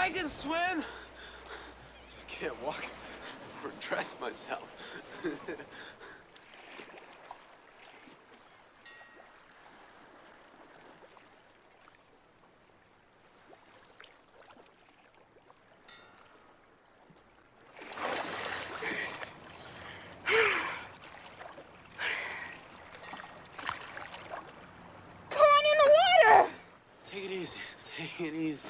I can swim. Just can't walk or dress myself. Take it easy. Take it easy.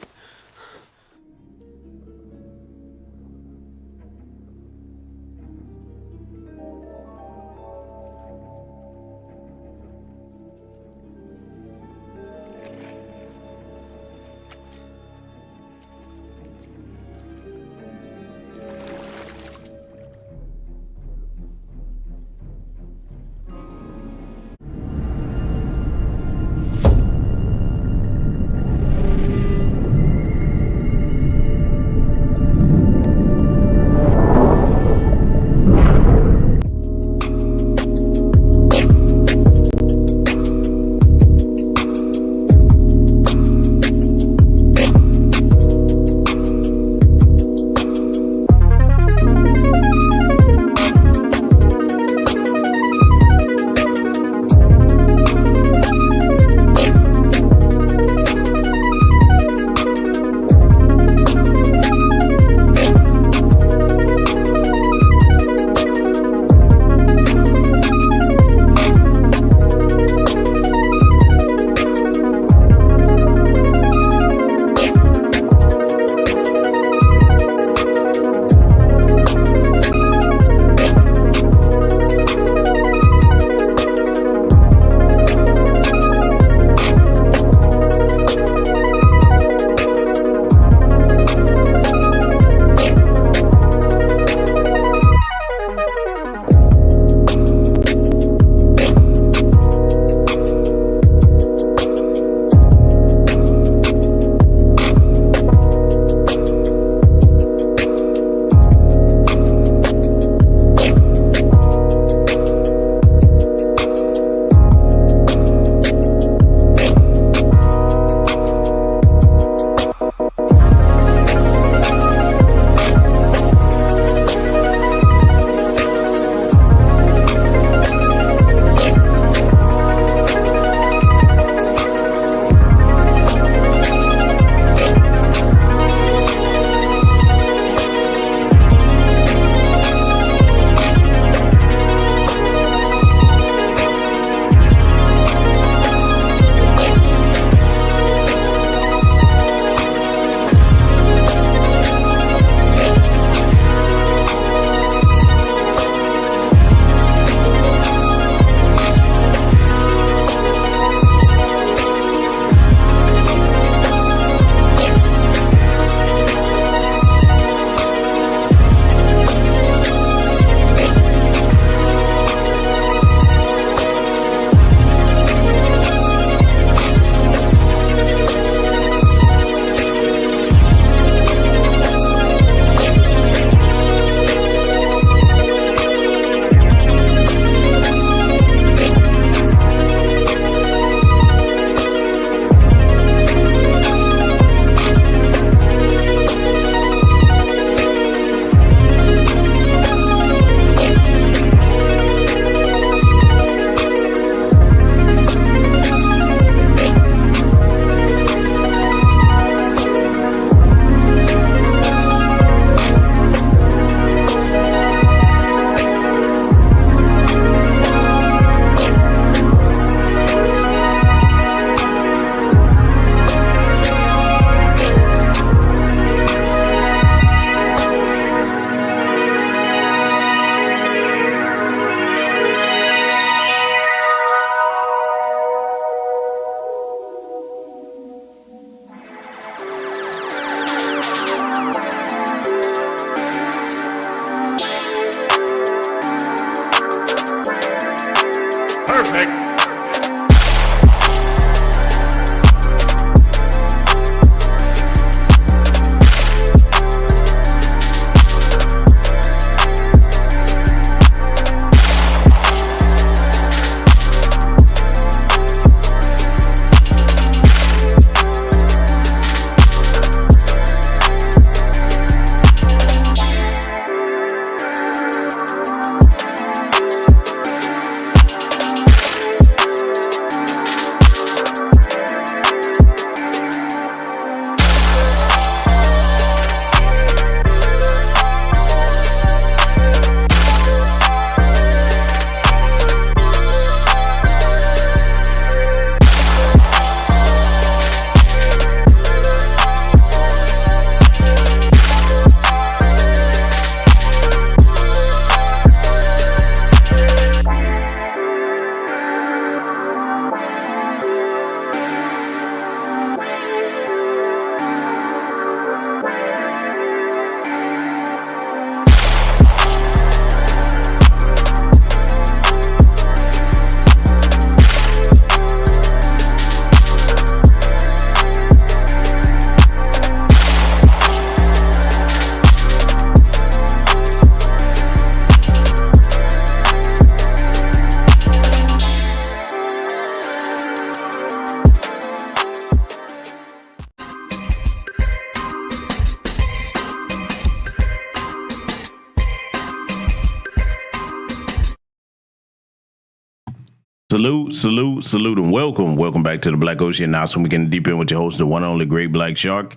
Salute, and welcome. Welcome back to the Black Ocean. Now, so we can deep in with your host, the one and only Great Black Shark.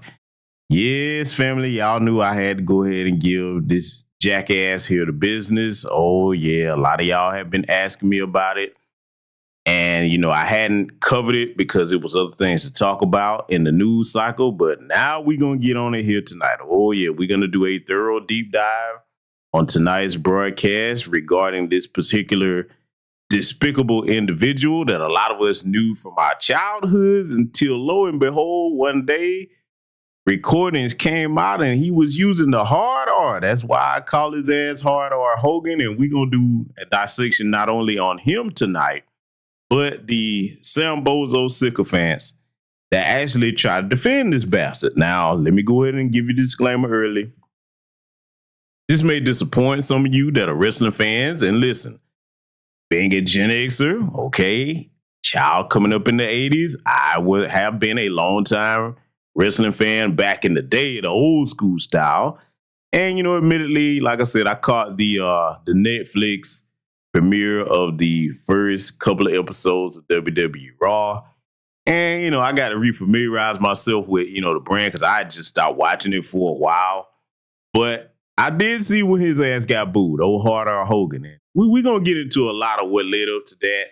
Yes, family, y'all knew I had to go ahead and give this jackass here the business. Oh, yeah, a lot of y'all have been asking me about it. And, I hadn't covered it because it was other things to talk about in the news cycle. But now we're going to get on it here tonight. Oh, yeah, we're going to do a thorough deep dive on tonight's broadcast regarding this particular despicable individual that a lot of us knew from our childhoods until, lo and behold, one day recordings came out and he was using the hard R. That's why I call his ass Hard R Hogan. And we're going to do a dissection not only on him tonight, but the Sambozo Sycophants that actually tried to defend this bastard. Now, let me go ahead and give you the disclaimer early. This may disappoint some of you that are wrestling fans. And listen, being a Gen Xer, okay, child coming up in the 80s, I would have been a long time wrestling fan back in the day, the old school style. And, admittedly, like I said, I caught the Netflix premiere of the first couple of episodes of WWE Raw. And, I got to refamiliarize myself with, the brand because I just stopped watching it for a while. But I did see when his ass got booed, old Hard R Hogan. And we're going to get into a lot of what led up to that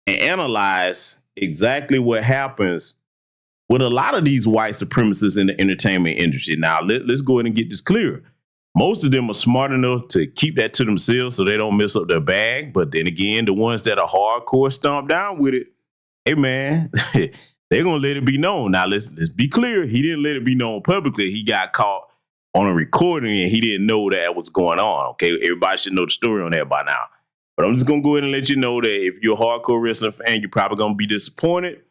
and analyze exactly what happens with a lot of these white supremacists in the entertainment industry. Now, let's go ahead and get this clear. Most of them are smart enough to keep that to themselves so they don't mess up their bag. But then again, the ones that are hardcore stomp down with it, hey, man, they're going to let it be known. Now, let's be clear. He didn't let it be known publicly. He got caught on a recording and he didn't know that was going on. Okay, everybody should know the story on that by now. But I'm just going to go ahead and let you know that if you're a hardcore wrestling fan, you're probably going to be disappointed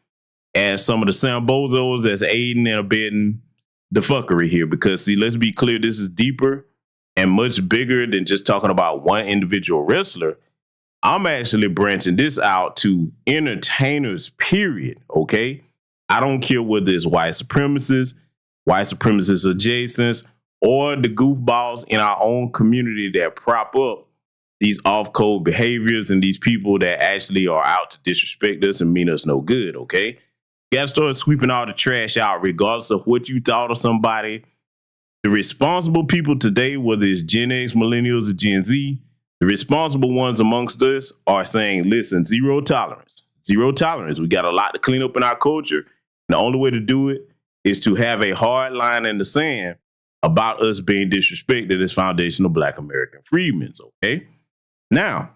at some of the Sambozos that's aiding and abetting the fuckery here. Because, see, let's be clear, this is deeper and much bigger than just talking about one individual wrestler. I'm actually branching this out to entertainers, period, okay? I don't care whether it's white supremacists adjacents, or the goofballs in our own community that prop up these off-code behaviors and these people that actually are out to disrespect us and mean us no good, okay? You gotta start sweeping all the trash out regardless of what you thought of somebody. The responsible people today, whether it's Gen X, millennials, or Gen Z, the responsible ones amongst us are saying, listen, zero tolerance. Zero tolerance. We got a lot to clean up in our culture. And the only way to do it is to have a hard line in the sand about us being disrespected as foundational Black American freedmen, okay? Now,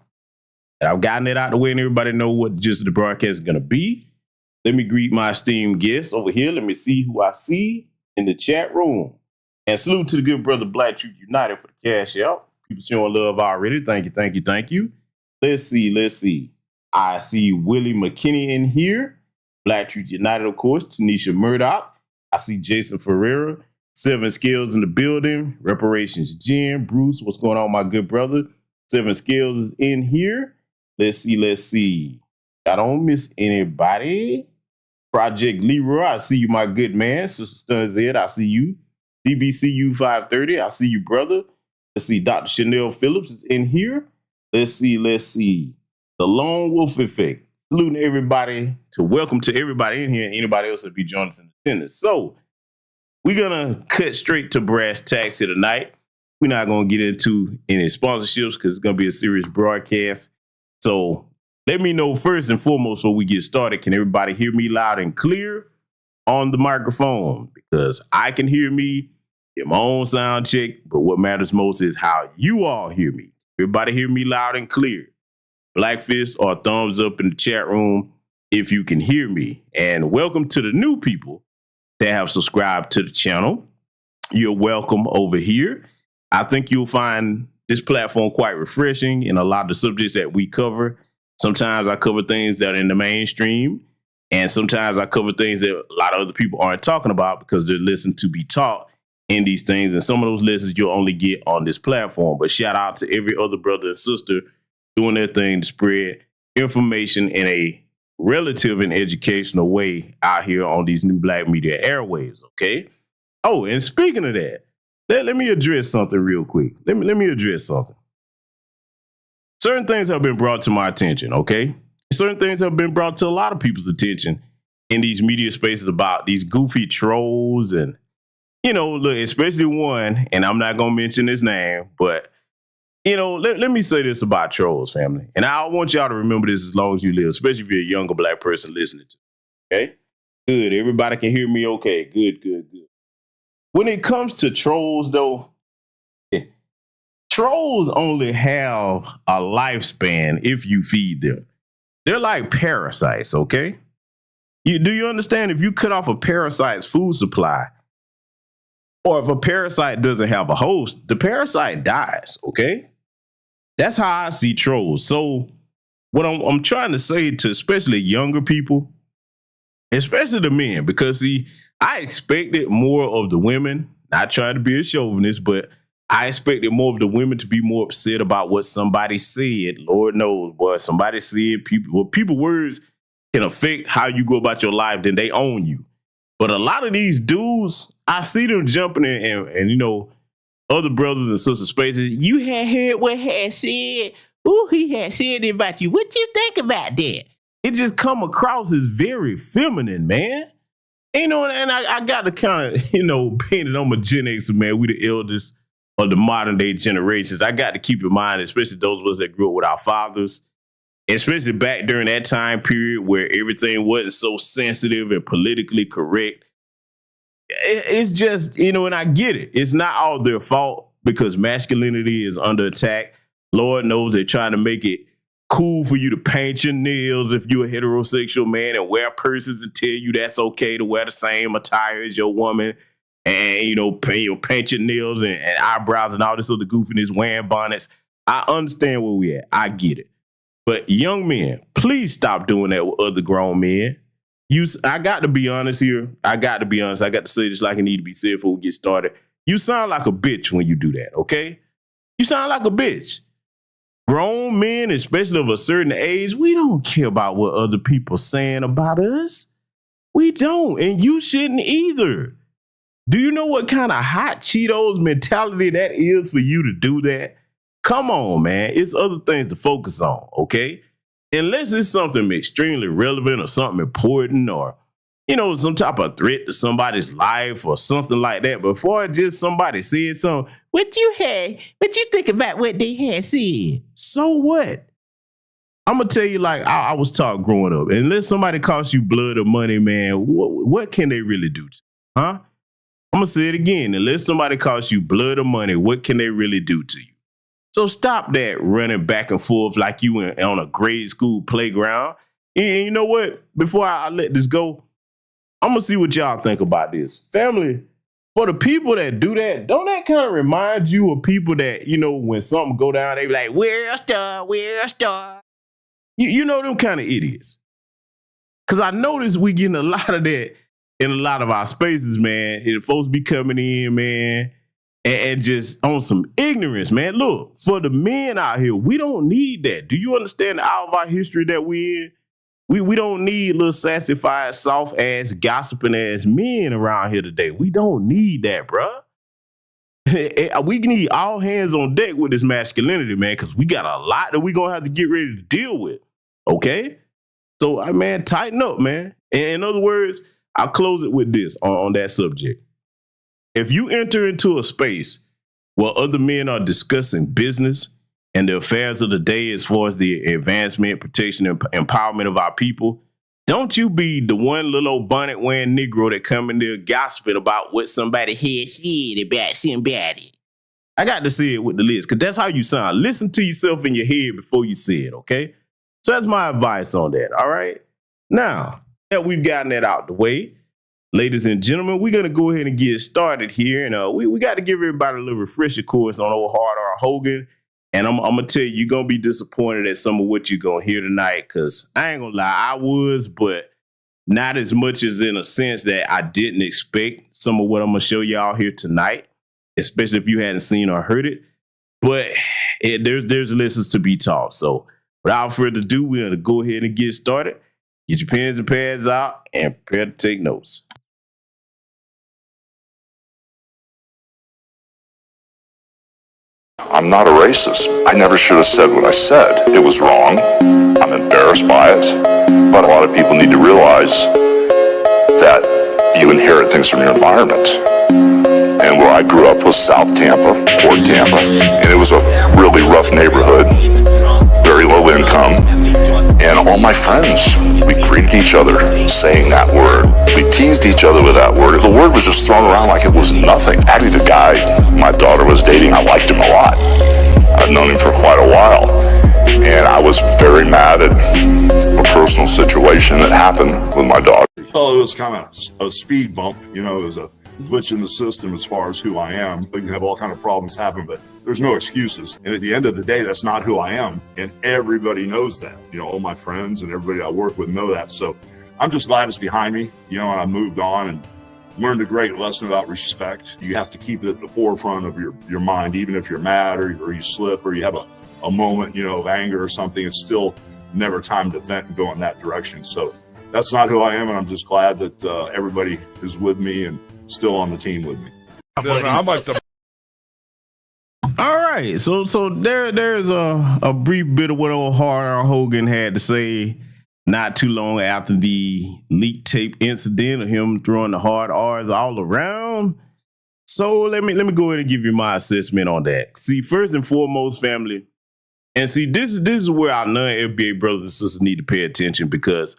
I've gotten it out the way and everybody know what just the broadcast is going to be. Let me greet my esteemed guests over here. Let me see who I see in the chat room. And salute to the good brother Black Truth United for the cash out. People showing love already. Thank you. Let's see. I see Willie McKinney in here. Black Truth United, of course. Tanisha Murdoch. I see Jason Ferreira. Seven Scales in the building. Reparations Jim. Bruce, what's going on, my good brother? Seven Scales is in here. Let's see. I don't miss anybody. Project Leroy, I see you, my good man. Sister Stun Zed, I see you. DBCU 530, I see you, brother. Let's see, Dr. Chanel Phillips is in here. Let's see. The Lone Wolf Effect. Saluting everybody welcome to everybody in here and anybody else that be joining us in attendance. So, we're going to cut straight to brass tacks here tonight. We're not going to get into any sponsorships because it's going to be a serious broadcast. So let me know first and foremost before we get started, can everybody hear me loud and clear on the microphone? Because I can hear me in my own sound check, but what matters most is how you all hear me. Everybody hear me loud and clear. Black fist or thumbs up in the chat room if you can hear me. And welcome to the new people that have subscribed to the channel. You're welcome over here. I think you'll find this platform quite refreshing in a lot of the subjects that we cover. Sometimes I cover things that are in the mainstream, and sometimes I cover things that a lot of other people aren't talking about because they're listening to be taught in these things. And some of those lessons you'll only get on this platform. But shout out to every other brother and sister doing their thing to spread information in a relative and educational way out here on these new Black media airwaves, okay? Oh, and speaking of that, let me address something real quick. Let me address something. Certain things have been brought to my attention, okay? certain things have been brought to a lot of people's attention in these media spaces about these goofy trolls and, look, especially one, and I'm not going to mention his name, but, let me say this about trolls, family. And I want y'all to remember this as long as you live, especially if you're a younger black person listening to me, okay? Good. Everybody can hear me okay. Good, good, good. When it comes to trolls, though, trolls only have a lifespan if you feed them. They're like parasites, okay? Do you understand? If you cut off a parasite's food supply, or if a parasite doesn't have a host, the parasite dies, okay? That's how I see trolls. So what I'm trying to say to especially younger people, especially the men, because see, I expected more of the women, not trying to be a chauvinist, but I expected more of the women to be more upset about what somebody said. Lord knows, boy, somebody said people words can affect how you go about your life, then they own you. But a lot of these dudes, I see them jumping in and other brothers and sisters spaces. You had heard what had said. Ooh, he had said it about you. What you think about that? It just come across as very feminine, man. And I got to kind of, being that I'm a Gen Xer, man, we the eldest of the modern day generations. I got to keep in mind, especially those of us that grew up with our fathers, especially back during that time period where everything wasn't so sensitive and politically correct. It's just, and I get it. It's not all their fault because masculinity is under attack. Lord knows they're trying to make it cool for you to paint your nails if you're a heterosexual man and wear purses and tell you that's okay to wear the same attire as your woman and, paint your nails and eyebrows and all this other goofiness, wearing bonnets. I understand where we at. I get it. But young men, please stop doing that with other grown men. I got to be honest here. I got to say this like it need to be said before we get started. You sound like a bitch when you do that, okay? You sound like a bitch. Grown men, especially of a certain age, we don't care about what other people saying about us. We don't, and you shouldn't either. Do you know what kind of hot Cheetos mentality that is for you to do that? Come on, man. It's other things to focus on, okay? Unless it's something extremely relevant or something important or, some type of threat to somebody's life or something like that. Before just somebody said something, what you think about what they had said? So what? I'm going to tell you, like I was taught growing up, unless somebody costs you blood or money, man, what can they really do to you? Huh? I'm going to say it again. Unless somebody costs you blood or money, what can they really do to you? So stop that running back and forth like you on a grade school playground. And you know what? Before I let this go, I'm going to see what y'all think about this. Family, for the people that do that, don't that kind of remind you of people that, when something go down, they be like, we're a star. You know them kind of idiots. Because I notice we getting a lot of that in a lot of our spaces, man. And folks be coming in, man, and just on some ignorance, man. Look, for the men out here, we don't need that. Do you understand the hour of our history that we in? We don't need little sassified, soft-ass, gossiping-ass men around here today. We don't need that, bruh. We need all hands on deck with this masculinity, man, because we got a lot that we going to have to get ready to deal with, okay? So, man, tighten up, man. In other words, I'll close it with this on that subject. If you enter into a space where other men are discussing business and the affairs of the day as far as the advancement, protection, and empowerment of our people, don't you be the one little old bonnet-wearing Negro that come in there gossiping about what somebody had said about somebody. I got to say it with the list, because that's how you sound. Listen to yourself in your head before you say it, okay? So that's my advice on that, all right? Now that we've gotten that out the way, ladies and gentlemen, we're going to go ahead and get started here. And we got to give everybody a little refresher course on old Hulk Hogan. And I'm going to tell you, you're going to be disappointed at some of what you're going to hear tonight, because I ain't going to lie, I was, but not as much as in a sense that I didn't expect some of what I'm going to show y'all here tonight, especially if you hadn't seen or heard it. But there's lessons to be taught. So without further ado, we're going to go ahead and get started. Get your pens and pads out and prepare to take notes. I'm not a racist. I never should have said what I said. It was wrong. I'm embarrassed. embarrassed by it, but a lot of people need to realize that you inherit things from your environment. And where I grew up was South Tampa, Port Tampa, and it was a really rough neighborhood, very low income. And all my friends, we greeted each other saying that word. We teased each other with that word. The word was just thrown around like it was nothing. Actually, the guy my daughter was dating, I liked him a lot. I've known him for quite a while. And I was very mad at a personal situation that happened with my daughter. Well, it was kind of a speed bump, you know, it was a glitch in the system as far as who I am. You can have all kind of problems happen, but there's no excuses. And at the end of the day, that's not who I am. And everybody knows that. You know, all my friends and everybody I work with know that. So I'm just glad it's behind me, you know, and I moved on and learned a great lesson about respect. You have to keep it at the forefront of your mind, even if you're mad or you slip or you have a moment, you know, of anger or something. It's still never time to vent and go in that direction. So that's not who I am. And I'm just glad that everybody is with me and still on the team with me. I'm like the. All right, so there's a brief bit of what old Hulk Hogan had to say not too long after the leak tape incident of him throwing the hard R's all around. So let me go ahead and give you my assessment on that. See, first and foremost, family, and see this is where our non-FBA brothers and sisters need to pay attention, because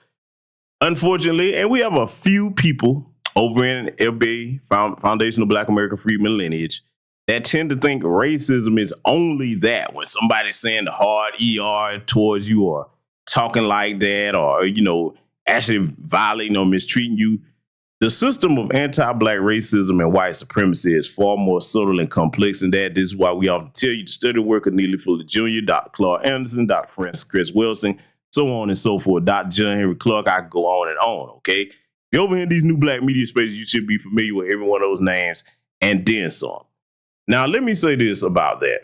unfortunately, and we have a few people over in FBA, Foundational Black American Freedmen lineage, that tend to think racism is only that when somebody's saying the hard ER towards you or talking like that or, you know, actually violating or mistreating you. The system of anti-black racism and white supremacy is far more subtle and complex than that. This is why we often tell you to study the work of Neely Fuller Jr., Dr. Clark Anderson, Dr. Francis Chris Wilson, so on and so forth. Dr. John Henry Clark, I can go on and on, okay? If you're over in these new black media spaces, you should be familiar with every one of those names and then some. Now, let me say this about that.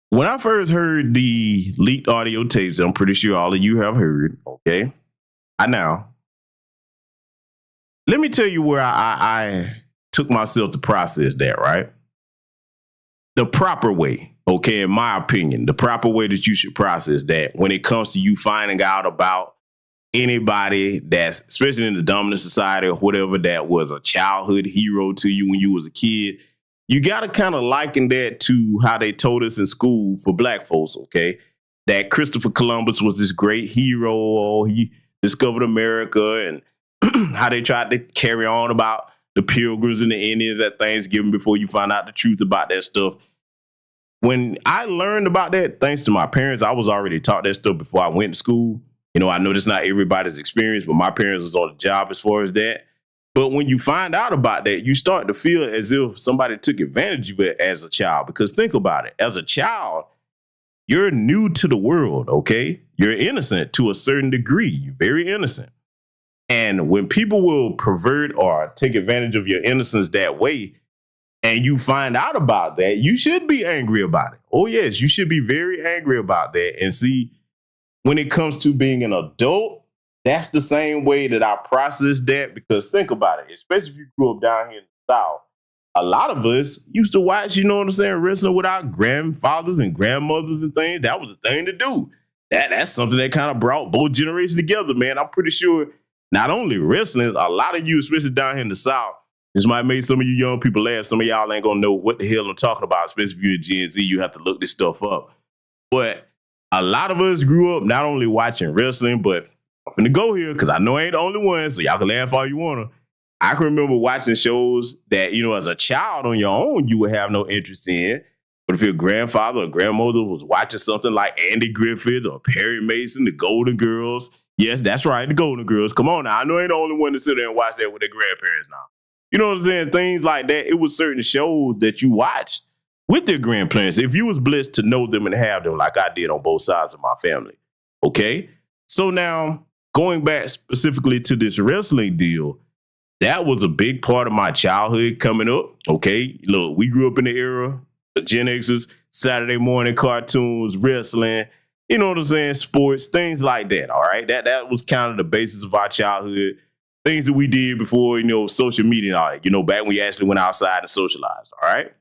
When I first heard the leaked audio tapes, I'm pretty sure all of you have heard, okay? Let me tell you where I took myself to process that, right? The proper way, okay, in my opinion, the proper way that you should process that when it comes to you finding out about anybody that's, especially in the dominant society or whatever, that was a childhood hero to you when you was a kid, you got to kind of liken that to how they told us in school for black folks, okay? That Christopher Columbus was this great hero, he discovered America, and how they tried to carry on about the Pilgrims and the Indians at Thanksgiving before you find out the truth about that stuff. When I learned about that, thanks to my parents, I was already taught that stuff before I went to school. You know, I know that's not everybody's experience, but my parents was on the job as far as that. But when you find out about that, you start to feel as if somebody took advantage of it as a child. Because think about it. As a child, you're new to the world, okay? You're innocent to a certain degree. You're very innocent. And when people will pervert or take advantage of your innocence that way, and you find out about that, you should be angry about it. Oh, yes, you should be very angry about that. And see, when it comes to being an adult, that's the same way that I process that, because think about it, especially if you grew up down here in the South, a lot of us used to watch, you know what I'm saying, wrestling with our grandfathers and grandmothers and things. That was the thing to do. That's something that kind of brought both generations together, man. I'm pretty sure not only wrestling, a lot of you, especially down here in the South, this might make some of you young people laugh. Some of y'all ain't gonna know what the hell I'm talking about, especially if you're Gen Z. You have to look this stuff up. But a lot of us grew up not only watching wrestling, but I'm finna go here because I know I ain't the only one, so y'all can laugh all you wanna. I can remember watching shows that, you know, as a child on your own, you would have no interest in. But if your grandfather or grandmother was watching something like Andy Griffith or Perry Mason, the Golden Girls, yes, that's right, the Golden Girls. Come on now, I know I ain't the only one to sit there and watch that with their grandparents now. You know what I'm saying? Things like that. It was certain shows that you watched with their grandparents. If you was blessed to know them and have them like I did on both sides of my family. Okay? So now, going back specifically to this wrestling deal, that was a big part of my childhood coming up. Okay? Look, we grew up in the era of Gen Xers, Saturday morning cartoons, wrestling, you know what I'm saying, sports, things like that, all right? That was kind of the basis of our childhood. Things that we did before, you know, social media and all that, you know, back when we actually went outside and socialized, all right?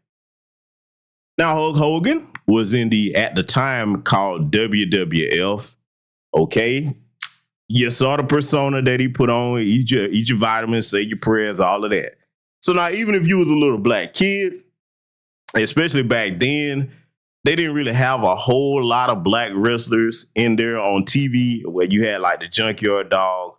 Now, Hulk Hogan was in the, at the time, called WWF, Okay. You saw the persona that he put on, eat your vitamins, say your prayers, all of that. So now, even if you was a little black kid, especially back then, they didn't really have a whole lot of black wrestlers in there on TV where you had like the Junkyard Dog,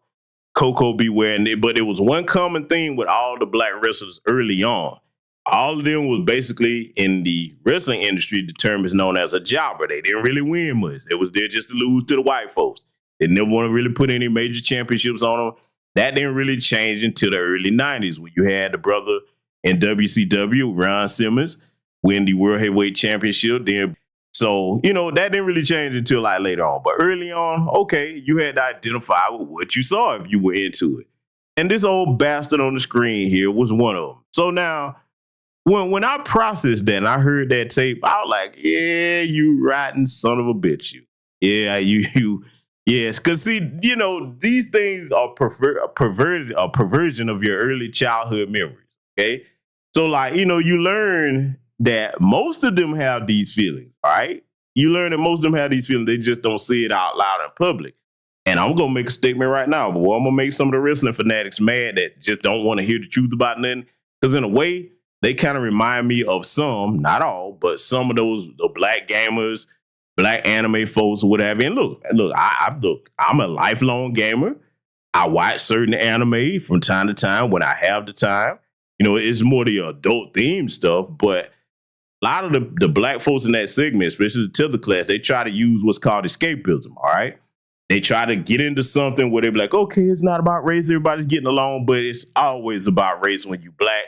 Coco Beware, but there was one common theme with all the black wrestlers early on. All of them was basically in the wrestling industry, the term is known as a jobber. They didn't really win much. They was there just to lose to the white folks. They never want to really put any major championships on them. That didn't really change until the early 90s when you had the brother in WCW, Ron Simmons, win the World Heavyweight Championship. Then, so, that didn't really change until like later on. But early on, okay, you had to identify with what you saw if you were into it. And this old bastard on the screen here was one of them. So now, when I processed that and I heard that tape, I was like, yeah, you rotten son of a bitch, you. Yeah, you. Yes, because see, these things are a perversion of your early childhood memories, okay? So, like, you learn that most of them have these feelings, all right? You learn that most of them have these feelings. They just don't say it out loud in public. And I'm going to make a statement right now, but I'm going to make some of the wrestling fanatics mad that just don't want to hear the truth about nothing. Because in a way, they kind of remind me of some, not all, but some of the black gamers, black anime folks or whatever. And look, I'm a lifelong gamer. I watch certain anime from time to time when I have the time. It's more the adult themed stuff, but a lot of the black folks in that segment, especially the tether class, they try to use what's called escapism, all right? They try to get into something where they be like, okay, it's not about race, everybody's getting along, but it's always about race when you black,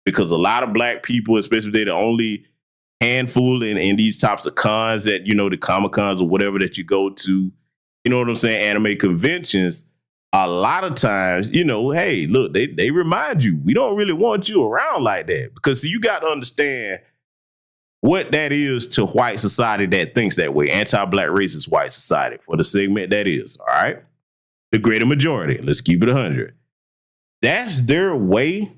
because a lot of black people, especially they're the only handful in these types of cons that, the Comic Cons or whatever that you go to, you know what I'm saying, anime conventions, a lot of times, hey, look, they remind you, we don't really want you around like that. Because you got to understand what that is to white society that thinks that way, anti-black racist white society, for the segment that is, all right? The greater majority, let's keep it 100. That's their way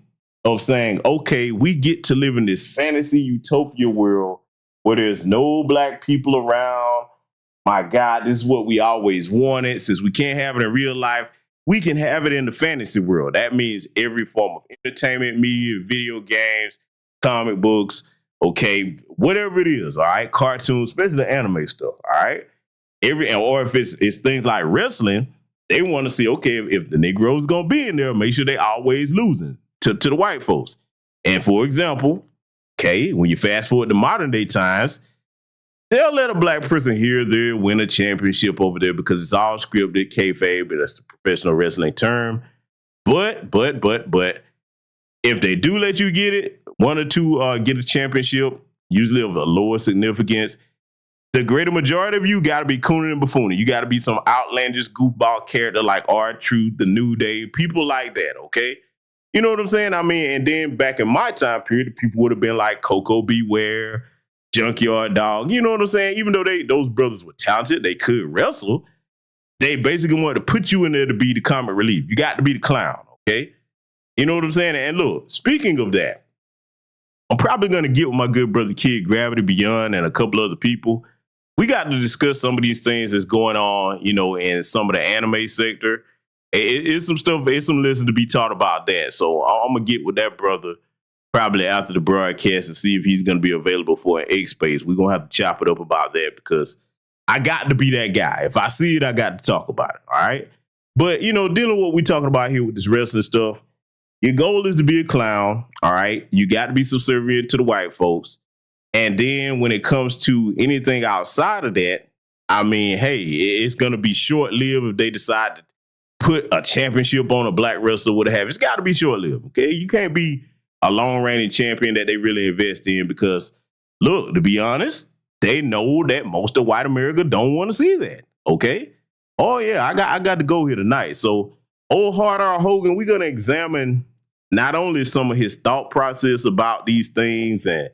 of saying, okay, we get to live in this fantasy utopia world where there's no black people around. My God, this is what we always wanted. Since we can't have it in real life, we can have it in the fantasy world. That means every form of entertainment, media, video games, comic books, okay, whatever it is, all right, cartoons, especially the anime stuff, all right? Or if it's things like wrestling, they want to see, okay, if the Negro's going to be in there, make sure they always losing to the white folks. And for example, okay, when you fast forward to modern day times, they'll let a black person here or there win a championship over there because it's all scripted, kayfabe, but that's the professional wrestling term. But if they do let you get it, one or two get a championship, usually of a lower significance, the greater majority of you got to be cooning and buffooning. You got to be some outlandish goofball character like R-Truth, The New Day, people like that, okay? You know what I'm saying? I mean, and then back in my time period, people would have been like Coco Beware, Junkyard Dog. You know what I'm saying? Even though those brothers were talented, they could wrestle, they basically wanted to put you in there to be the comic relief. You got to be the clown, okay? You know what I'm saying? And look, speaking of that, I'm probably going to get with my good brother Kid Gravity Beyond and a couple other people. We got to discuss some of these things that's going on, in some of the anime sector. It's some stuff, it's some lessons to be taught about that. So I'm going to get with that brother probably after the broadcast and see if he's going to be available for an X Space. We're going to have to chop it up about that because I got to be that guy. If I see it, I got to talk about it. All right. But, dealing with what we're talking about here with this wrestling stuff, your goal is to be a clown. All right. You got to be subservient to the white folks. And then when it comes to anything outside of that, I mean, hey, it's going to be short-lived if they decide to put a championship on a black wrestler, what have you. It's got to be short-lived, okay? You can't be a long-reigning champion that they really invest in because, look, to be honest, they know that most of white America don't want to see that, okay? Oh, yeah, I got to go here tonight. So, old Hard R. Hogan, we're going to examine not only some of his thought process about these things and,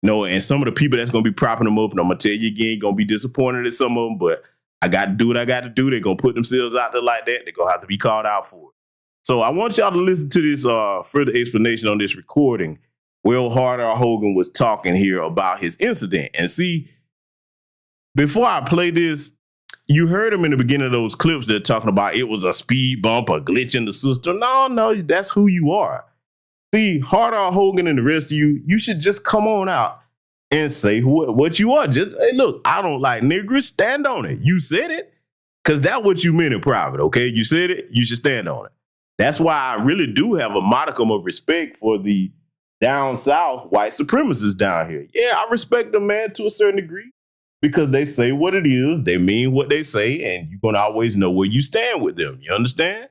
and some of the people that's going to be propping them up. And I'm going to tell you again, you're going to be disappointed at some of them, but I got to do what I got to do. They're going to put themselves out there like that. They're going to have to be called out for it. So I want y'all to listen to this further explanation on this recording where old Hard R. Hogan was talking here about his incident. And see, before I play this, you heard him in the beginning of those clips. They're talking about it was a speed bump, a glitch in the system. No, that's who you are. See, Hard R Hogan and the rest of you, you should just come on out and say what you are. Just, hey, look, I don't like niggers. Stand on it. You said it, because that's what you meant in private, okay? You said it, you should stand on it. That's why I really do have a modicum of respect for the down south white supremacists down here. Yeah, I respect them, man, to a certain degree, because they say what it is, they mean what they say, and you're going to always know where you stand with them. You understand?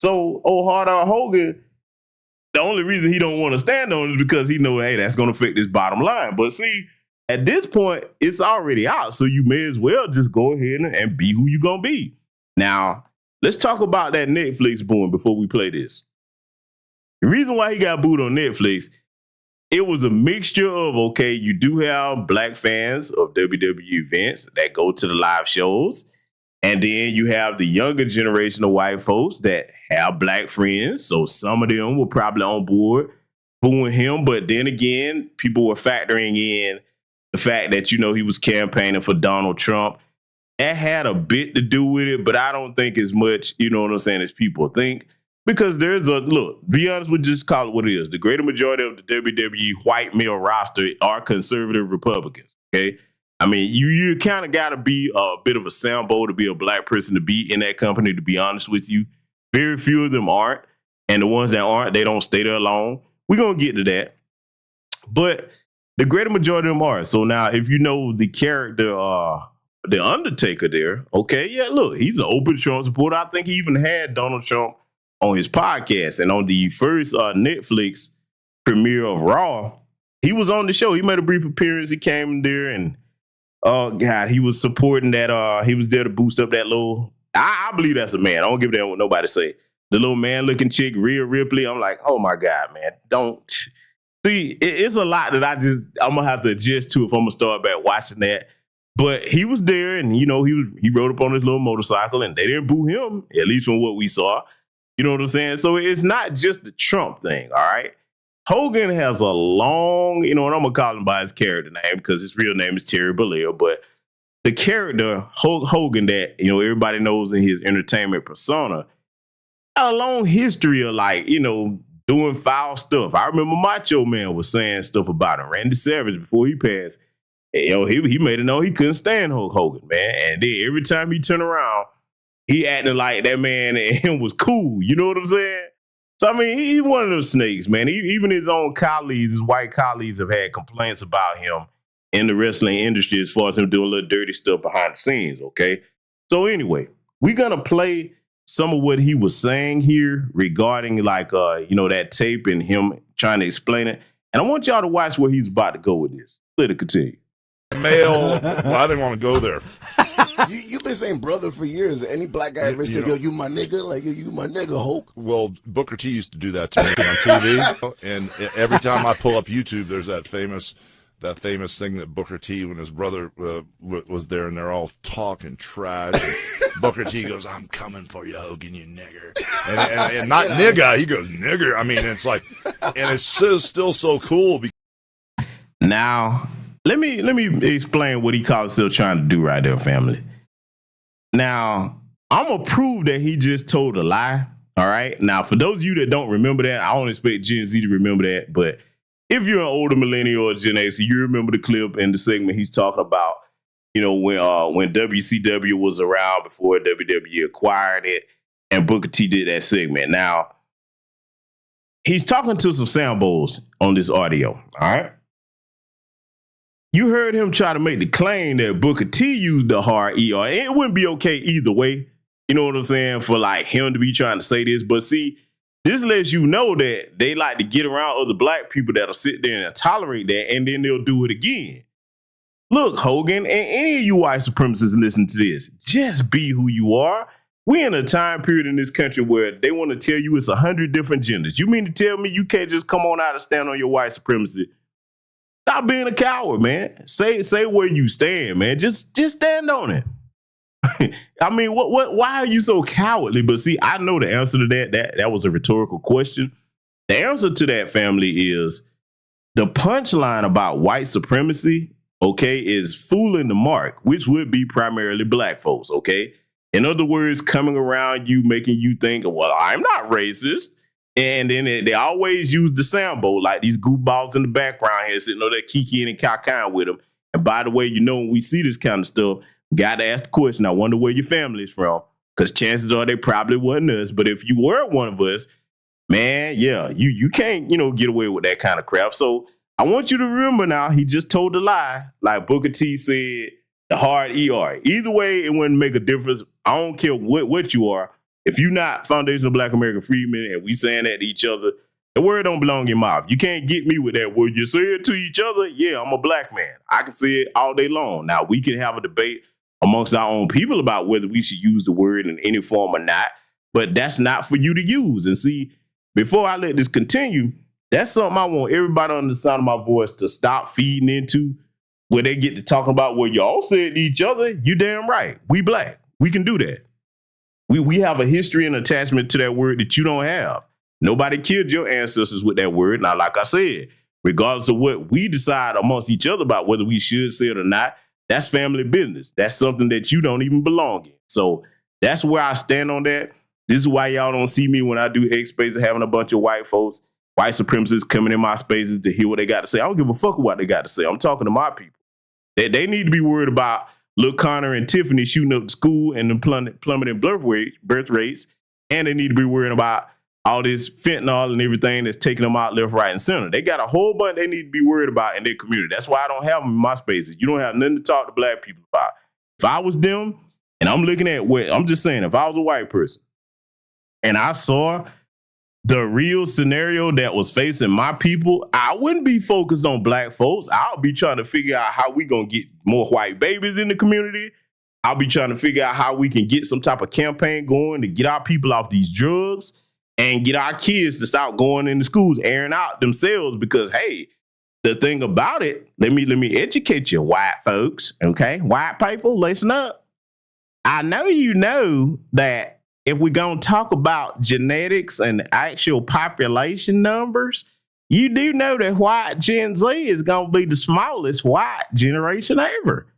So, Hard R Hogan, the only reason he don't want to stand on it is because he know, hey, that's going to affect his bottom line. But see, at this point, it's already out, so you may as well just go ahead and be who you're going to be. Now, let's talk about that Netflix booing before we play this. The reason why he got booed on Netflix, it was a mixture of, okay, you do have black fans of WWE events that go to the live shows, and then you have the younger generation of white folks that have black friends. So some of them were probably on board booing him. But then again, people were factoring in the fact that, he was campaigning for Donald Trump. That had a bit to do with it, but I don't think as much, as people think. Because there's be honest with just call it what it is. The greater majority of the WWE white male roster are conservative Republicans, okay? I mean, you kind of got to be a bit of a Sambo to be a black person to be in that company, to be honest with you. Very few of them aren't. And the ones that aren't, they don't stay there long. We're going to get to that. But the greater majority of them are. So now, if you know the character, the Undertaker there, okay, yeah, look, he's an open Trump supporter. I think he even had Donald Trump on his podcast. And on the first Netflix premiere of Raw, he was on the show. He made a brief appearance. He came there and, oh, God, he was supporting that. He was there to boost up that little, I believe that's a man. I don't give a damn what nobody say. The little man-looking chick, Rhea Ripley. I'm like, oh, my God, man. Don't. See, it's a lot that I'm going to have to adjust to if I'm going to start back watching that. But he was there, and, he rode up on his little motorcycle, and they didn't boo him, at least from what we saw. You know what I'm saying? So it's not just the Trump thing, all right? Hogan has a long, and I'm going to call him by his character name because his real name is Terry Bollea, but the character, Hulk Hogan, that, everybody knows in his entertainment persona, got a long history of, doing foul stuff. I remember Macho Man was saying stuff about him. Randy Savage, before he passed, he made it known he couldn't stand Hulk Hogan, man. And then every time he turned around, he acted like that man and him was cool. You know what I'm saying? So, I mean, he's one of those snakes, man. Even his own colleagues, his white colleagues, have had complaints about him in the wrestling industry as far as him doing a little dirty stuff behind the scenes, okay? So anyway, we're going to play some of what he was saying here regarding, that tape and him trying to explain it. And I want y'all to watch where he's about to go with this. Let it continue. Male, well, I didn't want to go there. You've been saying brother for years. Any black guy ever still go, you my nigga? Like, you my nigga, Hulk. Well, Booker T used to do that to me on TV. And every time I pull up YouTube, there's that famous thing that Booker T, when his brother was there, and they're all talking trash. And Booker T goes, I'm coming for you, Hogan, you nigger. And not nigga, he goes, nigger. I mean, it's like, and it's still so cool. Now, let me explain what he calls still trying to do right there, family. Now, I'm going to prove that he just told a lie, all right? Now, for those of you that don't remember that, I don't expect Gen Z to remember that, but if you're an older millennial or Gen X, you remember the clip and the segment he's talking about, when WCW was around before WWE acquired it, and Booker T did that segment. Now, he's talking to some Sambos on this audio, all right? You heard him try to make the claim that Booker T used the hard ER. It wouldn't be okay either way. You know what I'm saying? For him to be trying to say this. But see, this lets you know that they like to get around other black people that'll sit there and tolerate that, and then they'll do it again. Look, Hogan, and any of you white supremacists listen to this, just be who you are. We're in a time period in this country where they want to tell you it's 100 different genders. You mean to tell me you can't just come on out and stand on your white supremacy? Stop being a coward, man. Say where you stand, man. Just stand on it. I mean, why are you so cowardly? But see, I know the answer to that. That was a rhetorical question. The answer to that, family, is the punchline about white supremacy okay, is fooling the mark, which would be primarily black folks, okay? In other words, coming around you, making you think, well, I'm not racist. And then they always use the Sambo, like these goofballs in the background here sitting over there kikiing and cacaing with them. And by the way, you know, when we see this kind of stuff, we got to ask the question, I wonder where your family is from, because chances are they probably wasn't us. But if you were one of us, man, yeah, you can't, you know, get away with that kind of crap. So I want you to remember now, he just told a lie, like Booker T said, the hard ER. Either way, it wouldn't make a difference. I don't care what you are. If you're not foundational Black American freedmen and we saying that to each other, the word don't belong in your mouth. You can't get me with that word. You say it to each other, yeah, I'm a black man. I can say it all day long. Now, we can have a debate amongst our own people about whether we should use the word in any form or not, but that's not for you to use. And see, before I let this continue, that's something I want everybody on the sound of my voice to stop feeding into, where they get to talking about what y'all said to each other. You damn right. We black. We can do that. We have a history and attachment to that word that you don't have. Nobody killed your ancestors with that word. Now, like I said, regardless of what we decide amongst each other about whether we should say it or not, that's family business. That's something that you don't even belong in. So that's where I stand on that. This is why y'all don't see me when I do X Spaces having a bunch of white folks, white supremacists coming in my spaces to hear what they got to say. I don't give a fuck what they got to say. I'm talking to my people. They need to be worried about Lil Connor and Tiffany shooting up the school and the plummeting birth rates. And they need to be worried about all this fentanyl and everything that's taking them out left, right, and center. They got a whole bunch they need to be worried about in their community. That's why I don't have them in my spaces. You don't have nothing to talk to black people about. If I was them, and I'm looking at what, I'm just saying, if I was a white person and I saw the real scenario that was facing my people, I wouldn't be focused on black folks. I'll be trying to figure out how we gonna get more white babies in the community. I'll be trying to figure out how we can get some type of campaign going to get our people off these drugs and get our kids to stop going into schools, airing out themselves. Because, hey, the thing about it, let me educate you, white folks, okay? White people, listen up. I know you know that if we're going to talk about genetics and actual population numbers, you do know that white Gen Z is going to be the smallest white generation ever.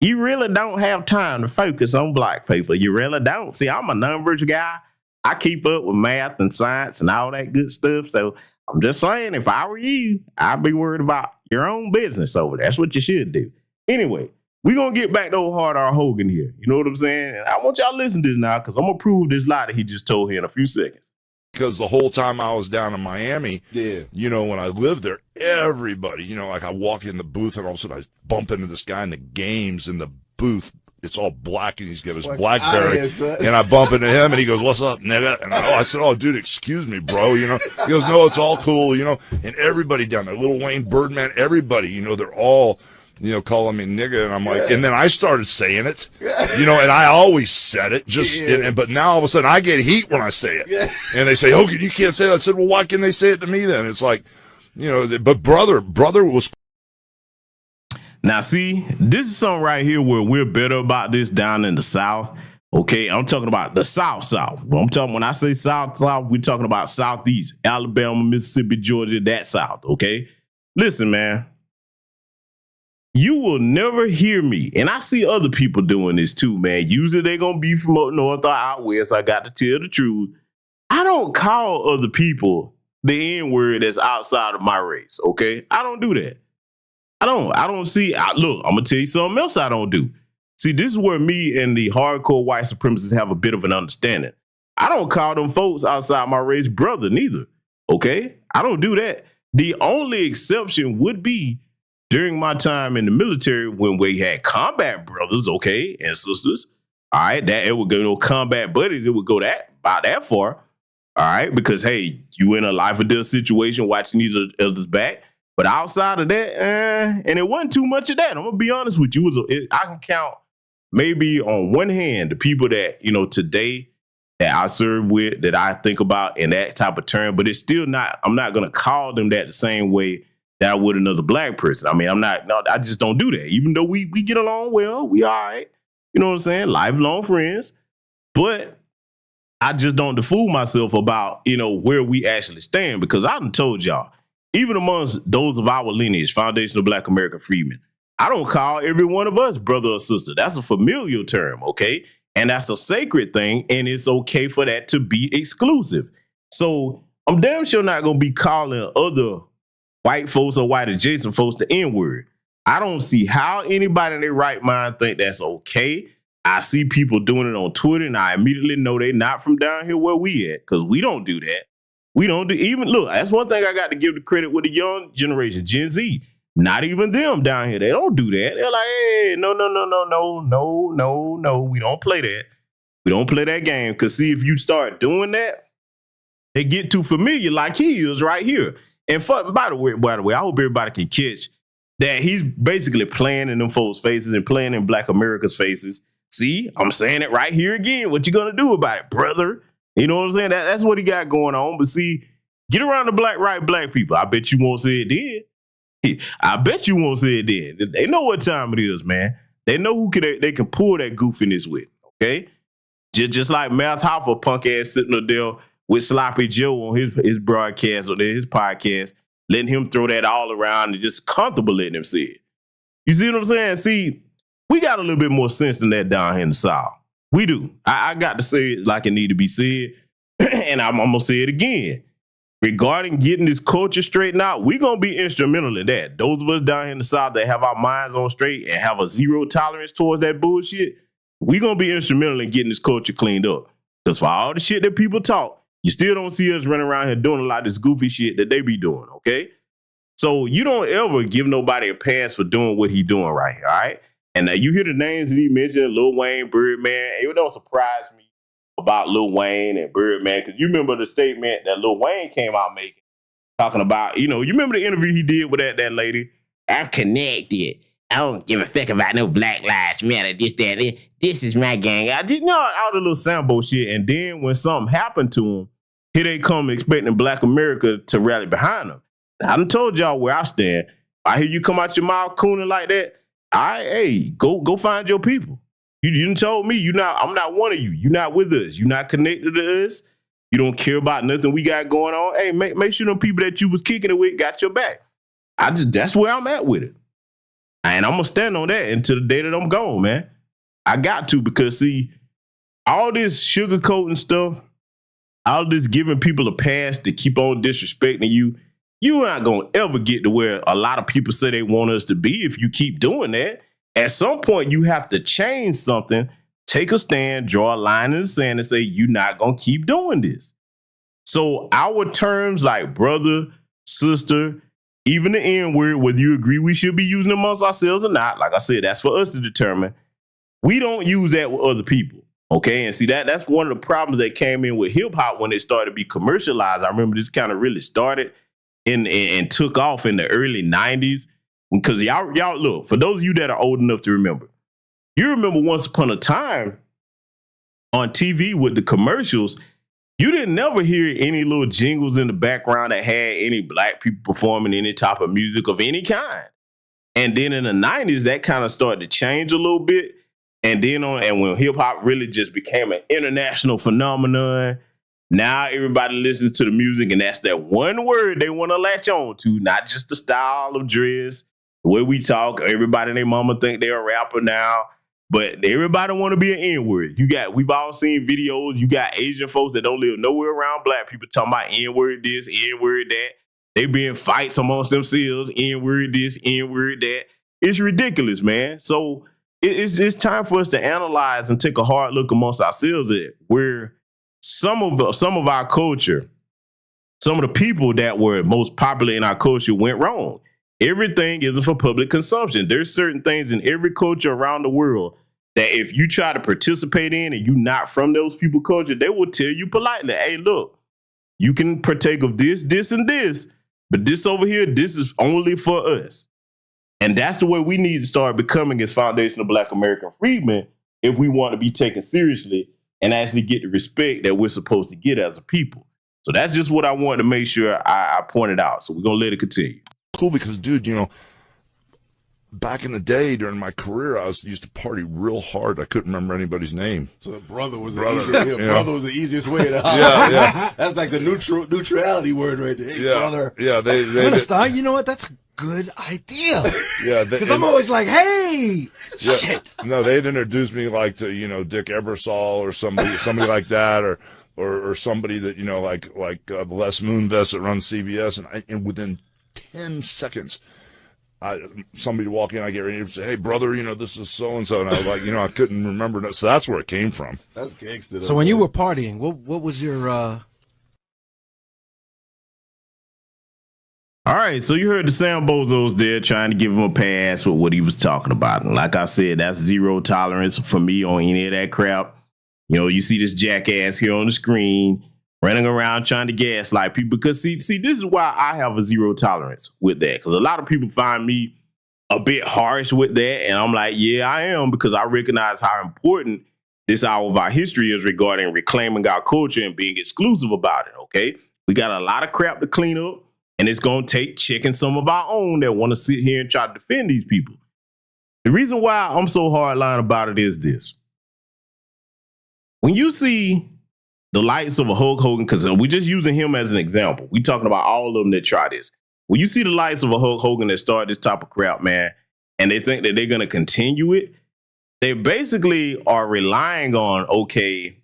You really don't have time to focus on black people. You really don't. See, I'm a numbers guy. I keep up with math and science and all that good stuff. So I'm just saying, if I were you, I'd be worried about your own business over there. That's what you should do. Anyway, we're going to get back to old Hard R. Hogan here. You know what I'm saying? And I want y'all to listen to this now, because I'm going to prove this lie that he just told here in a few seconds. Because the whole time I was down in Miami, you know, when I lived there, everybody, you know, like I walk in the booth and all of a sudden I bump into this guy in the games in the booth. It's all black and he's got his BlackBerry. And I bump into him and he goes, "What's up, nigga?" And I said, "Oh, dude, excuse me, bro." You know, he goes, "No, it's all cool." You know, and everybody down there, Lil Wayne, Birdman, everybody, you know, they're all, you know, calling me nigga. And I'm like, and then I started saying it, you know, and I always said it but now all of a sudden I get heat when I say it. And they say, "Hogan, you can't say that." I said, "Well, why can they say it to me then?" It's like, you know, but brother was. Now, see, this is something right here where we're better about this down in the South. Okay, I'm talking about the South. I'm talking, when I say South, we're talking about Southeast, Alabama, Mississippi, Georgia, that South. Okay, listen, man. You will never hear me, and I see other people doing this too, man. Usually they're going to be from up north or out west. I got to tell the truth. I don't call other people the N-word that's outside of my race, okay? I don't do that. I don't see, look, I'm going to tell you something else I don't do. See, this is where me and the hardcore white supremacists have a bit of an understanding. I don't call them folks outside my race brother neither, okay? I don't do that. The only exception would be during my time in the military when we had combat brothers, okay, and sisters. All right, that it would go to combat buddies. It would go about that far. All right, because, hey, you in a life or death situation watching each other's back. But outside of that, and it wasn't too much of that. I'm going to be honest with you. I can count maybe on one hand the people that, you know, today that I serve with, that I think about in that type of term. But it's still not, I'm not going to call them that the same way that I would another black person. I mean, I just don't do that. Even though we get along well, we all right. You know what I'm saying? Lifelong friends. But I just don't fool myself about, you know, where we actually stand, because I done told y'all, even amongst those of our lineage, foundational Black American freedmen, I don't call every one of us brother or sister. That's a familial term, okay? And that's a sacred thing, and it's okay for that to be exclusive. So I'm damn sure not going to be calling other white folks or white adjacent folks the N-word. I don't see how anybody in their right mind think that's okay. I see people doing it on Twitter, and I immediately know they're not from down here where we at, because we don't do that. We don't do even, look, that's one thing I got to give the credit with the young generation, Gen Z. Not even them down here. They don't do that. They're like, hey, no. We don't play that. We don't play that game. Because see, if you start doing that, they get too familiar like he is right here. And by the way, I hope everybody can catch that he's basically playing in them folks' faces and playing in Black America's faces. See, I'm saying it right here again. What you going to do about it, brother? You know what I'm saying? That's what he got going on. But see, get around the black people. I bet you won't say it then. I bet you won't say it then. They know what time it is, man. They know who they can pull that goofiness with, okay? Just like Math Hoffa, punk ass sitting there with Sloppy Joe on his broadcast or his podcast, letting him throw that all around and just comfortable letting him say it. You see what I'm saying? See, we got a little bit more sense than that down here in the South. We do. I got to say it like it need to be said, and I'm going to say it again. Regarding getting this culture straightened out, we're going to be instrumental in that. Those of us down here in the South that have our minds on straight and have a zero tolerance towards that bullshit, we're going to be instrumental in getting this culture cleaned up. Because for all the shit that people talk, you still don't see us running around here doing a lot of this goofy shit that they be doing, okay? So you don't ever give nobody a pass for doing what he doing right here, all right? And you hear the names that he mentioned, Lil Wayne, Birdman, it don't surprise me about Lil Wayne and Birdman, because you remember the statement that Lil Wayne came out making, talking about, you remember the interview he did with that lady? I'm connected. I don't give a fuck about no Black Lives Matter, this, that, this is my gang. I didn't know all the little Sambo shit. And then when something happened to him, here they come expecting Black America to rally behind them. I done told y'all where I stand. I hear you come out your mouth cooning like that. Hey, go find your people. You done told me I'm not one of you. You're not with us. You're not connected to us. You don't care about nothing we got going on. Hey, make sure them people that you was kicking it with got your back. That's where I'm at with it. And I'm going to stand on that until the day that I'm gone, man. I got to, because see, all this sugarcoating stuff, all this giving people a pass to keep on disrespecting you, you're not going to ever get to where a lot of people say they want us to be if you keep doing that. At some point, you have to change something, take a stand, draw a line in the sand and say, you're not going to keep doing this. So our terms like brother, sister, even the N-word, whether you agree we should be using amongst ourselves or not, like I said, that's for us to determine. We don't use that with other people, okay? And see, that's one of the problems that came in with hip-hop when it started to be commercialized. I remember this kind of really started and took off in the early 90s. Because y'all look, for those of you that are old enough to remember, you remember once upon a time on TV with the commercials, you didn't never hear any little jingles in the background that had any Black people performing any type of music of any kind. And then in the 90s, that kind of started to change a little bit. And then when hip hop really just became an international phenomenon, now everybody listens to the music, and that's that one word they want to latch on to, not just the style of dress, the way we talk. Everybody and their mama think they're a rapper now, but everybody want to be an N-word. We've all seen videos. You got Asian folks that don't live nowhere around Black people talking about N-word this, N-word that. They be in fights amongst themselves, N-word this, N-word that. It's ridiculous, man. So it's time for us to analyze and take a hard look amongst ourselves at where some of our culture, some of the people that were most popular in our culture went wrong. Everything isn't for public consumption. There's certain things in every culture around the world that if you try to participate in and you're not from those people culture, they will tell you politely, hey, look, you can partake of this, this, and this, but this over here, this is only for us. And that's the way we need to start becoming as foundational Black American freedmen if we want to be taken seriously and actually get the respect that we're supposed to get as a people. So that's just what I wanted to make sure I pointed out. So we're going to let it continue. Cool, because, dude, back in the day during my career, I used to party real hard. I couldn't remember anybody's name. So brother was the easiest, brother was the easiest way to yeah. That's like the neutrality word right there. Hey, brother. Yeah, they I'm gonna start. You know what? That's a good idea. Yeah, because I'm always like, hey, shit. No, they'd introduce me like to Dick Ebersol or somebody like that, or somebody that like Les Moonves that runs CBS, and within 10 seconds. Somebody walk in, I get ready to say, hey, brother, this is so-and-so. And I was like, I couldn't remember that. So that's where it came from. That's gangster. So when you were partying, what was your... All right, so you heard the Sambozos there trying to give him a pass with what he was talking about. And like I said, that's zero tolerance for me on any of that crap. You see this jackass here on the screen running around trying to gaslight people, because see, this is why I have a zero tolerance with that, because a lot of people find me a bit harsh with that, and I'm like, yeah, I am, because I recognize how important this hour of our history is regarding reclaiming our culture and being exclusive about it, okay? We got a lot of crap to clean up, and it's going to take checking some of our own that want to sit here and try to defend these people. The reason why I'm so hardline about it is this. When you see the likes of a Hulk Hogan, because we're just using him as an example. We talking about all of them that try this. When you see the likes of a Hulk Hogan that start this type of crap, man, and they think that they're going to continue it, they basically are relying on, okay,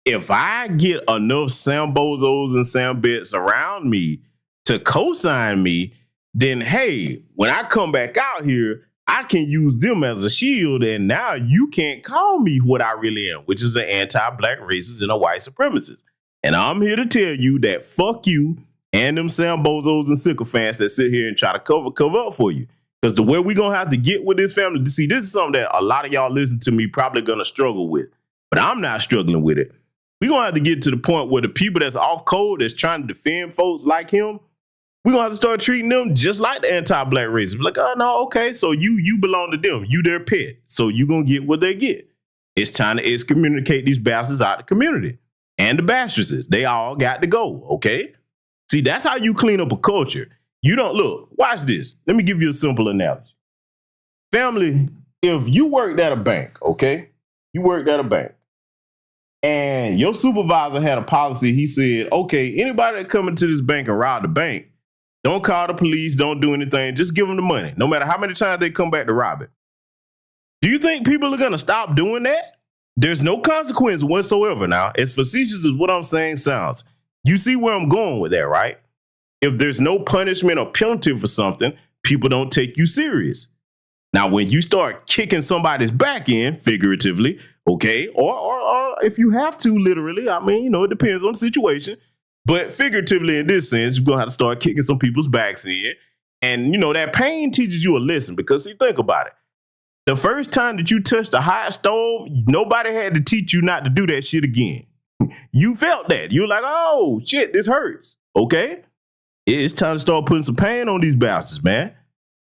if I get enough Sambozos and Sambits around me to co-sign me, then, hey, when I come back out here, I can use them as a shield, and now you can't call me what I really am, which is an anti-black racist and a white supremacist. And I'm here to tell you that fuck you and them Sambozos and sycophants that sit here and try to cover up for you. Because the way we're going to have to get with this family, see, this is something that a lot of y'all listen to me probably going to struggle with, but I'm not struggling with it. We're going to have to get to the point where the people that's off code, that's trying to defend folks like him, we're going to have to start treating them just like the anti-black racists. Like, oh, no, okay, so you belong to them. You their pet. So you're going to get what they get. It's time to excommunicate these bastards out of the community. And the bastardses. They all got to go, okay? See, that's how you clean up a culture. You don't, look, watch this. Let me give you a simple analogy. Family, if you worked at a bank, okay? You worked at a bank. And your supervisor had a policy. He said, okay, anybody that come into this bank and rob the bank, don't call the police, don't do anything, just give them the money, no matter how many times they come back to rob it. Do you think people are going to stop doing that? There's no consequence whatsoever now. As facetious as what I'm saying sounds. You see where I'm going with that, right? If there's no punishment or penalty for something, people don't take you serious. Now, when you start kicking somebody's back in, figuratively, okay, or if you have to, literally, I mean, it depends on the situation. But figuratively, in this sense, you're going to have to start kicking some people's backs in. And, that pain teaches you a lesson, because, see, think about it. The first time that you touched a hot stove, nobody had to teach you not to do that shit again. You felt that. You were like, oh, shit, this hurts. Okay? It's time to start putting some pain on these bastards, man.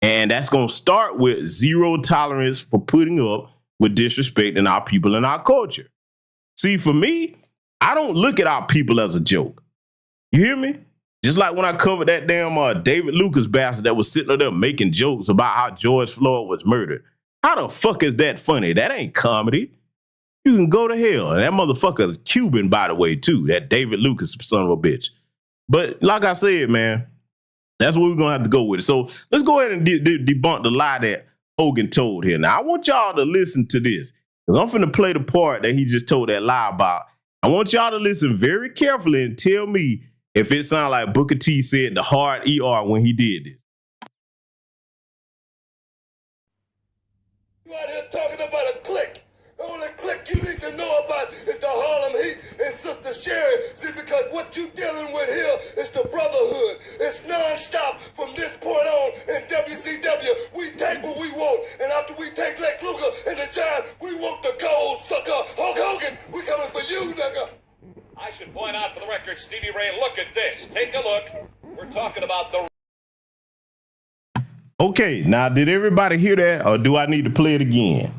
And that's going to start with zero tolerance for putting up with disrespecting our people and our culture. See, for me, I don't look at our people as a joke. You hear me? Just like when I covered that damn David Lucas bastard that was sitting up there making jokes about how George Floyd was murdered. How the fuck is that funny? That ain't comedy. You can go to hell. And that motherfucker is Cuban, by the way, too. That David Lucas son of a bitch. But like I said, man, that's what we're going to have to go with it. So let's go ahead and debunk the lie that Hogan told here. Now, I want y'all to listen to this, because I'm finna play the part that he just told that lie about. I want y'all to listen very carefully and tell me if it sounds like Booker T said the hard ER when he did this. You out here talking about a clique. The only clique you need to know about is the Harlem Heat and Sister Sherry. See, because what you dealing with here is the brotherhood. It's non-stop from this point on in WCW. We take what we want, and after we take Lex Luger and the Giant, we want the gold sucker. Hulk Hogan, we coming for you, nigga. I should point out for the record, Stevie Ray, look at this. Take a look. We're talking about the... Okay, now did everybody hear that, or do I need to play it again?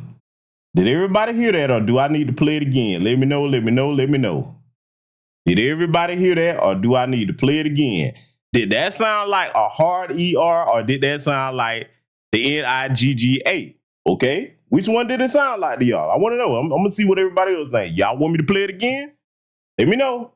Did everybody hear that, or do I need to play it again? Let me know, let me know, let me know. Did everybody hear that, or do I need to play it again? Did that sound like a hard ER, or did that sound like The N-I-G-G-A. Okay? Which one did it sound like to y'all? I want to know. I'm going to see what everybody else think. Y'all want me to play it again? Let me know.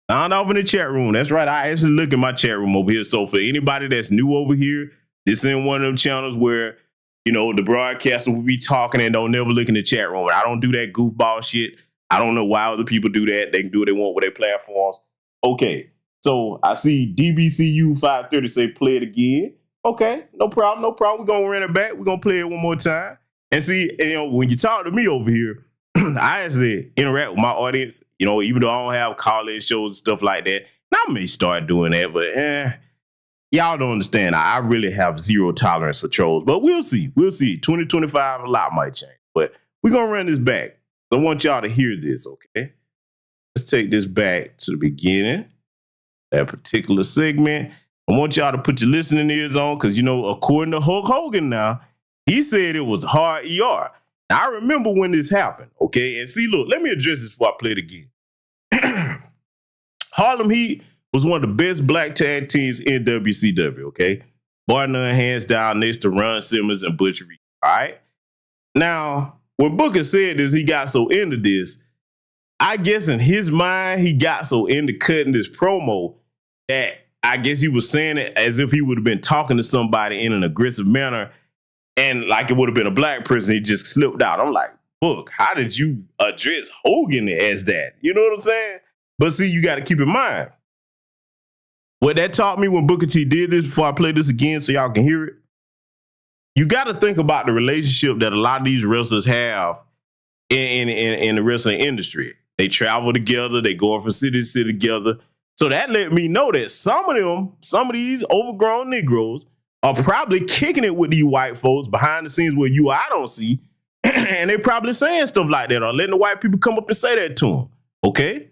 Sound off in the chat room. That's right. I actually look at my chat room over here. So for anybody that's new over here, this is one of them channels where, you know, the broadcaster will be talking and don't never look in the chat room. I don't do that goofball shit. I don't know why other people do that. They can do what they want with their platforms. Okay. So I see DBCU 530 say play it again. Okay. No problem. No problem. We're going to run it back. We're going to play it one more time. And see, you know, when you talk to me over here, I actually interact with my audience, you know, even though I don't have call-in shows and stuff like that. And I may start doing that, but y'all don't understand. I really have zero tolerance for trolls, but we'll see. We'll see. 2025, a lot might change, but we're going to run this back. I want y'all to hear this, okay? Let's take this back to the beginning, that particular segment. I want y'all to put your listening ears on because, you know, according to Hulk Hogan now, he said it was hard ER. Now, I remember when this happened, okay? And see, look, let me address this before I play it again. Harlem Heat was one of the best black tag teams in WCW, okay? Bar none, hands down, next to Ron Simmons and Butch Reed, all right? Now, when Booker said this, he got so into this, I guess in his mind, he got so into cutting this promo that I guess he was saying it as if he would have been talking to somebody in an aggressive manner. And like it would have been a black person, he just slipped out. I'm like, Book, how did you address Hogan as that? You know what I'm saying? But see, you got to keep in mind. What that taught me when Booker T did this, before I play this again so y'all can hear it, you got to think about the relationship that a lot of these wrestlers have in the wrestling industry. They travel together. They go from city to city together. So that let me know that some of these overgrown Negroes are probably kicking it with these white folks behind the scenes where I don't see. And they probably saying stuff like that or letting the white people come up and say that to them. Okay?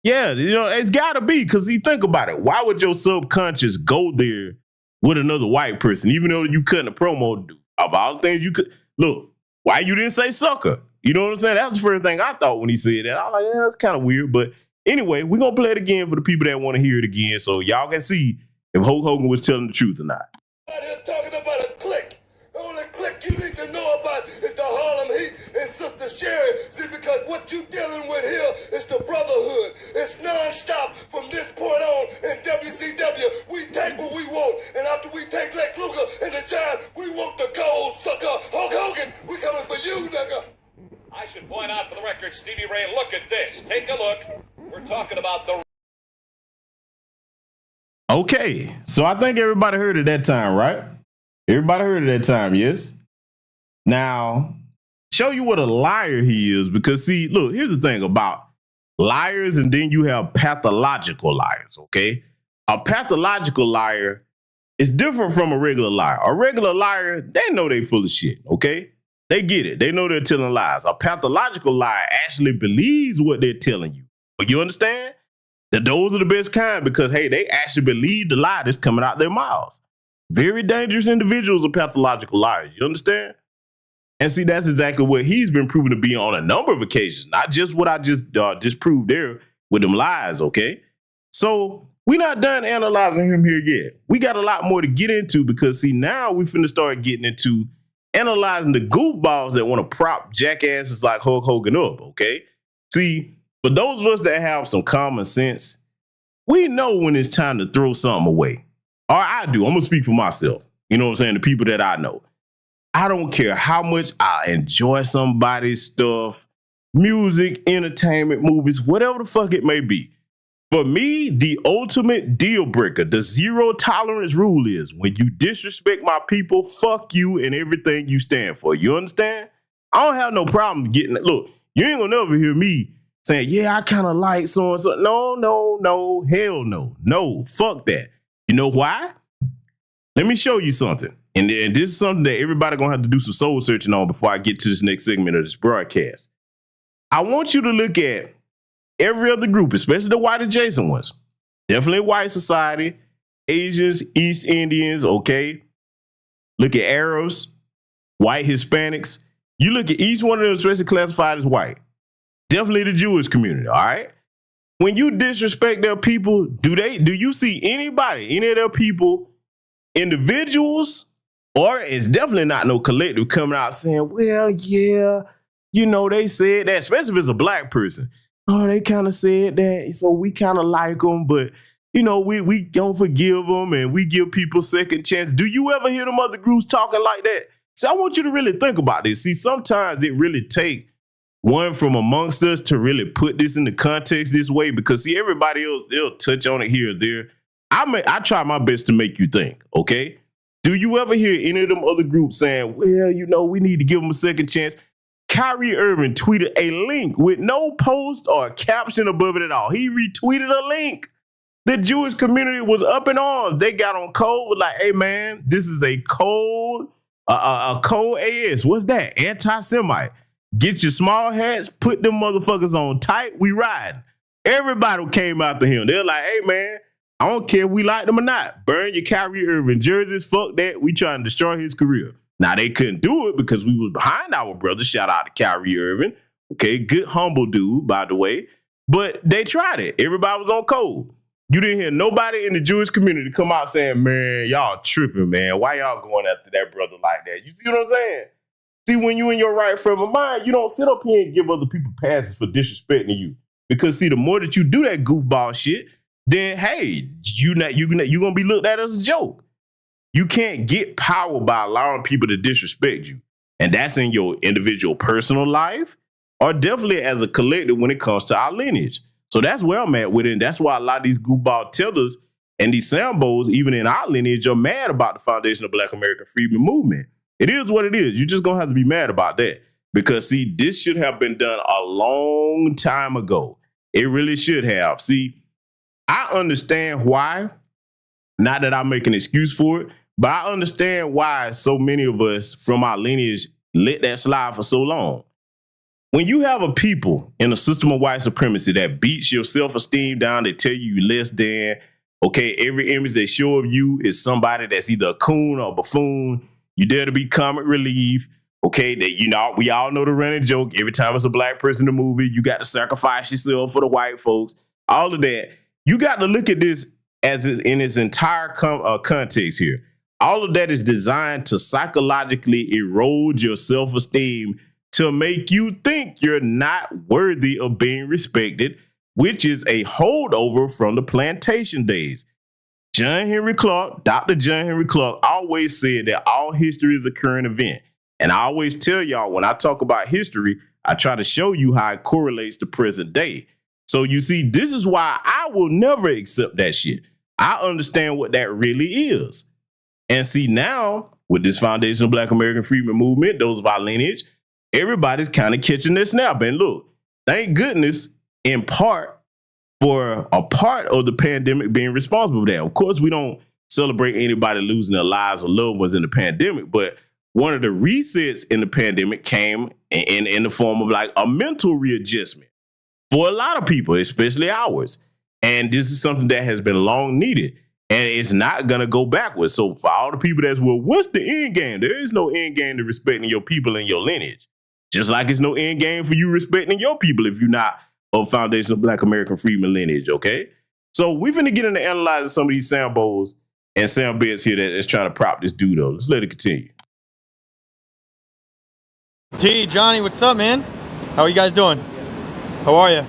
Yeah, you know, it's got to be because you think about it. Why would your subconscious go there with another white person, even though you couldn't a promo do? Of all the things you could, look, why you didn't say sucker? You know what I'm saying? That was the first thing I thought when he said that. I was like, yeah, that's kind of weird. But anyway, we're going to play it again for the people that want to hear it again so y'all can see if Hulk Hogan was telling the truth or not. Out here talking about a clique. The only clique you need to know about is the Harlem Heat and Sister Sherry. See, because what you dealing with here is the brotherhood. It's non-stop from this point on in WCW. We take what we want, and after we take Lex Luger and the Giant, we want the gold, sucker. Hulk Hogan, we coming for you, nigga. I should point out for the record, Stevie Ray, look at this. Take a look. We're talking about the... Okay, so I think everybody heard it that time, right? Everybody heard it that time, yes? Now, show you what a liar he is, because see, look, here's the thing about liars, and then you have pathological liars, okay? A pathological liar is different from a regular liar. A regular liar, they know they full of shit, okay? They get it. They know they're telling lies. A pathological liar actually believes what they're telling you. You understand? That those are the best kind because, hey, they actually believe the lie that's coming out their mouths. Very dangerous individuals are pathological liars. You understand? And see, that's exactly what he's been proven to be on a number of occasions. Not just what I just proved there with them lies, okay? So we're not done analyzing him here yet. We got a lot more to get into because, see, now we finna start getting into analyzing the goofballs that want to prop jackasses like Hulk Hogan up, okay? See, for those of us that have some common sense, we know when it's time to throw something away. Or I do. I'm going to speak for myself. You know what I'm saying? The people that I know. I don't care how much I enjoy somebody's stuff, music, entertainment, movies, whatever the fuck it may be. For me, the ultimate deal breaker, the zero tolerance rule is when you disrespect my people, fuck you and everything you stand for. You understand? I don't have no problem getting it. Look, you ain't going to never hear me saying, yeah, I kind of like so-and-so. No, hell no. No, fuck that. You know why? Let me show you something. And this is something that everybody going to have to do some soul searching on before I get to this next segment of this broadcast. I want you to look at every other group, especially the white adjacent ones. Definitely white society, Asians, East Indians, okay? Look at Arabs, white Hispanics. You look at each one of them, especially classified as white. Definitely the Jewish community, all right? When you disrespect their people, do you see anybody, any of their people, individuals Or it's definitely not no collective coming out saying, well, yeah, you know, they said that, especially if it's a black person. Oh, they kind of said that, so we kind of like them, but, you know, we don't forgive them and we give people second chance. Do you ever hear them other groups talking like that? See, I want you to really think about this. See, sometimes it really takes one from amongst us to really put this into context this way, because, see, everybody else, they'll touch on it here or there. I try my best to make you think, okay? Do you ever hear any of them other groups saying, well, you know, we need to give them a second chance? Kyrie Irving tweeted a link with no post or caption above it at all. He retweeted a link. The Jewish community was up in arms. They got on code, was like, hey, man, this is a code, a code AS. What's that? Anti-Semite. Get your small hats, put them motherfuckers on tight, we riding. Everybody came after him. They're like, hey, man, I don't care if we like them or not. Burn your Kyrie Irving jerseys. Fuck that. We trying to destroy his career. Now, they couldn't do it because we was behind our brother. Shout out to Kyrie Irving. Okay, good, humble dude, by the way. But they tried it. Everybody was on code. You didn't hear nobody in the Jewish community come out saying, man, y'all tripping, man. Why y'all going after that brother like that? You see what I'm saying? See, when you in your right frame of mind, you don't sit up here and give other people passes for disrespecting you. Because, see, the more that you do that goofball shit, then, hey, you're going to be looked at as a joke. You can't get power by allowing people to disrespect you. And that's in your individual personal life or definitely as a collective when it comes to our lineage. So that's where I'm at with it. And that's why a lot of these goofball tellers and these Sambos, even in our lineage, are mad about the foundation of Black American Freedom Movement. It is what it is. You're just going to have to be mad about that. Because, see, this should have been done a long time ago. It really should have. See, I understand why, not that I make an excuse for it, but I understand why so many of us from our lineage let that slide for so long. When you have a people in a system of white supremacy that beats your self-esteem down, they tell you you're less than, okay, every image they show of you is somebody that's either a coon or a buffoon, you dare to be comic relief, okay, that, you know, we all know the running joke, every time it's a black person in the movie, you got to sacrifice yourself for the white folks, all of that. You got to look at this as in its entire context here. All of that is designed to psychologically erode your self-esteem to make you think you're not worthy of being respected, which is a holdover from the plantation days. John Henry Clark, Dr. John Henry Clark, always said that all history is a current event. And I always tell y'all, when I talk about history, I try to show you how it correlates to present day. So you see, this is why I will never accept that shit. I understand what that really is. And see, now, with this foundation of Black American Freedom Movement, those of our lineage, everybody's kind of catching this snap. And look, thank goodness, in part, for a part of the pandemic being responsible for that. Of course, we don't celebrate anybody losing their lives or loved ones in the pandemic, but one of the resets in the pandemic came in the form of like a mental readjustment for a lot of people, especially ours. And this is something that has been long needed. And it's not going to go backwards. So for all the people that's, well, what's the end game? There is no end game to respecting your people and your lineage. Just like it's no end game for you respecting your people if you're not of foundation of Black American Freedom lineage, okay? So we're going to get into analyzing some of these Sambos and Sam Betts here that's trying to prop this dude up. Let's let it continue. T, Johnny, what's up, man? How are you guys doing? How are you?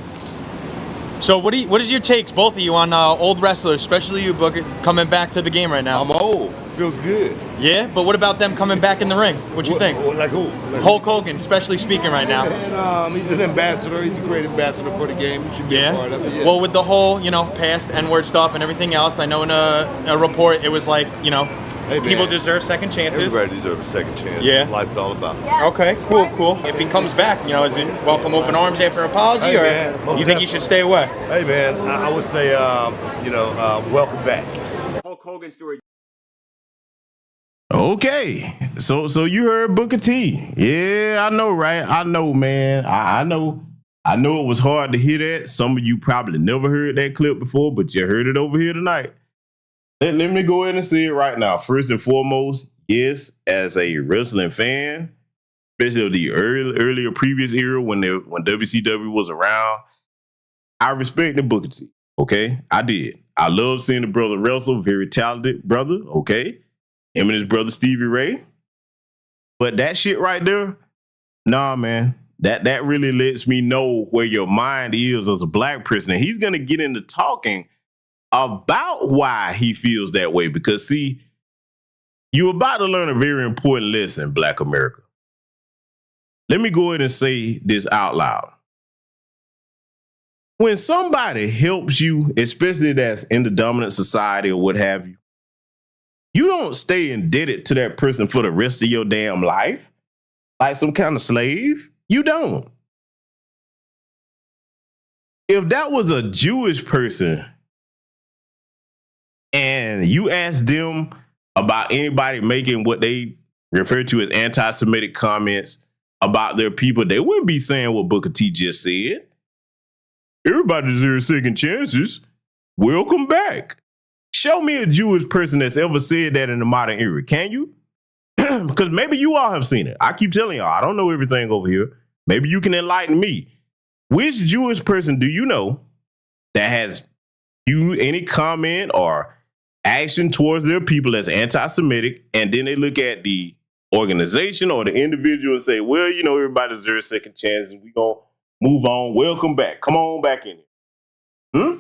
So what is your takes, both of you, on old wrestlers, especially you, Booker, coming back to the game right now? I'm old. Feels good. Yeah, but what about them coming back in the ring? What you think? Like who? Hulk Hogan, especially speaking right now. And, he's an ambassador. He's a great ambassador for the game. He should be a part of it. Yes. Well, with the whole, past N-word stuff and everything else, I know in a report it was like, hey, people deserve second chances. Everybody deserves a second chance. Yeah. Life's all about. Okay, cool. If he comes back, is it welcome open arms after an apology, hey, or man, you think he should stay away? Hey, man, I would say, welcome back. Hulk Hogan story. Okay, so you heard Booker T. Yeah, I know, right? I know, man. I know it was hard to hear that. Some of you probably never heard that clip before, but you heard it over here tonight. Let me go ahead and say it right now. First and foremost, yes, as a wrestling fan, especially of the earlier previous era when WCW was around, I respected Booker T. Okay, I did. I love seeing the brother wrestle. Very talented brother. Okay. him and his brother Stevie Ray. But that shit right there, nah, man, that really lets me know where your mind is as a black person. And he's gonna get into talking about why he feels that way. Because see, you're about to learn a very important lesson, Black America. Let me go ahead and say this out loud. When somebody helps you, especially that's in the dominant society or what have you, you don't stay indebted to that person for the rest of your damn life like some kind of slave. You don't. If that was a Jewish person and you asked them about anybody making what they refer to as anti-Semitic comments about their people, they wouldn't be saying what Booker T just said. Everybody deserves second chances. Welcome back. Show me a Jewish person that's ever said that in the modern era. Can you? Because maybe you all have seen it. I keep telling y'all, I don't know everything over here. Maybe you can enlighten me. Which Jewish person do you know that has used any comment or action towards their people as anti-Semitic, and then they look at the organization or the individual and say, well, you know, everybody deserves second chances. We're going to move on. Welcome back. Come on back in here.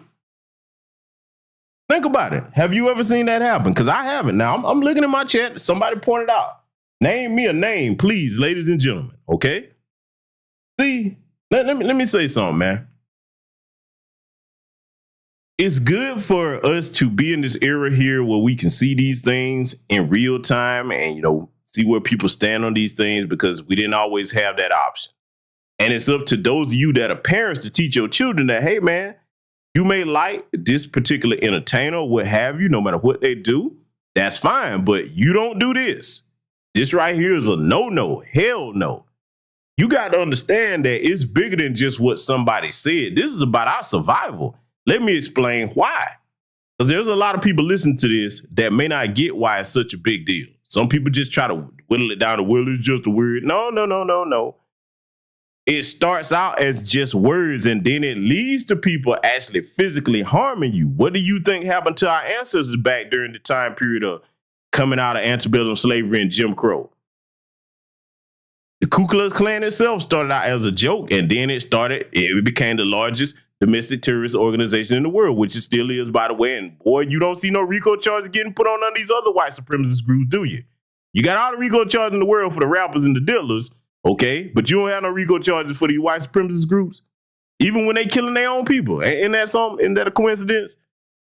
Think about it. Have you ever seen that happen? Because I haven't. Now, I'm looking at my chat. Somebody pointed out. Name me a name, please, ladies and gentlemen. Okay? See, let me say something, man. It's good for us to be in this era here where we can see these things in real time and, you know, see where people stand on these things, because we didn't always have that option. And it's up to those of you that are parents to teach your children that, hey, man, you may like this particular entertainer or what have you, no matter what they do, that's fine. But you don't do this. This right here is a no. Hell no. You got to understand that it's bigger than just what somebody said. This is about our survival. Let me explain why. Because there's a lot of people listening to this that may not get why it's such a big deal. Some people just try to whittle it down to, well, it's just a word. No. It starts out as just words, and then it leads to people actually physically harming you. What do you think happened to our ancestors back during the time period of coming out of antebellum slavery and Jim Crow? The Ku Klux Klan itself started out as a joke, and then it became the largest domestic terrorist organization in the world, which it still is, by the way. And boy, you don't see no RICO charges getting put on none of these other white supremacist groups, do you? You got all the RICO charges in the world for the rappers and the dealers, okay? But you don't have no RICO charges for these white supremacist groups, even when they killing their own people. Isn't that a coincidence?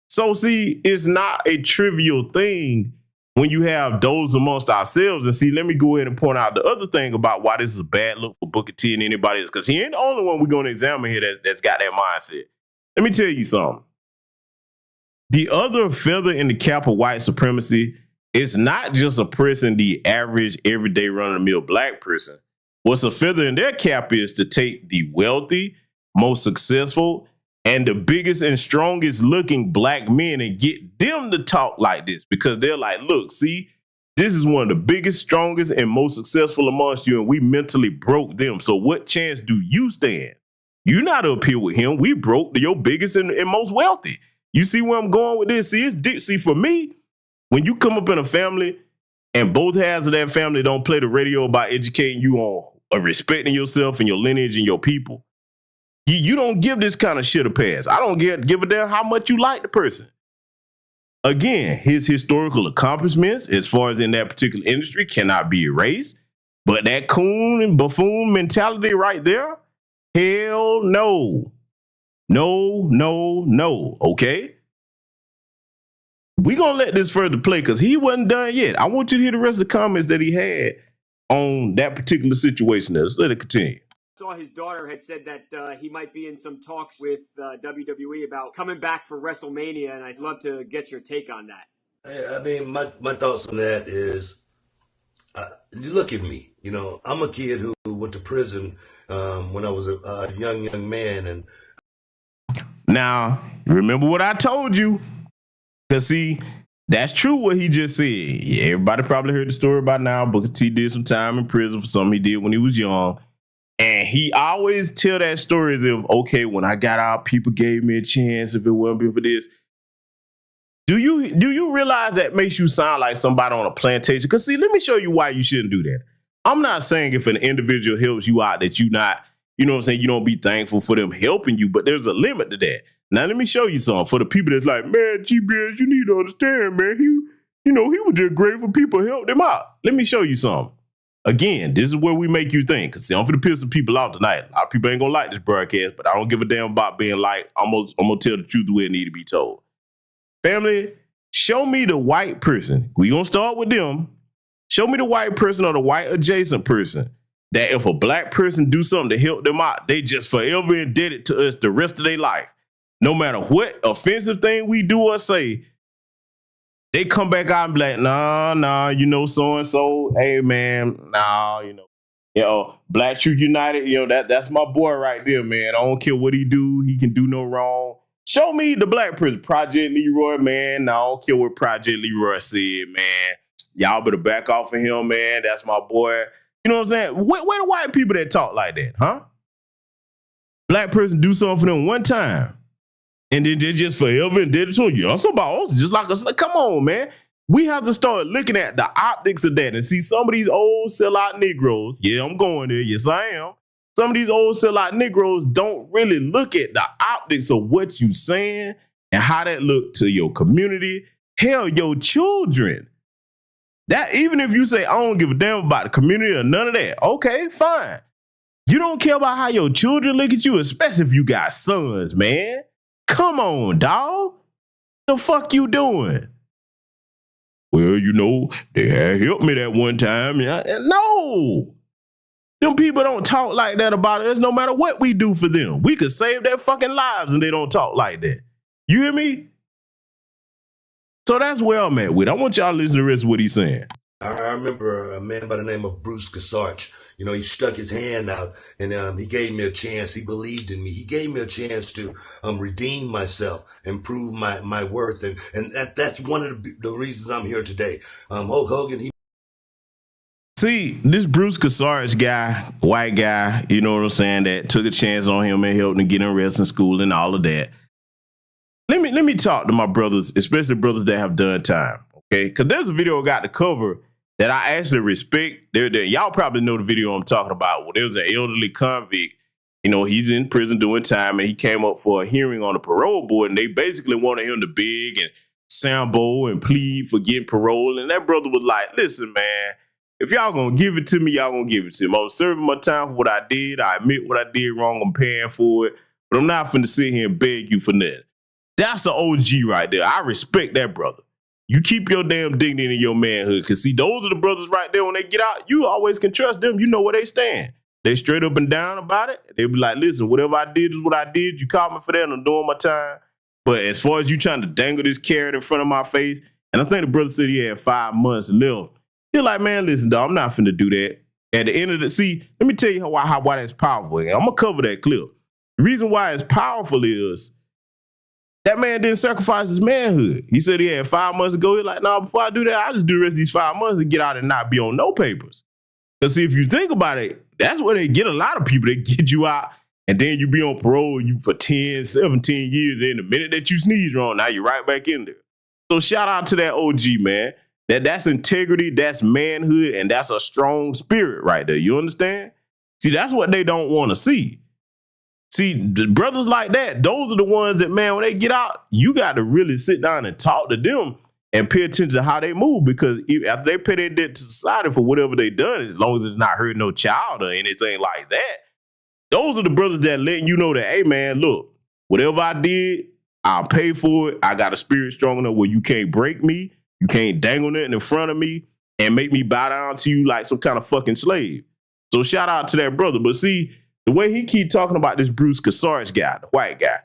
So see, it's not a trivial thing when you have those amongst ourselves. And see, let me go ahead and point out the other thing about why this is a bad look for Booker T and anybody else, because he ain't the only one we're going to examine here that's got that mindset. Let me tell you something. The other feather in the cap of white supremacy is not just oppressing the average, everyday, run-of-the-mill black person. What's a feather in their cap is to take the wealthy, most successful, and the biggest and strongest looking black men and get them to talk like this, because they're like, look, see, this is one of the biggest, strongest, and most successful amongst you, and we mentally broke them. So what chance do you stand? You're not up here with him. We broke your biggest and most wealthy. You see where I'm going with this? See, for me, when you come up in a family and both halves of that family don't play the radio about educating you on respecting yourself and your lineage and your people, you don't give this kind of shit a pass. I don't give a damn how much you like the person. Again, his historical accomplishments, as far as in that particular industry, cannot be erased. But that coon and buffoon mentality right there, hell no. No. Okay? We're going to let this further play because he wasn't done yet. I want you to hear the rest of the comments that he had on that particular situation. Let's let it continue. Saw his daughter had said that he might be in some talks with WWE about coming back for WrestleMania, and I'd love to get your take on that. I mean, my thoughts on that is, look at me. You know, I'm a kid who went to prison when I was a young man. And now, remember what I told you. Because, see, that's true what he just said. Yeah, everybody probably heard the story by now. Booker T did some time in prison for something he did when he was young. And he always tell that story of, okay, when I got out, people gave me a chance if it wasn't been for this. Do you realize that makes you sound like somebody on a plantation? Because see, let me show you why you shouldn't do that. I'm not saying if an individual helps you out that you not, you know what I'm saying, you don't be thankful for them helping you, but there's a limit to that. Now let me show you something for the people that's like, man, GBS, you need to understand, man. He was just grateful people helped him out. Let me show you something. Again, this is where we make you think. Cause see, I'm finna piss some people off tonight. A lot of people ain't gonna like this broadcast, but I don't give a damn about being like. I'm gonna tell the truth the way it need to be told. Family, show me the white person. We gonna start with them. Show me the white person or the white adjacent person that if a black person do something to help them out, they just forever indebted to us the rest of their life. No matter what offensive thing we do or say, they come back out and be like, nah, so-and-so, hey, man, Black Truth United, that's my boy right there, man. I don't care what he do. He can do no wrong. Show me the black person. Project Leroy, man. I don't care what Project Leroy said, man. Y'all better back off of him, man. That's my boy. You know what I'm saying? Where the white people that talk like that, huh? Black person do something for them one time. And then they just forever and did it to them. Yeah, so about us, just like us. Like, come on, man. We have to start looking at the optics of that and see some of these old sellout Negroes. Yeah, I'm going there. Yes, I am. Some of these old sellout Negroes don't really look at the optics of what you saying and how that look to your community. Hell, your children. That even if you say, I don't give a damn about the community or none of that. Okay, fine. You don't care about how your children look at you, especially if you got sons, man. Come on, dog. The fuck you doing? Well, they had helped me that one time. No. Them people don't talk like that about us no matter what we do for them. We could save their fucking lives and they don't talk like that. You hear me? So that's where I'm at with. I want y'all to listen to the rest of what he's saying. I remember a man by the name of Bruce Casarch. He stuck his hand out and he gave me a chance. He believed in me. He gave me a chance to redeem myself and prove my worth. And that's one of the reasons I'm here today. Hulk Hogan, See, this Bruce Casarch guy, white guy, you know what I'm saying, that took a chance on him and helped him get in wrestling school and all of that. Let me talk to my brothers, especially brothers that have done time, okay? Because there's a video I got to cover that I actually respect. Y'all probably know the video I'm talking about. Well, there was an elderly convict. He's in prison doing time, and he came up for a hearing on the parole board, and they basically wanted him to beg and sambo and plead for getting parole. And that brother was like, listen, man, if y'all gonna give it to me, y'all gonna give it to me. I was serving my time for what I did. I admit what I did wrong. I'm paying for it. But I'm not finna sit here and beg you for nothing. That's the OG right there. I respect that brother. You keep your damn dignity and your manhood. Because, see, those are the brothers right there. When they get out, you always can trust them. You know where they stand. They straight up and down about it. They be like, listen, whatever I did is what I did. You caught me for that and I'm doing my time. But as far as you trying to dangle this carrot in front of my face, and I think the brother said he had 5 months left. You're like, man, listen, dog, I'm not finna do that. At the end of let me tell you why that's powerful. I'm going to cover that clip. The reason why it's powerful is that man didn't sacrifice his manhood. He said he had 5 months to go. He's like, nah, before I do that, I'll just do the rest of these 5 months and get out and not be on no papers. Because see, if you think about it, that's where they get a lot of people. They get you out and then you be on parole for 10, 17 years. And the minute that you sneeze wrong, now you're right back in there. So shout out to that OG, man. That's integrity, that's manhood, and that's a strong spirit right there. You understand? See, that's what they don't want to see. See, the brothers like that, those are the ones that, man, when they get out, you got to really sit down and talk to them and pay attention to how they move, because after they pay their debt to society for whatever they done, as long as it's not hurting no child or anything like that, those are the brothers that letting you know that, hey, man, look, whatever I did, I'll pay for it. I got a spirit strong enough where you can't break me. You can't dangle nothing in front of me and make me bow down to you like some kind of fucking slave. So shout out to that brother. But see, the way he keep talking about this Bruce Casarch guy, the white guy,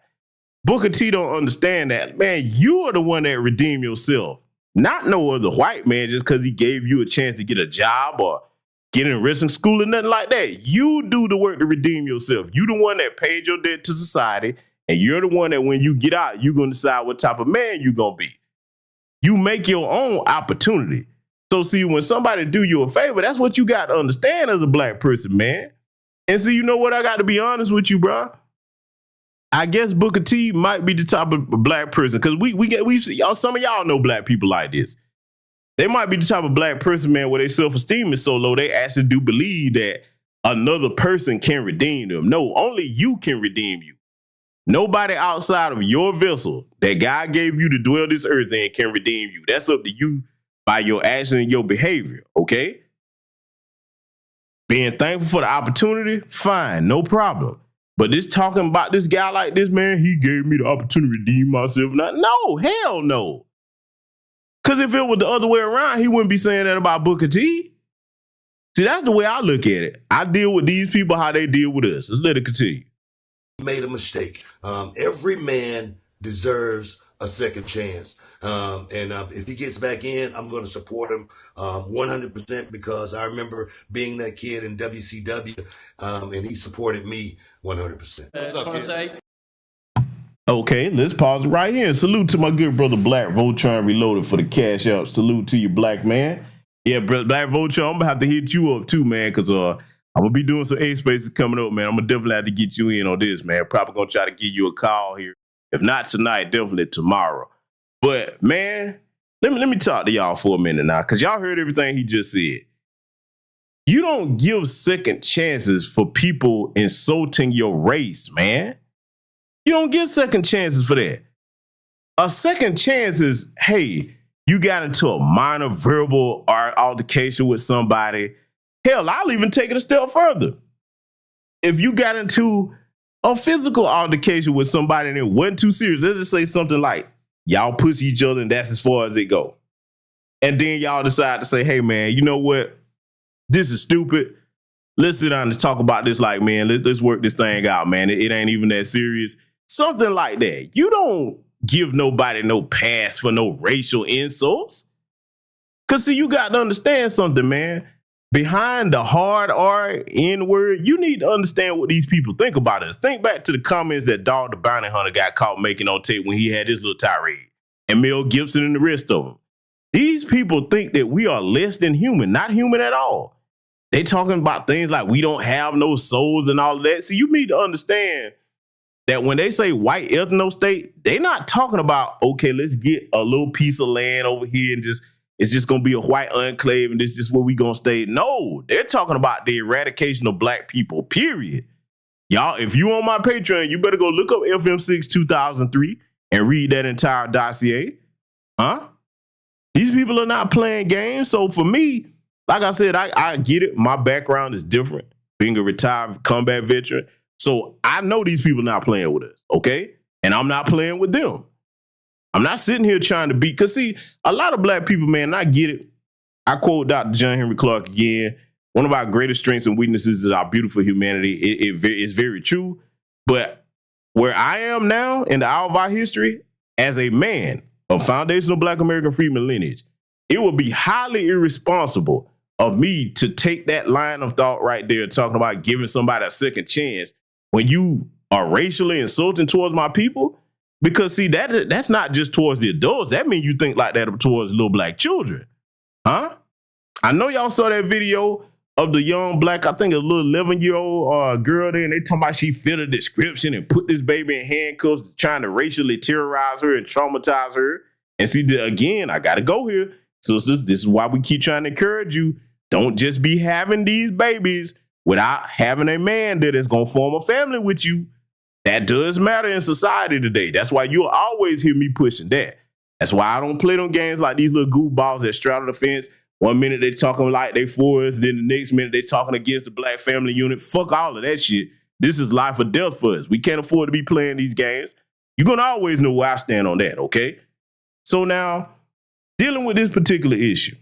Booker T don't understand that. Man, you are the one that redeemed yourself. Not no other white man just because he gave you a chance to get a job or get in wrestling school or nothing like that. You do the work to redeem yourself. You the one that paid your debt to society, and you're the one that when you get out, you're going to decide what type of man you're going to be. You make your own opportunity. So see, when somebody do you a favor, that's what you got to understand as a black person, man. And see, you know what? I got to be honest with you, bro. I guess Booker T might be the type of black person, because we've y'all, some of y'all know black people like this. They might be the type of black person, man, where their self-esteem is so low, they actually do believe that another person can redeem them. No, only you can redeem you. Nobody outside of your vessel that God gave you to dwell this earth in can redeem you. That's up to you by your action and your behavior, okay? Being thankful for the opportunity, fine, no problem. But this talking about this guy like this, man, he gave me the opportunity to redeem myself. No, hell no. Because if it was the other way around, he wouldn't be saying that about Booker T. See, that's the way I look at it. I deal with these people how they deal with us. Let's let it continue. Made a mistake. Every man deserves a second chance. And if he gets back in, I'm going to support him 100% because I remember being that kid in WCW and he supported me 100%. What's up, kid? Okay, let's pause it right here. Salute to my good brother Black Voltron Reloaded for the cash out. Salute to you, black man. Yeah, Black Voltron, I'm going to have to hit you up too, man, because I'm going to be doing some A-Spaces coming up, man. I'm going to definitely have to get you in on this, man. Probably going to try to give you a call here. If not tonight, definitely tomorrow. But, man, let me talk to y'all for a minute now, because y'all heard everything he just said. You don't give second chances for people insulting your race, man. You don't give second chances for that. A second chance is, hey, you got into a minor verbal altercation with somebody. Hell, I'll even take it a step further. If you got into a physical altercation with somebody and it wasn't too serious, let's just say something like, y'all push each other and that's as far as it go. And then y'all decide to say, hey, man, you know what? This is stupid. Let's sit down and talk about this like, man, let's work this thing out, man. It ain't even that serious. Something like that. You don't give nobody no pass for no racial insults. Because, see, you got to understand something, man. Behind the hard R N-word, you need to understand what these people think about us. Think back to the comments that Dog the Bounty Hunter got caught making on tape when he had his little tirade. And Mel Gibson and the rest of them. These people think that we are less than human, not human at all. They talking about things like we don't have no souls and all of that. So you need to understand that when they say white ethno state, they're not talking about, okay, let's get a little piece of land over here and it's just going to be a white enclave and this is just where we going to stay. No, they're talking about the eradication of black people, period. Y'all, if you on my Patreon, you better go look up FM6 2003 and read that entire dossier. Huh? These people are not playing games. So for me, like I said, I get it. My background is different, being a retired combat veteran. So I know these people not playing with us, okay? And I'm not playing with them. I'm not sitting here trying to beat, because see, a lot of black people, man, I get it. I quote Dr. John Henry Clark again. One of our greatest strengths and weaknesses is our beautiful humanity. It is very true. But where I am now in the hour of our history, as a man of foundational Black American freedman lineage, it would be highly irresponsible of me to take that line of thought right there, talking about giving somebody a second chance when you are racially insulting towards my people. Because, see, that's not just towards the adults. That means you think like that towards little black children. Huh? I know y'all saw that video of the young black, I think a little 11-year-old girl there, and they talking about she fit a description and put this baby in handcuffs, trying to racially terrorize her and traumatize her. And see, again, I got to go here. So this is why we keep trying to encourage you. Don't just be having these babies without having a man that is going to form a family with you. That does matter in society today. That's why you'll always hear me pushing that. That's why I don't play them games like these little goofballs that straddle the fence. 1 minute they talking like they for us, then the next minute they talking against the black family unit. Fuck all of that shit. This is life or death for us. We can't afford to be playing these games. You're going to always know where I stand on that, okay? So now, dealing with this particular issue,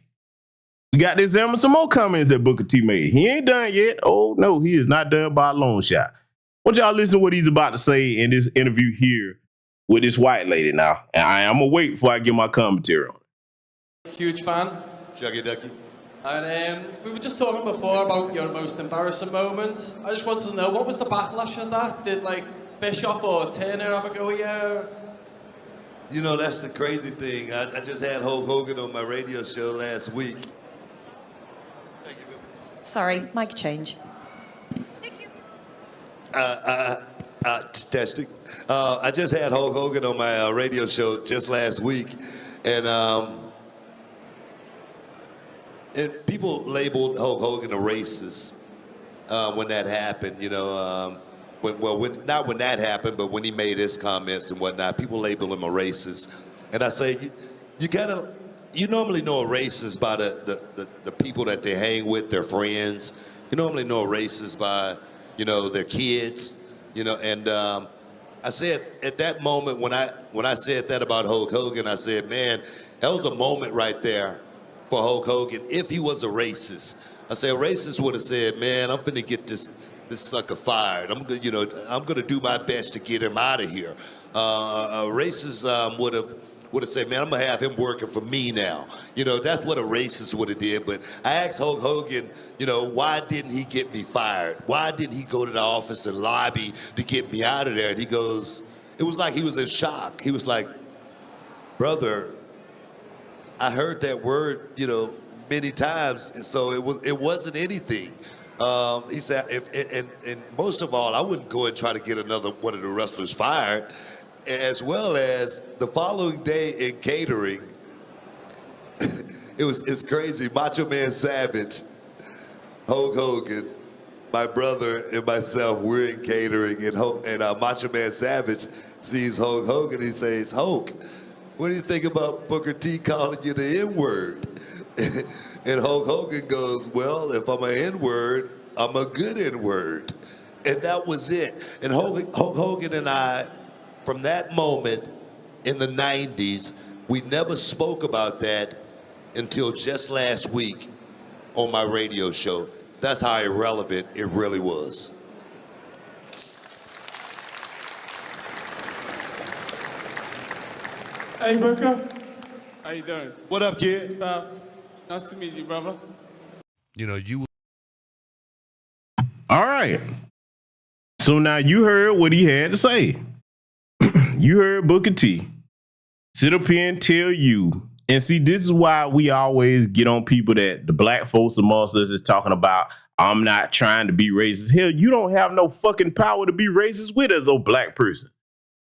we got to examine some more comments that Booker T made. He ain't done yet. Oh, no, he is not done by a long shot. I want y'all listen to what he's about to say in this interview here with this white lady now. And I'm going to wait before I get my commentary on it. Huge fan. Juggy Ducky. And we were just talking before about your most embarrassing moments. I just wanted to know, what was the backlash of that? Did, like, Bischoff or Turner have a go at you? You know, that's the crazy thing. I just had Hulk Hogan on my radio show last week. Thank you. Sorry, mic change. Testing. I just had Hulk Hogan on my radio show just last week, and people labeled Hulk Hogan a racist when that happened. You know, not when that happened, but when he made his comments and whatnot, people label him a racist. And I say, you normally know a racist by the people that they hang with, their friends. You normally know a racist by, you know, their kids. You know, and I said at that moment when I said that about Hulk Hogan, I said, man, that was a moment right there for Hulk Hogan. If he was a racist, I said a racist would have said, man, I'm finna get this sucker fired. I'm gonna do my best to get him out of here. A racist would have said, man, I'm gonna have him working for me now. You know, that's what a racist would have did. But I asked Hulk Hogan, you know, why didn't he get me fired? Why didn't he go to the office and lobby to get me out of there? And he goes, it was like he was in shock. He was like, brother, I heard that word, you know, many times, and so it wasn't anything. He said, and most of all, I wouldn't go and try to get another one of the wrestlers fired. As well as the following day in catering, it's crazy. Macho Man Savage, Hulk Hogan, my brother and myself, we're in catering, and Macho Man Savage sees Hulk Hogan. He says, Hulk, what do you think about Booker T calling you the N-word? And Hulk Hogan goes, well, if I'm an N-word, I'm a good N-word. And that was it. And Hulk Hogan and I, from that moment in the 90s, we never spoke about that until just last week on my radio show. That's how irrelevant it really was. Hey, Booker. How you doing? What up, kid? Nice to meet you, brother. You know, you... All right. So now you heard what he had to say. You heard Booker T sit up here and tell you, and see, this is why we always get on people that the black folks amongst us is talking about, I'm not trying to be racist. Hell, you don't have no fucking power to be racist with us, old black person.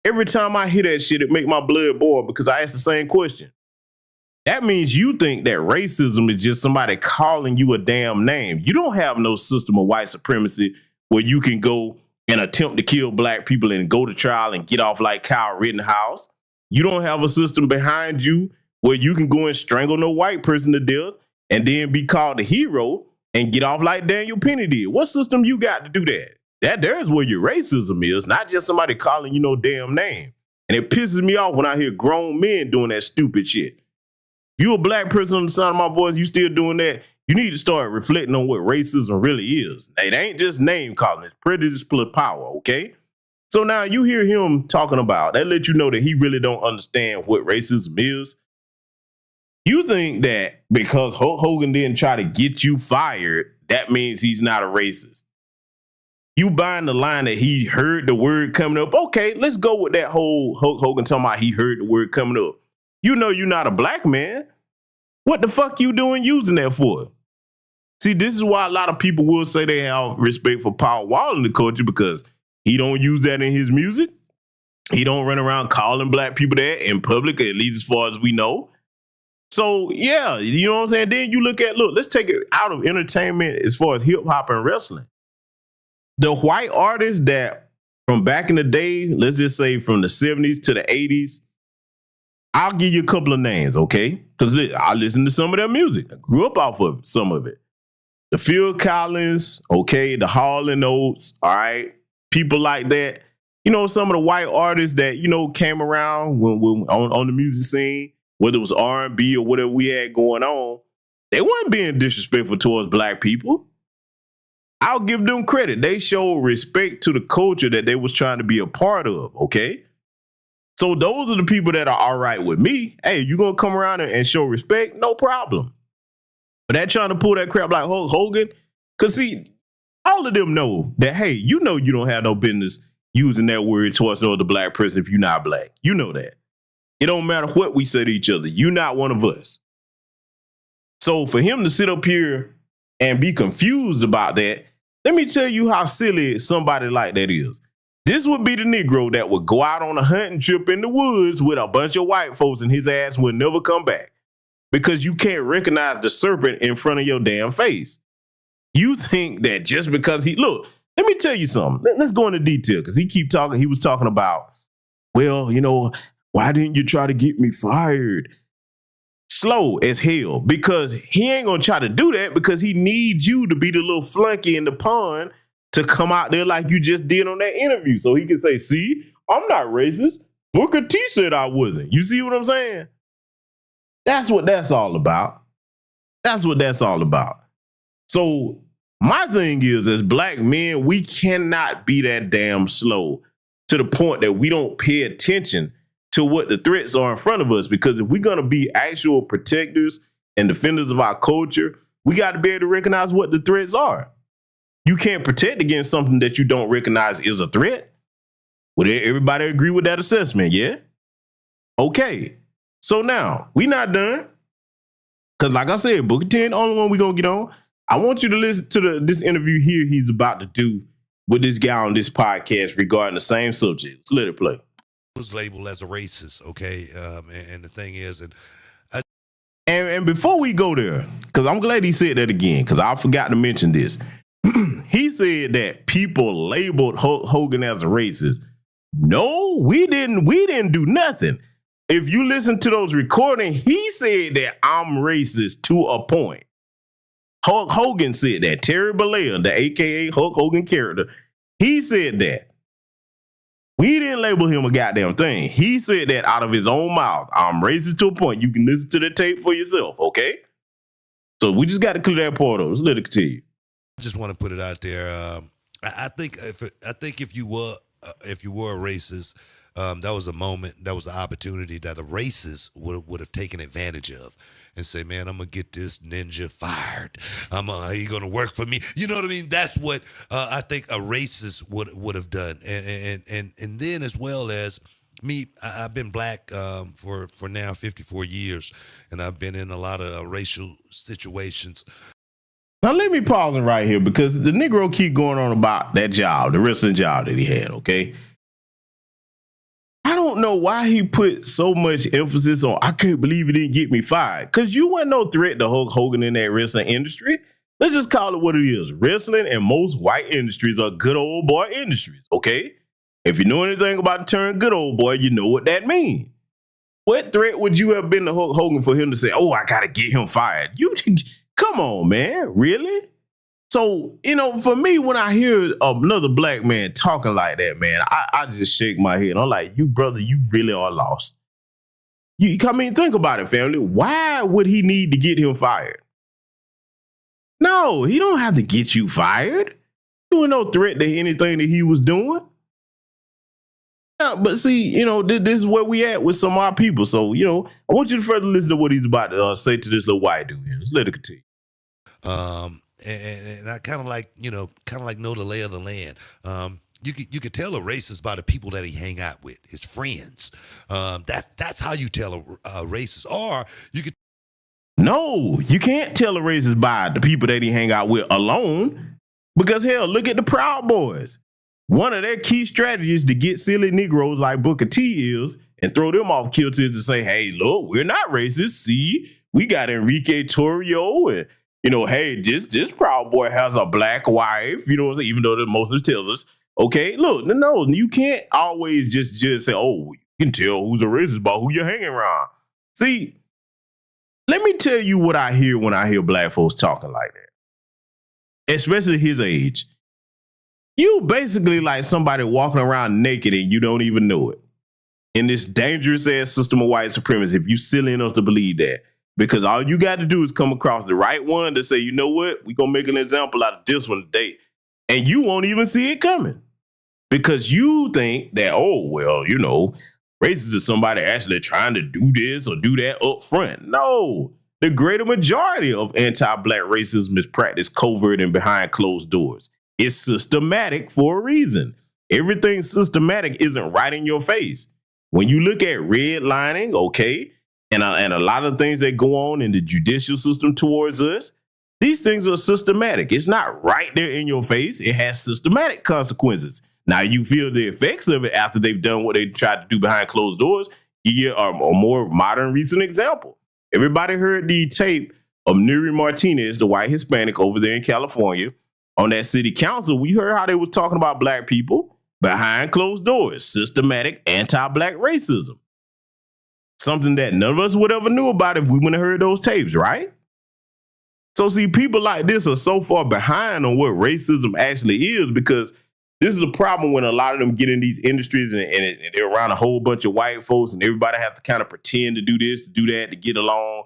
Every time I hear that shit, it make my blood boil because I ask the same question. That means you think that racism is just somebody calling you a damn name. You don't have no system of white supremacy where you can go and attempt to kill black people and go to trial and get off like Kyle Rittenhouse. You don't have a system behind you where you can go and strangle no white person to death and then be called a hero and get off like Daniel Penny did. What system you got to do that? There's where your racism is, not just somebody calling you no damn name. And it pisses me off when I hear grown men doing that stupid shit. You a black person on the sound of my voice, you still doing that, you need to start reflecting on what racism really is. It ain't just name calling, it's prejudice plus power, okay? So now you hear him talking about, that let you know that he really don't understand what racism is. You think that because Hulk Hogan didn't try to get you fired, that means he's not a racist. You buying the line that he heard the word coming up. Okay, let's go with that whole Hulk Hogan talking about he heard the word coming up. You know you're not a black man. What the fuck you doing using that for? See, this is why a lot of people will say they have respect for Paul Wall in the culture, because he don't use that in his music. He don't run around calling black people that in public, at least as far as we know. So, yeah, you know what I'm saying? Then you look, let's take it out of entertainment as far as hip hop and wrestling. The white artists that from back in the day, let's just say from the 70s to the 80s, I'll give you a couple of names, okay? Because I listen to some of their music. I grew up off of some of it. The Phil Collins, okay, the Hall & Oates, all right? People like that. You know, some of the white artists that, you know, came around when on the music scene, whether it was R&B or whatever we had going on, they weren't being disrespectful towards black people. I'll give them credit. They showed respect to the culture that they was trying to be a part of, okay? So those are the people that are all right with me. Hey, you gonna come around and show respect? No problem. But that trying to pull that crap like Hulk Hogan, because see, all of them know that, hey, you know you don't have no business using that word towards no other black person if you're not black. You know that. It don't matter what we say to each other. You're not one of us. So for him to sit up here and be confused about that, let me tell you how silly somebody like that is. This would be the Negro that would go out on a hunting trip in the woods with a bunch of white folks and his ass would never come back because you can't recognize the serpent in front of your damn face. You think that just because look, let me tell you something. Let's go into detail because he was talking about, well, why didn't you try to get me fired? Slow as hell because he ain't going to try to do that because he needs you to be the little flunky in the pond to come out there like you just did on that interview. So he can say, see, I'm not racist. Booker T said I wasn't. You see what I'm saying? That's what that's all about. That's what that's all about. So my thing is, as black men, we cannot be that damn slow to the point that we don't pay attention to what the threats are in front of us. Because if we're going to be actual protectors and defenders of our culture, we got to be able to recognize what the threats are. You can't protect against something that you don't recognize is a threat. Would everybody agree with that assessment? Yeah? Okay. So now, we not done. Because like I said, Booker T ain't the only one we going to get on. I want you to listen to this interview here he's about to do with this guy on this podcast regarding the same subject. Let's let it play. Was labeled as a racist, okay? And the thing is, and before we go there, because I'm glad he said that again, because I forgot to mention this. He said that people labeled Hulk Hogan as a racist. No, we didn't. We didn't do nothing. If you listen to those recordings, he said that I'm racist to a point. Hulk Hogan said that. Terry Bollea, the AKA Hulk Hogan character, he said that. We didn't label him a goddamn thing. He said that out of his own mouth. I'm racist to a point. You can listen to the tape for yourself, okay? So we just got to clear that part up. Let's let it continue. I just want to put it out there. I think if you were a racist, that was a moment, that was an opportunity that a racist would have taken advantage of and say, man, I'm gonna get this ninja fired. He gonna work for me. You know what I mean? That's what I think a racist would have done. And then as well as me, I've been black for now 54 years, and I've been in a lot of racial situations. Now, let me pause it right here because the Negro keep going on about that job, the wrestling job that he had, okay? I don't know why he put so much emphasis on, I can't believe he didn't get me fired. Because you weren't no threat to Hulk Hogan in that wrestling industry. Let's just call it what it is. Wrestling and most white industries are good old boy industries, okay? If you know anything about the term good old boy, you know what that means. What threat would you have been to Hulk Hogan for him to say, oh, I got to get him fired? Come on, man. Really? So, for me, when I hear another black man talking like that, man, I just shake my head. I'm like, you brother, you really are lost. Think about it, family. Why would he need to get him fired? No, he don't have to get you fired. You ain't no threat to anything that he was doing. Yeah, but see, this is where we at with some of our people. So, I want you to further listen to what he's about to say to this little white dude here. Let's let it continue. And I kind of like know the lay of the land. You could tell a racist by the people that he hang out with, his friends. That's how you tell a racist. Or you could. No, you can't tell a racist by the people that he hang out with alone. Because hell, look at the Proud Boys. One of their key strategies to get silly Negroes like Booker T is and throw them off kilter is to say, hey, look, we're not racist. See, we got Enrique Torrio and hey, this Proud Boy has a black wife, what I'm saying? Even though most of it tells us, okay, look, no, you can't always just say, oh, you can tell who's a racist by who you're hanging around. See, let me tell you what I hear when I hear black folks talking like that, especially his age. You basically like somebody walking around naked and you don't even know it. In this dangerous ass system of white supremacy, if you silly enough to believe that. Because all you got to do is come across the right one to say, you know what? We're going to make an example out of this one today. And you won't even see it coming. Because you think that, oh, well, racist is somebody actually trying to do this or do that up front. No, the greater majority of anti-black racism is practiced covert and behind closed doors. It's systematic for a reason. Everything systematic isn't right in your face. When you look at redlining, okay, and a lot of things that go on in the judicial system towards us, these things are systematic. It's not right there in your face. It has systematic consequences. Now you feel the effects of it after they've done what they tried to do behind closed doors. Here are a more modern recent example. Everybody heard the tape of Nuri Martinez, the white Hispanic over there in California, on that city council. We heard how they was talking about black people behind closed doors, systematic anti-black racism. Something that none of us would ever knew about if we wouldn't have heard those tapes, right? So see, people like this are so far behind on what racism actually is, because this is a problem when a lot of them get in these industries and they're around a whole bunch of white folks and everybody have to kind of pretend to do this, to do that, to get along.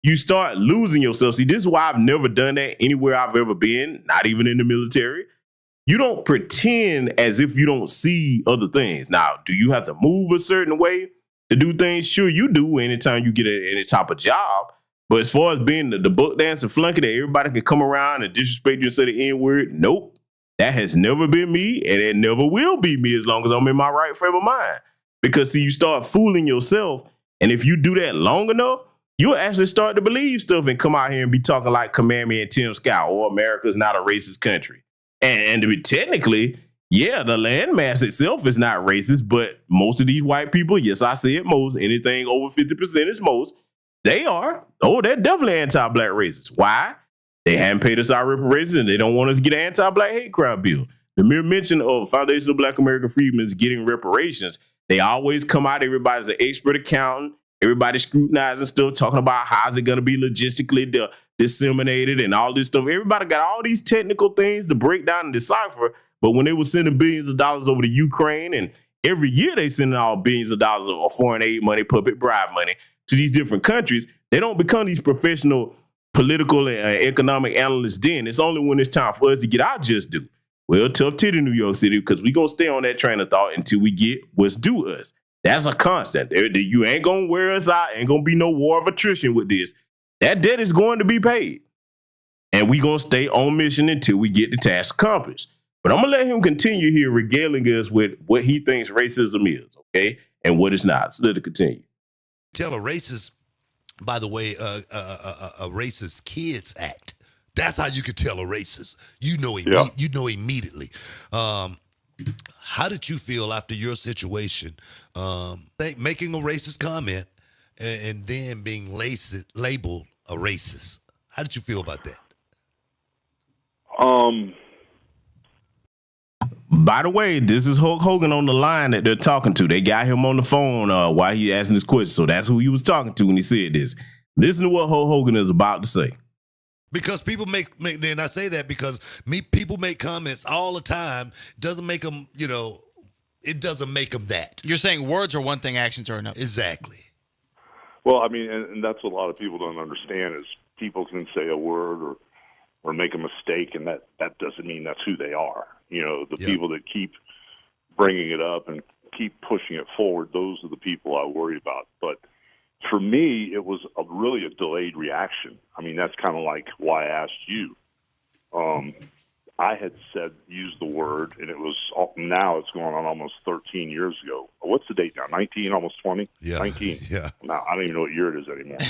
You start losing yourself. See, this is why I've never done that anywhere I've ever been, not even in the military. You don't pretend as if you don't see other things. Now, do you have to move a certain way to do things? Sure, you do anytime you get any type of job. But as far as being the book dancer flunky that everybody can come around and disrespect you and say the N-word, nope. That has never been me, and it never will be me as long as I'm in my right frame of mind. Because, see, you start fooling yourself, and if you do that long enough, you'll actually start to believe stuff and come out here and be talking like Command and Tim Scott, or America's not a racist country. And to be technically, yeah, the landmass itself is not racist, but most of these white people, yes, I say it most, anything over 50% is most, they are. Oh, they're definitely anti-black racists. Why? They haven't paid us our reparations, and they don't want us to get an anti-black hate crime bill. The mere mention of Foundation of Black American Freedmen getting reparations, they always come out, everybody's an expert accountant, everybody scrutinizing stuff, talking about how's it going to be logistically disseminated and all this stuff. Everybody got all these technical things to break down and decipher, but when they were sending billions of dollars over to Ukraine, and every year they sending all billions of dollars of foreign aid money, puppet bribe money to these different countries, they don't become these professional political and economic analysts then. It's only when it's time for us to get our just due. Well, tough titty New York City, because we're going to stay on that train of thought until we get what's due us. That's a constant. You ain't going to wear us out. Ain't going to be no war of attrition with this. That debt is going to be paid. And we're going to stay on mission until we get the task accomplished. But I'm going to let him continue here regaling us with what he thinks racism is, okay, and what it's not. So let it continue. Tell a racist, by the way, a racist kids act. That's how you could tell a racist. You know immediately. How did you feel after your situation, making a racist comment and then being labeled a racist? How did you feel about that? By the way, this is Hulk Hogan on the line that they're talking to. They got him on the phone while he asking this question. So that's who he was talking to when he said this. Listen to what Hulk Hogan is about to say. Because people make and I say that because people make comments all the time. Doesn't make them, it doesn't make them that. You're saying words are one thing, actions are another. Exactly. Well, I mean, and that's what a lot of people don't understand is people can say a word or make a mistake, and that doesn't mean that's who they are. People that keep bringing it up and keep pushing it forward, those are the people I worry about. But for me, it was really a delayed reaction. I mean, that's kind of like why I asked you. I had used the word, and now it's going on almost 13 years ago. What's the date now? 19, almost 20? Yeah. 19. Yeah. Now, I don't even know what year it is anymore.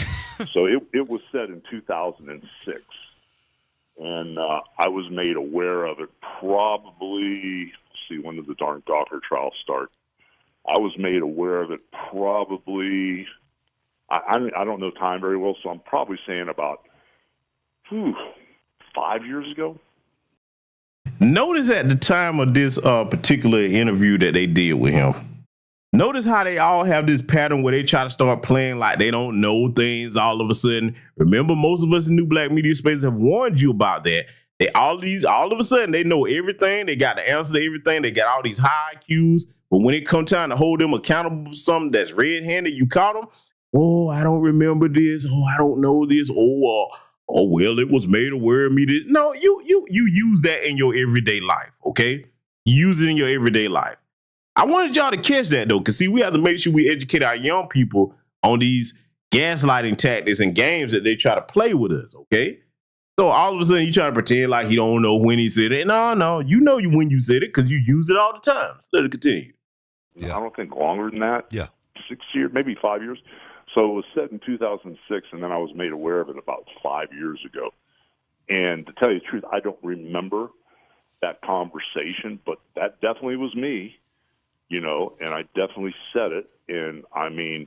So it was said in 2006. And I was made aware of it probably, when did the darn Gawker trial start? I was made aware of it probably, I don't know time very well, so I'm probably saying about 5 years ago. Notice at the time of this particular interview that they did with him, notice how they all have this pattern where they try to start playing like they don't know things all of a sudden. Remember, most of us in New Black Media Space have warned you about that. All of a sudden, they know everything. They got the answer to everything. They got all these high IQs. But when it comes time to hold them accountable for something that's red-handed, you caught them. Oh, I don't remember this. Oh, I don't know this. Oh, well, it was made aware of me. This. No, you use that in your everyday life, okay? You use it in your everyday life. I wanted y'all to catch that, though, because, see, we have to make sure we educate our young people on these gaslighting tactics and games that they try to play with us, okay? So all of a sudden, you try to pretend like you don't know when he said it. No, you know when you said it because you use it all the time. Let it continue. Yeah. I don't think longer than that. Yeah. 6 years, maybe 5 years. So it was said in 2006, and then I was made aware of it about 5 years ago. And to tell you the truth, I don't remember that conversation, but that definitely was me, you know, and I definitely said it. And I mean,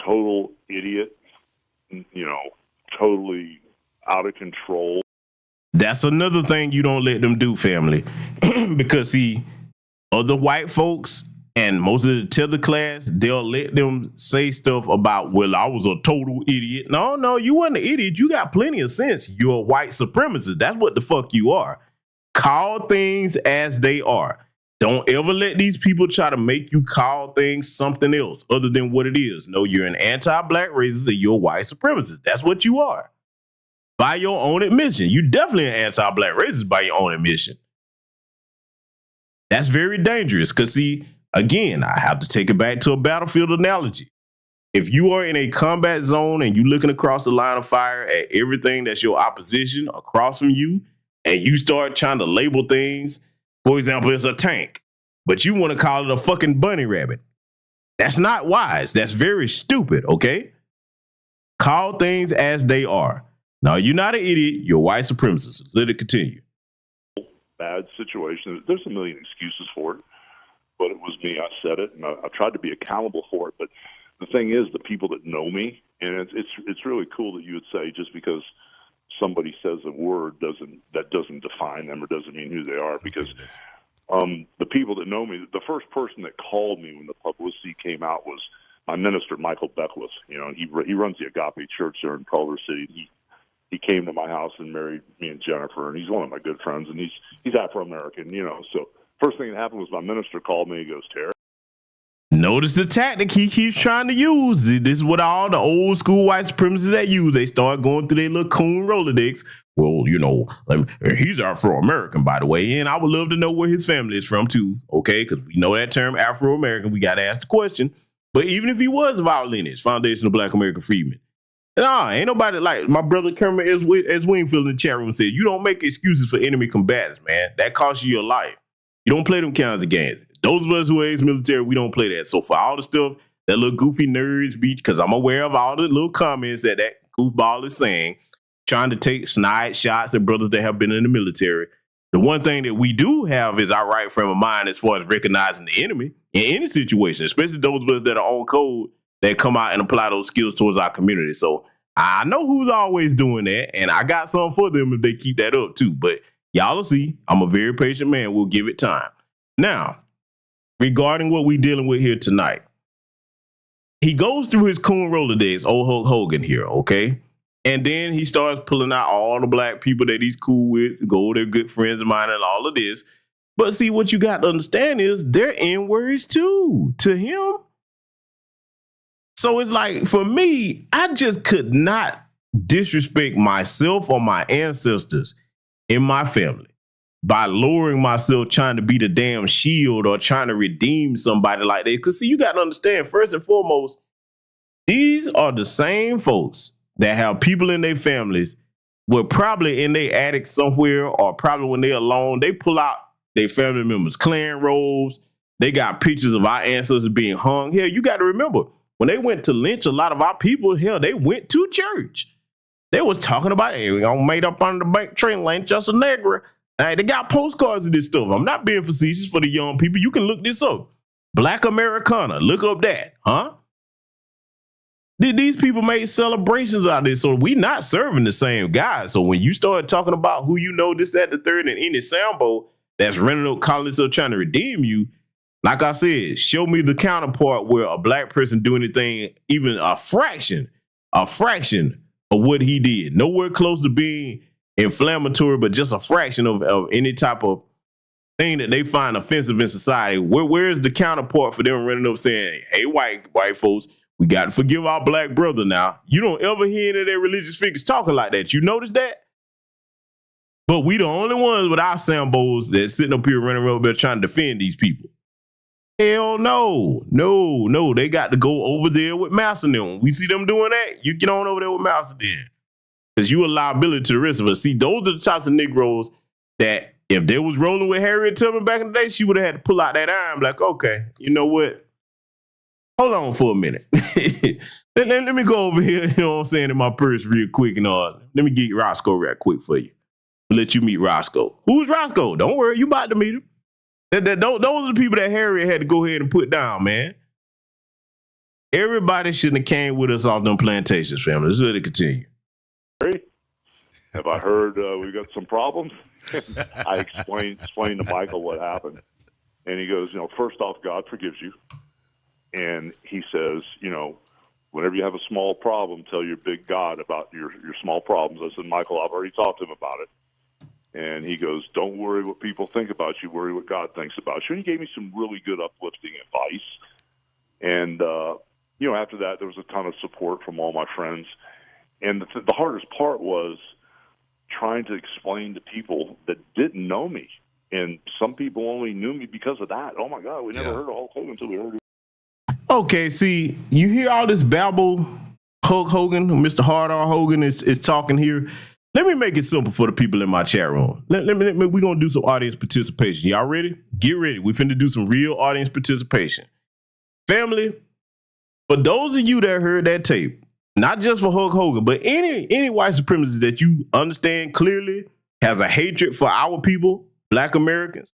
total idiot, you know, totally out of control. That's another thing you don't let them do, family. Because see, other white folks and most of the tether class, they'll let them say stuff about, well, I was a total idiot. No, you weren't an idiot. You got plenty of sense. You're a white supremacist. That's what the fuck you are. Call things as they are. Don't ever let these people try to make you call things something else other than what it is. No, you're an anti-black racist and you're a white supremacist. That's what you are. By your own admission. You definitely an anti-black racist by your own admission. That's very dangerous because, see, again, I have to take it back to a battlefield analogy. If you are in a combat zone and you're looking across the line of fire at everything that's your opposition across from you, and you start trying to label things, for example, it's a tank, but you want to call it a fucking bunny rabbit. That's not wise. That's very stupid, okay? Call things as they are. Now, you're not an idiot. You're a white supremacist. Let it continue. Bad situation. There's a million excuses for it, but it was me. I said it, and I tried to be accountable for it. But the thing is, the people that know me, and it's really cool that you would say just because somebody says a word doesn't define them or doesn't mean who they are. Because the people that know me, the first person that called me when the publicity came out was my minister, Michael Beckwith. You know, he runs the Agape Church there in Culver City. He came to my house and married me and Jennifer, and he's one of my good friends, and he's Afro-American, you know. So first thing that happened was my minister called me. He goes, Terry. Notice the tactic he keeps trying to use. This is what all the old school white supremacists that use. They start going through their little coon Rolodex. Well, you know, he's Afro-American, by the way, and I would love to know where his family is from, too, okay? Because we know that term Afro-American. We got to ask the question. But even if he was of our lineage, Foundation of Black American Freedmen, nah, ain't nobody like my brother Kermit as Wingfield in the chat room said, you don't make excuses for enemy combatants, man. That costs you your life. You don't play them kinds of games. Those of us who are ex-military, we don't play that. So for all the stuff that little goofy nerds be, because I'm aware of all the little comments that goofball is saying, trying to take snide shots at brothers that have been in the military. The one thing that we do have is our right frame of mind as far as recognizing the enemy in any situation, especially those of us that are on code that come out and apply those skills towards our community. So I know who's always doing that, and I got something for them if they keep that up too. But y'all will see, I'm a very patient man. We'll give it time. Now, regarding what we're dealing with here tonight, he goes through his coon Rolodex, old Hulk Hogan here, okay? And then he starts pulling out all the black people that he's cool with, they're good friends of mine and all of this. But see, what you got to understand is they're N-words too, to him. So it's like, for me, I just could not disrespect myself or my ancestors in my family by lowering myself trying to be the damn shield or trying to redeem somebody like that. Because see, you got to understand, first and foremost, these are the same folks that have people in their families were probably in their attic somewhere, or probably when they're alone, they pull out their family members' clan robes. They got pictures of our ancestors being hung. Hell, you got to remember, when they went to lynch a lot of our people, hell, they went to church. They was talking about, hey, we gonna made up on the bank train lane, just a Negra. Hey, they got postcards of this stuff. I'm not being facetious for the young people. You can look this up. Black Americana, look up that, huh? These people made celebrations out of this, so we not serving the same guy. So when you start talking about who you know, this, that, the third, and any Sambo that's running up, calling himself trying to redeem you, like I said, show me the counterpart where a black person do anything, even a fraction of what he did. Nowhere close to being inflammatory, but just a fraction of any type of thing that they find offensive in society. Where's the counterpart for them running up saying, hey, white folks, we got to forgive our black brother now. You don't ever hear any of their religious figures talking like that. You notice that? But we the only ones with our Sambos that's sitting up here running around there trying to defend these people. Hell no. They got to go over there with Master then. We see them doing that, you get on over there with Master then. Because you a liability to the rest of us. See, those are the types of Negroes that if they was rolling with Harriet Tubman back in the day, she would have had to pull out that iron, like, okay, you know what? Hold on for a minute. let me go over here, you know what I'm saying, in my purse real quick. And let me get Roscoe right quick for you. let you meet Roscoe. Who's Roscoe? Don't worry, you about to meet him. Those are the people that Harriet had to go ahead and put down, man. Everybody shouldn't have came with us off them plantations, family. Let's let it continue. Have I heard we've got some problems? I explained to Michael what happened. And he goes, first off, God forgives you. And he says, whenever you have a small problem, tell your big God about your small problems. I said, Michael, I've already talked to him about it. And he goes, don't worry what people think about you. Worry what God thinks about you. And he gave me some really good uplifting advice. And, after that, there was a ton of support from all my friends. And the hardest part was trying to explain to people that didn't know me. And some people only knew me because of that. Oh, my God, we never heard of Hulk Hogan until we heard it. Okay, see, you hear all this babble. Hulk Hogan, Mr. Hard R. Hogan is talking here. Let me make it simple for the people in my chat room. We're going to do some audience participation. Y'all ready? Get ready. We finna do some real audience participation. Family, for those of you that heard that tape, not just for Hulk Hogan, but any white supremacist that you understand clearly has a hatred for our people, Black Americans,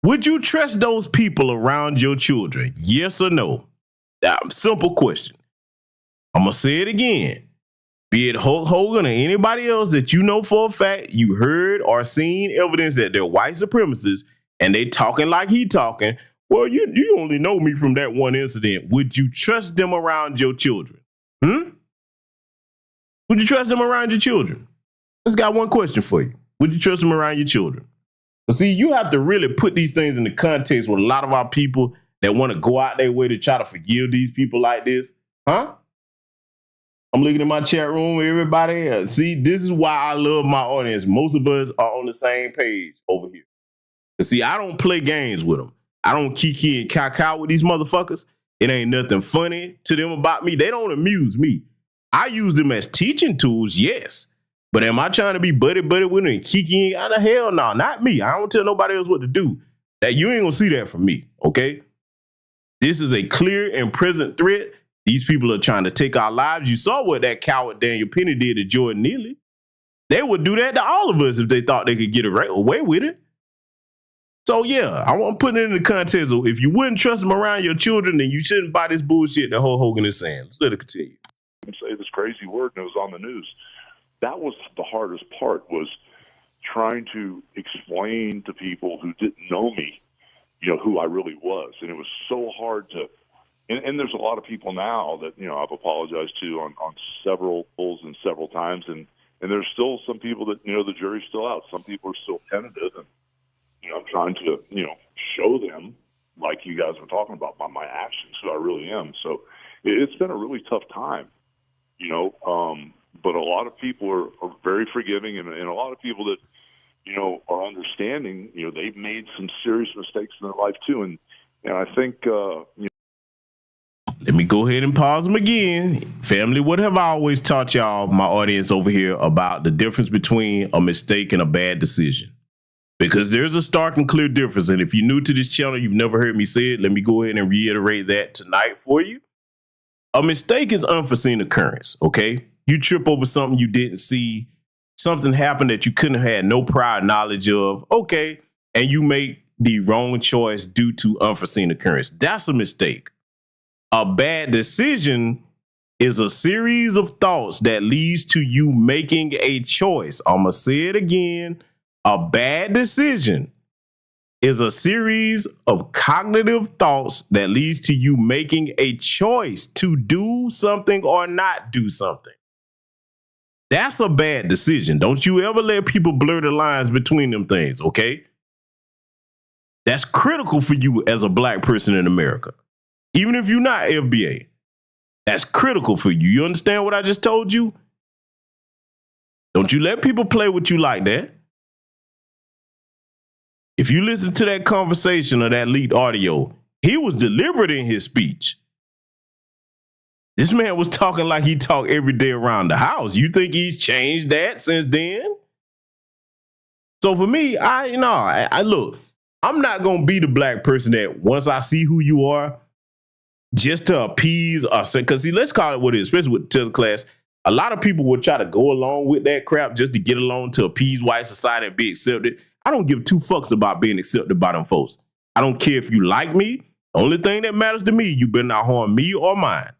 would you trust those people around your children? Yes or no? Simple question. I'm going to say it again. Be it Hulk Hogan or anybody else that you know for a fact you heard or seen evidence that they're white supremacists and they talking like he talking, well, you only know me from that one incident. Would you trust them around your children? Would you trust them around your children? Just got one question for you. Would you trust them around your children? But see, you have to really put these things in the context with a lot of our people that want to go out their way to try to forgive these people like this. Huh? I'm looking at my chat room, everybody. See, this is why I love my audience. Most of us are on the same page over here. But see, I don't play games with them. I don't kiki and caca with these motherfuckers. It ain't nothing funny to them about me. They don't amuse me. I use them as teaching tools, yes. But am I trying to be buddy with them and kiki? Out of hell no, not me. I don't tell nobody else what to do. That you ain't gonna see that from me, okay? This is a clear and present threat. These people are trying to take our lives. You saw what that coward Daniel Penny did to Jordan Neely. They would do that to all of us if they thought they could get away with it. So, yeah, I want to put it in the context of if you wouldn't trust them around your children, then you shouldn't buy this bullshit that Hulk Hogan is saying. Let's let it continue. Say this crazy word and it was on the news. That was the hardest part, was trying to explain to people who didn't know me, who I really was. And it was so hard to, and there's a lot of people now that, I've apologized to on several polls and several times. And there's still some people that, the jury's still out. Some people are still tentative. And, I'm trying to, show them, like you guys were talking about, by my actions, who I really am. So it's been a really tough time, but a lot of people are very forgiving, and a lot of people that, are understanding, they've made some serious mistakes in their life too. And I think, Let me go ahead and pause them again. Family, what have I always taught y'all, my audience over here, about the difference between a mistake and a bad decision? Because there's a stark and clear difference. And if you're new to this channel, you've never heard me say it, let me go ahead and reiterate that tonight for you. A mistake is unforeseen occurrence, okay? You trip over something you didn't see, something happened that you couldn't have had no prior knowledge of, okay, and you make the wrong choice due to unforeseen occurrence. That's a mistake. A bad decision is a series of thoughts that leads to you making a choice. I'm going to say it again. A bad decision is a series of cognitive thoughts that leads to you making a choice to do something or not do something. That's a bad decision. Don't you ever let people blur the lines between them things, okay? That's critical for you as a Black person in America. Even if you're not FBA, that's critical for you. You understand what I just told you? Don't you let people play with you like that. If you listen to that conversation or that leaked audio, he was deliberate in his speech. This man was talking like he talked every day around the house. You think he's changed that since then? So for me, I look, I'm not going to be the Black person that once I see who you are, just to appease us. Because see, let's call it what it is, especially with the class. A lot of people will try to go along with that crap just to get along to appease white society and be accepted. I don't give two fucks about being accepted by them folks. I don't care if you like me. The only thing that matters to me, you better not harm me or mine.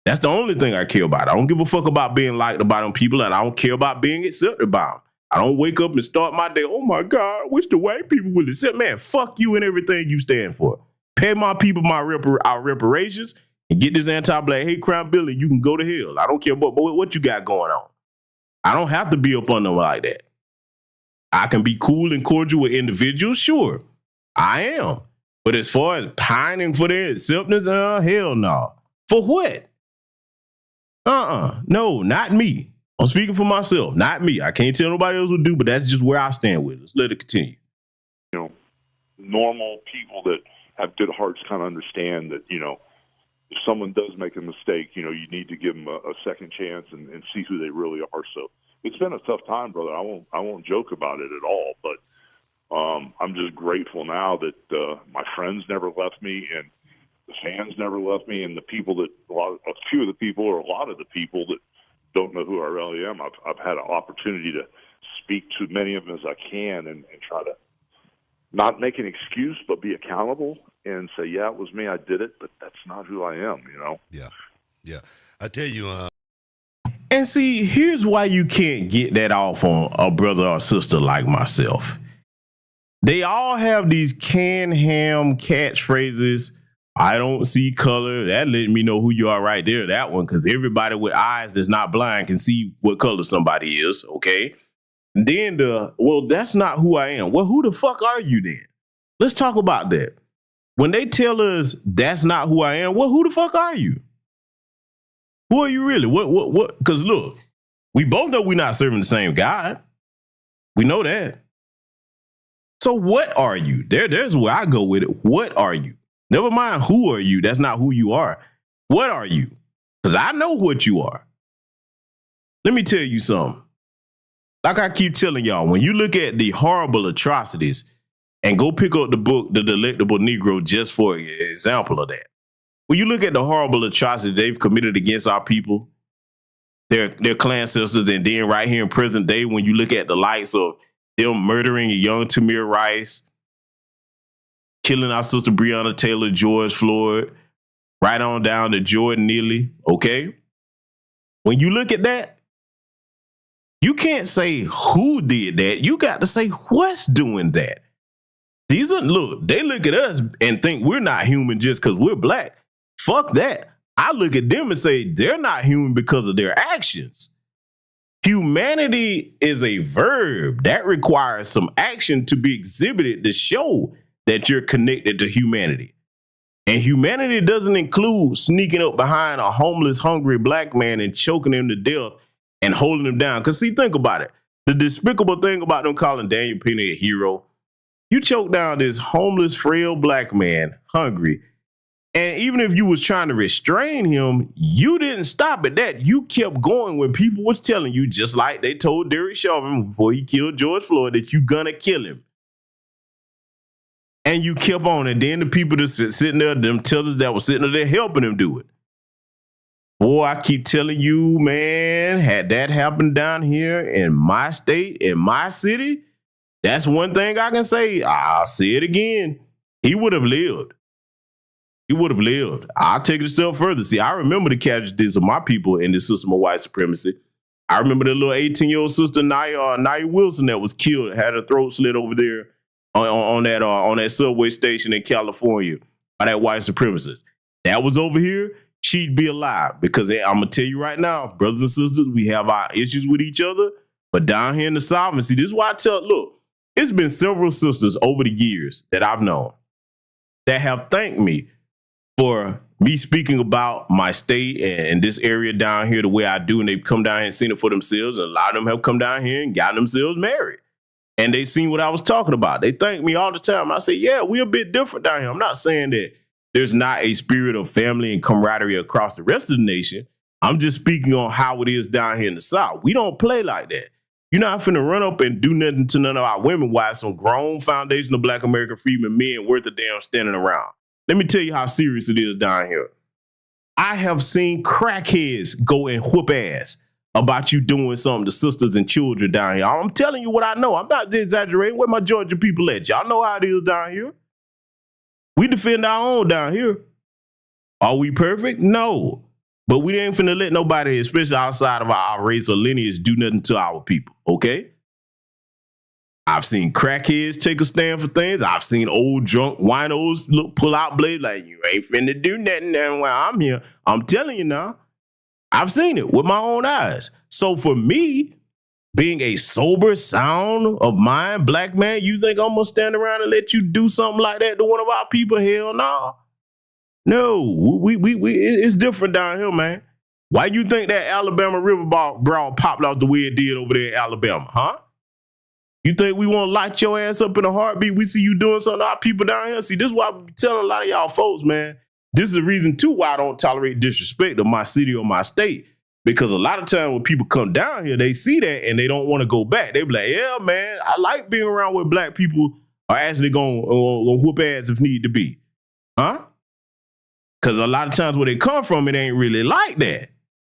That's the only thing I care about. I don't give a fuck about being liked by them people, and I don't care about being accepted by them. I don't wake up and start my day, oh my God, I wish the white people would accept. Man, fuck you and everything you stand for. Pay my people our reparations and get this anti-black hate crime bill, and you can go to hell. I don't care what you got going on. I don't have to be up on them like that. I can be cool and cordial with individuals, sure. I am. But as far as pining for their acceptance, hell no. For what? No, not me. I'm speaking for myself, not me. I can't tell nobody else what to do, but that's just where I stand with it. Let's let it continue. You know, normal people that have good hearts kind of understand that, you know, if someone does make a mistake, you know, you need to give them a second chance and see who they really are. So it's been a tough time, brother. I won't joke about it at all, but I'm just grateful now that my friends never left me and the fans never left me, and the people that a few of the people or a lot of the people that don't know who I really am, I've had an opportunity to speak to many of them as I can and try to not make an excuse but be accountable and say, yeah, it was me, I did it, but that's not who I am, you know? Yeah. I tell you, and see, here's why you can't get that off on a brother or sister like myself. They all have these canned ham catchphrases. I don't see color. That let me know who you are right there, that one, because everybody with eyes that's not blind can see what color somebody is, okay? And then well, that's not who I am. Well, who the fuck are you then? Let's talk about that. When they tell us that's not who I am, well, who the fuck are you? Who are you really? What? Because look, we both know we're not serving the same God. We know that. So what are you? There's where I go with it. What are you? Never mind who are you. That's not who you are. What are you? Because I know what you are. Let me tell you something. Like I keep telling y'all, when you look at the horrible atrocities and go pick up the book, The Delectable Negro, just for an example of that. When you look at the horrible atrocities they've committed against our people, their clan sisters, and then right here in present day, when you look at the likes of them murdering a young Tamir Rice, killing our sister Breonna Taylor, George Floyd, right on down to Jordan Neely, okay? When you look at that, you can't say who did that. You got to say what's doing that. They look at us and think we're not human just because we're black. Fuck that. I look at them and say they're not human because of their actions. Humanity is a verb that requires some action to be exhibited to show that you're connected to humanity. And humanity doesn't include sneaking up behind a homeless, hungry black man and choking him to death and holding him down. Because see, think about it. The despicable thing about them calling Daniel Penny a hero, you choke down this homeless, frail black man, hungry. And even if you was trying to restrain him, you didn't stop at that. You kept going when people was telling you, just like they told Derek Chauvin before he killed George Floyd, that you gonna kill him. And you kept on. And then the people that sitting there, them tellers that was sitting there helping him do it. Boy, I keep telling you, man, had that happened down here in my state, in my city, that's one thing I can say. I'll say it again. He would have lived. He would have lived. I'll take it a step further. See, I remember the casualties of my people in this system of white supremacy. I remember the little 18-year-old sister, Nia Wilson, that was killed, had her throat slit over there on that subway station in California by that white supremacist. That was over here, she'd be alive. Because I'm going to tell you right now, brothers and sisters, we have our issues with each other. But down here in the South, and see, this is why I tell, look, it's been several sisters over the years that I've known that have thanked me for me speaking about my state and this area down here the way I do. And they've come down here and seen it for themselves. And a lot of them have come down here and gotten themselves married. And they seen what I was talking about. They thank me all the time. I say, yeah, we're a bit different down here. I'm not saying that there's not a spirit of family and camaraderie across the rest of the nation. I'm just speaking on how it is down here in the South. We don't play like that. You're not finna run up and do nothing to none of our women while some grown foundational Black American freedmen men worth a damn standing around. Let me tell you how serious it is down here. I have seen crackheads go and whoop ass about you doing something to sisters and children down here. I'm telling you what I know. I'm not exaggerating. Where my Georgia people at? Y'all know how it is down here. We defend our own down here. Are we perfect? No. But we ain't finna let nobody, especially outside of our race or lineage, do nothing to our people, okay? I've seen crackheads take a stand for things. I've seen old drunk winos pull out blades like, you ain't finna do nothing while I'm here. I'm telling you now. I've seen it with my own eyes. So for me, being a sober, sound of mind black man, you think I'm gonna stand around and let you do something like that to one of our people? Hell no. No, we it's different down here, man. Why you think that Alabama River brawl popped out the way it did over there in Alabama, huh? You think we want to light your ass up in a heartbeat? We see you doing something to our people down here. See, this is why I'm telling a lot of y'all folks, man. This is the reason, too, why I don't tolerate disrespect of my city or my state. Because a lot of times when people come down here, they see that and they don't want to go back. They be like, yeah, man, I like being around where black people are actually going to whoop ass if need to be. Huh? Because a lot of times where they come from, it ain't really like that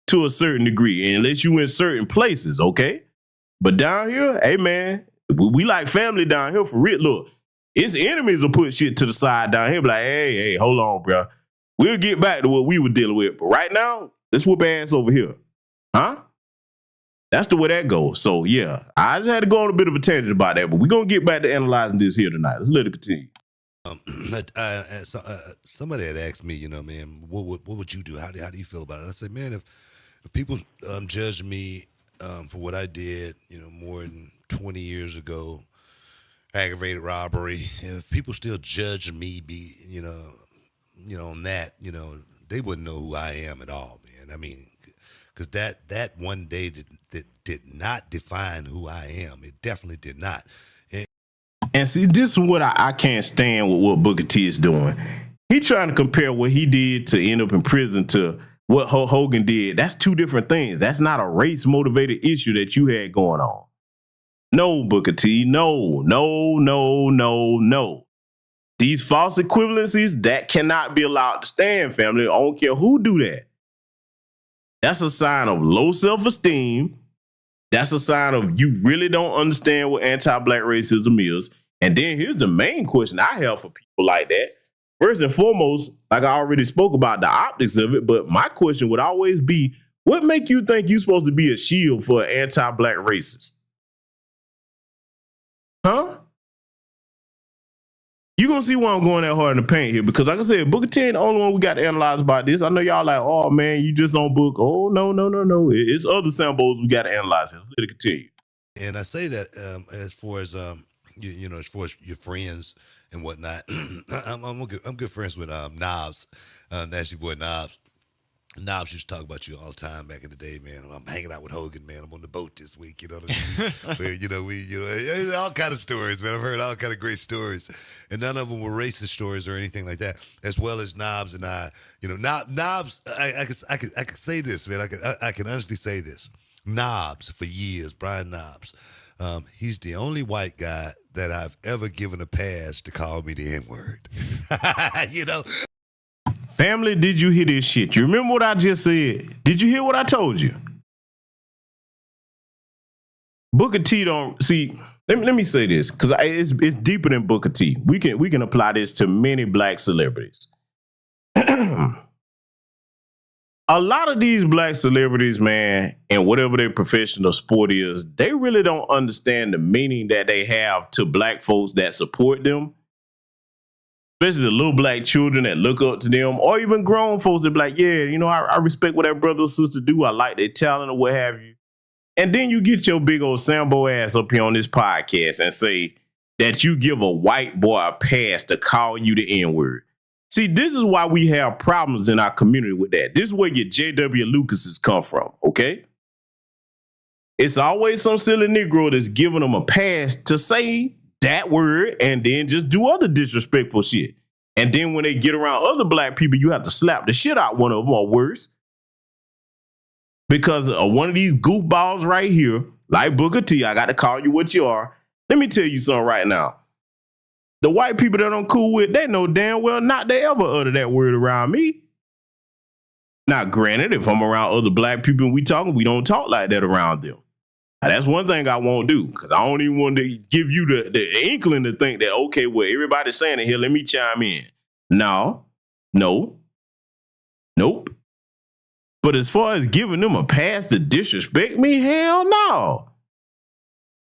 to a certain degree, unless you in certain places, okay? But down here, hey, man, we like family down here for real. Look, its enemies will put shit to the side down here, be like, hey, hold on, bro. We'll get back to what we were dealing with. But right now, let's whoop ass over here. Huh? That's the way that goes. So, yeah, I just had to go on a bit of a tangent about that, but we're going to get back to analyzing this here tonight. Let's let it continue. Somebody had asked me, you know, man, what would you do? How do you feel about it? I said, man, if people judge me for what I did, you know, more than 20 years ago, aggravated robbery, if people still judge me, you know, on that, you know, they wouldn't know who I am at all, man. I mean, because that one day did not define who I am. It definitely did not. And see, this is what I can't stand with what Booker T is doing. He trying to compare what he did to end up in prison to what Hulk Hogan did. That's two different things. That's not a race-motivated issue that you had going on. No, Booker T, no. These false equivalencies, that cannot be allowed to stand, family. I don't care who do that. That's a sign of low self-esteem. That's a sign of you really don't understand what anti-black racism is. And then here's the main question I have for people like that. First and foremost, like I already spoke about the optics of it, but my question would always be, what make you think you're supposed to be a shield for an anti-black racist? Huh? You're going to see why I'm going that hard in the paint here, because like I said, Booker T ain't the only one we got to analyze about this. I know y'all like, oh man, you just on Book. Oh, no. It's other Sambos we got to analyze here. Let it continue. And I say that as far as, you know, as far as your friends and whatnot, I'm good friends with Knobs, Nasty Boy Knobs. Knobs used to talk about you all the time back in the day, man. I'm hanging out with Hogan, man. I'm on the boat this week, you know what I mean? Where, you know, all kind of stories, man. I've heard all kind of great stories, and none of them were racist stories or anything like that. As well as Knobs and I, you know, Knobs. I could say this, man. I can honestly say this. Knobs for years, Brian Knobs. He's the only white guy that I've ever given a pass to call me the N-word. You know. Family, did you hear this shit? You remember what I just said? Did you hear what I told you? Booker T don't see. Let me say this, because it's deeper than Booker T. We can apply this to many black celebrities. A lot of these black celebrities, man, and whatever their professional sport is, they really don't understand the meaning that they have to black folks that support them. Especially the little black children that look up to them, or even grown folks that be like, yeah, you know, I respect what that brother or sister do. I like their talent or what have you. And then you get your big old Sambo ass up here on this podcast and say that you give a white boy a pass to call you the N-word. See, this is why we have problems in our community with that. This is where your J.W. Lucases come from, okay? It's always some silly Negro that's giving them a pass to say that word and then just do other disrespectful shit. And then when they get around other black people, you have to slap the shit out one of them or worse. Because one of these goofballs right here, like Booker T, I got to call you what you are. Let me tell you something right now. The white people that I'm cool with, they know damn well not they ever utter that word around me. Now, granted, if I'm around other black people and we don't talk like that around them. Now, that's one thing I won't do, because I don't even want to give you the inkling to think that, okay, well, everybody's saying it here, let me chime in. No, nope. But as far as giving them a pass to disrespect me, hell no.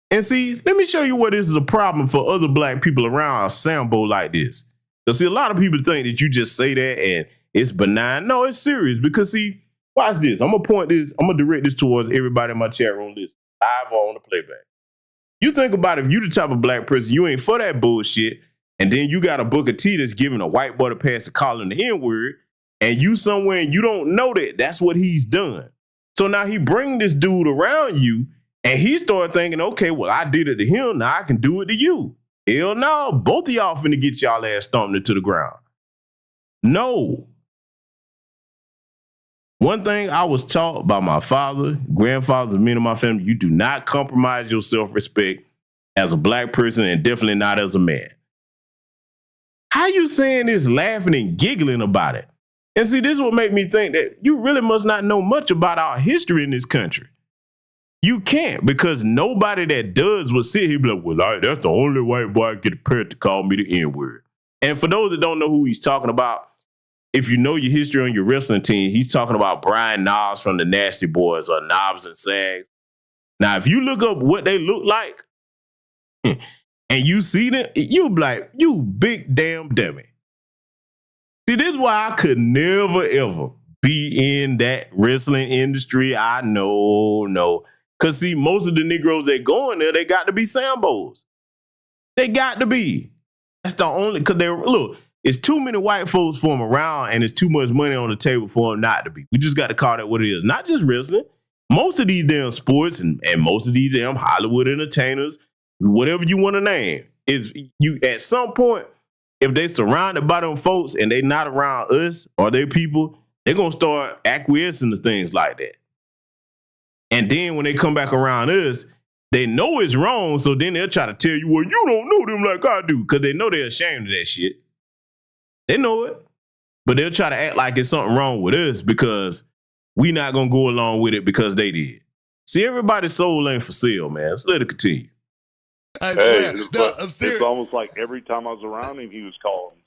And see, let me show you what is a problem for other black people around Sambo like this. Because see, a lot of people think that you just say that and it's benign. No, it's serious. Because see, watch this. I'm going to direct this towards everybody in my chat room list. Live or on the playback. You think about if you the type of black person, you ain't for that bullshit, and then you got a Booker T that's giving a white boy the pass to calling the N-word, and you somewhere and you don't know that that's what he's done. So now he bring this dude around you, and he started thinking, okay, well, I did it to him, now I can do it to you. Hell no, both of y'all finna get y'all ass stomped into the ground. No. One thing I was taught by my father, grandfathers, men in my family, you do not compromise your self-respect as a black person and definitely not as a man. How you saying this laughing and giggling about it? And see, this is what make me think that you really must not know much about our history in this country. You can't, because nobody that does will sit here and be like, well, that's the only white boy I get a pair to call me the N-word. And for those that don't know who he's talking about, if you know your history on your wrestling team, he's talking about Brian Knobbs from the Nasty Boys or Knobbs and Sags. Now, if you look up what they look like and you see them, you'll be like, you big damn dummy. See, this is why I could never, ever be in that wrestling industry. I know, no. Because, see, most of the Negroes that go in there, they got to be Sambos. They got to be. That's the only, because look, it's too many white folks for them around, and it's too much money on the table for them not to be. We just got to call that what it is. Not just wrestling. Most of these damn sports and most of these damn Hollywood entertainers, whatever you want to name, is you at some point, if they surrounded by them folks and they not around us or their people, they're going to start acquiescing to things like that. And then when they come back around us, they know it's wrong, so then they'll try to tell you, well, you don't know them like I do, because they know they're ashamed of that shit. They know it, but they'll try to act like it's something wrong with us because we not going to go along with it because they did. See, everybody's soul ain't for sale, man. Let's let it continue. I swear. No, I'm serious. It's almost like every time I was around him, he was calling.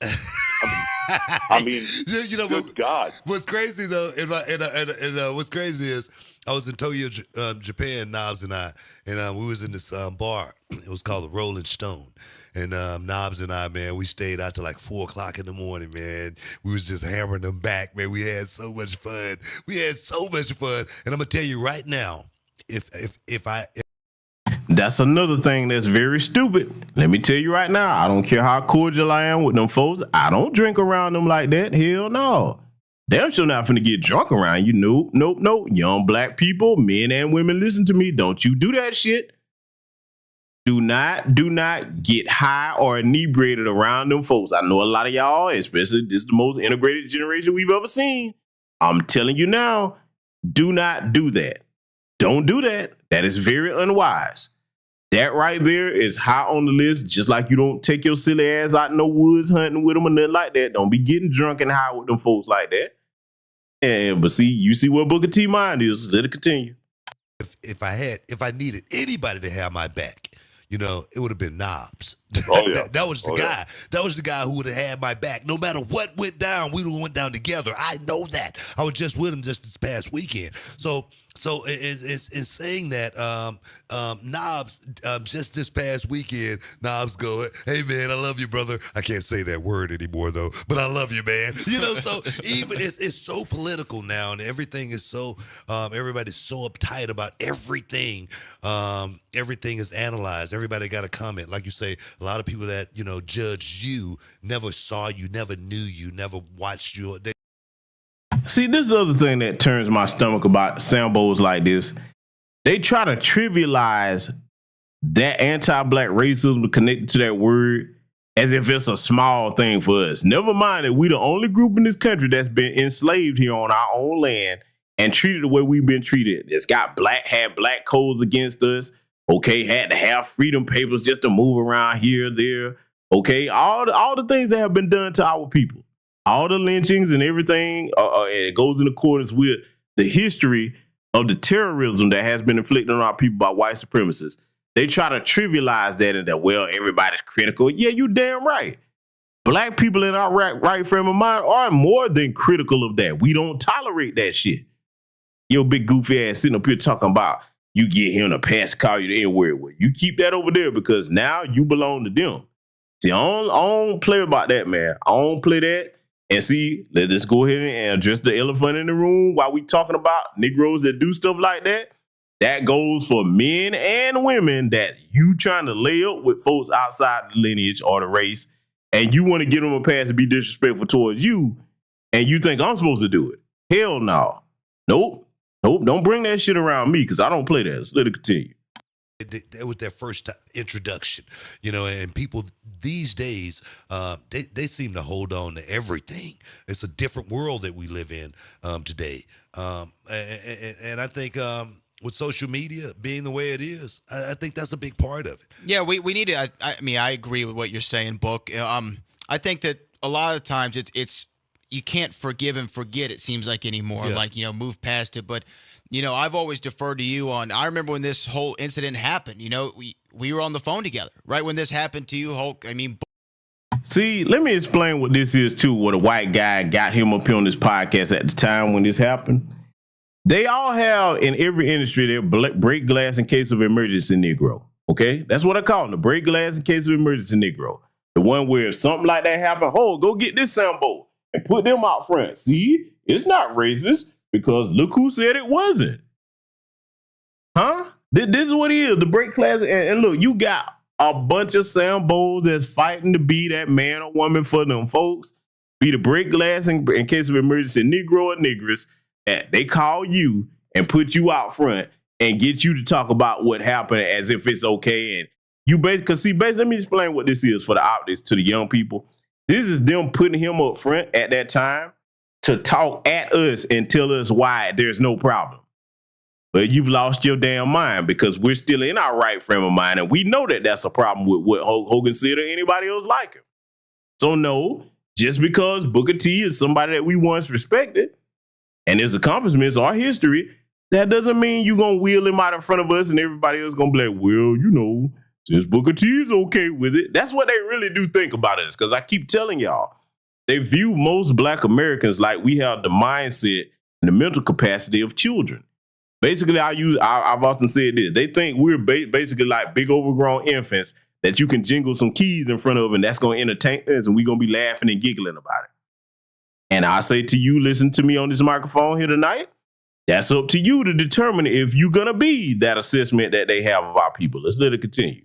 I mean, you know, good God. What's crazy, though, what's crazy is I was in Tokyo, Japan, Knobs and I, and we was in this bar. It was called the Rolling Stone. And Knobs and I, man, we stayed out till like 4 o'clock in the morning, man. We was just hammering them back, man. We had so much fun. And I'm going to tell you right now, That's another thing that's very stupid. Let me tell you right now, I don't care how cordial I am with them folks. I don't drink around them like that. Hell no. Damn sure not finna get drunk around you. Nope. Young black people, men and women, listen to me. Don't you do that shit. Do not get high or inebriated around them folks. I know a lot of y'all, especially this is the most integrated generation we've ever seen. I'm telling you now, do not do that. Don't do that. That is very unwise. That right there is high on the list, just like you don't take your silly ass out in the woods hunting with them or nothing like that. Don't be getting drunk and high with them folks like that. And but see, you see what Booker T mind is. Let it continue. If I needed anybody to have my back, you know, it would have been Knobs. Oh, yeah. that was the guy. That was the guy who would have had my back. No matter what went down, we went down together. I know that. I was just with him just this past weekend. So it's saying that Knobs, just this past weekend, Knobs going, hey, man, I love you, brother. I can't say that word anymore, though, but I love you, man. You know, so even it's so political now, and everything is so, everybody's so uptight about everything. Everything is analyzed. Everybody got a comment. Like you say, a lot of people that, you know, judge you never saw you, never knew you, never watched you. See, this is the other thing that turns my stomach about Sambos like this. They try to trivialize that anti-black racism connected to that word as if it's a small thing for us. Never mind that we the only group in this country that's been enslaved here on our own land and treated the way we've been treated. It's got had black codes against us. Okay, had to have freedom papers just to move around here, there. Okay, all the things that have been done to our people. all the lynchings and everything, it goes in accordance with the history of the terrorism that has been inflicted on our people by white supremacists. They try to trivialize that and that, well, everybody's critical. Yeah, you damn right. Black people in our right frame of mind are more than critical of that. We don't tolerate that shit. Your big goofy ass sitting up here talking about you get him to pass call you the N-word. Well, you keep that over there because now you belong to them. See, I don't play about that, man. I don't play that. And see, let's go ahead and address the elephant in the room while we talking about Negroes that do stuff like that. That goes for men and women that you trying to lay up with folks outside the lineage or the race, and you want to give them a pass to be disrespectful towards you, and you think I'm supposed to do it. Hell no. Nope. Don't bring that shit around me because I don't play that. Let's let it continue. That was their first introduction, and people these days, they seem to hold on to everything. It's a different world that we live in today. And I think with social media being the way it is, I think that's a big part of it. Yeah, we need to, I agree with what you're saying, Book. I think that a lot of times it's you can't forgive and forget, it seems like, anymore. Yeah. Like, move past it. But, I've always deferred to you on, I remember when this whole incident happened, we were on the phone together, right? When this happened to you, Hulk, See, let me explain what this is, too, what a white guy got him up here on this podcast at the time when this happened. They all have, in every industry, they break glass in case of emergency Negro, okay? That's what I call them, the break glass in case of emergency Negro. The one where if something like that happened, go get this Sambo and put them out front. See, it's not racist because look who said it wasn't. Huh? This is what it is, the break glass. And look, you got a bunch of Sambos that's fighting to be that man or woman for them folks. Be the break glass in case of emergency Negro or Negress. They call you and put you out front and get you to talk about what happened as if it's okay. And you basically, let me explain what this is for the outlets to the young people. This is them putting him up front at that time to talk at us and tell us why there's no problem. But you've lost your damn mind because we're still in our right frame of mind. And we know that that's a problem with what Hulk Hogan said or anybody else like him. So no, just because Booker T is somebody that we once respected, and his accomplishments are history, that doesn't mean you're going to wheel him out in front of us and everybody else going to be like, well, since Booker T is okay with it. That's what they really do think about us, because I keep telling y'all, they view most Black Americans like we have the mindset and the mental capacity of children. Basically, I've often said this. They think we're basically like big overgrown infants that you can jingle some keys in front of and that's going to entertain us and we're going to be laughing and giggling about it. And I say to you, listen to me on this microphone here tonight, that's up to you to determine if you're going to be that assessment that they have of our people. Let's let it continue.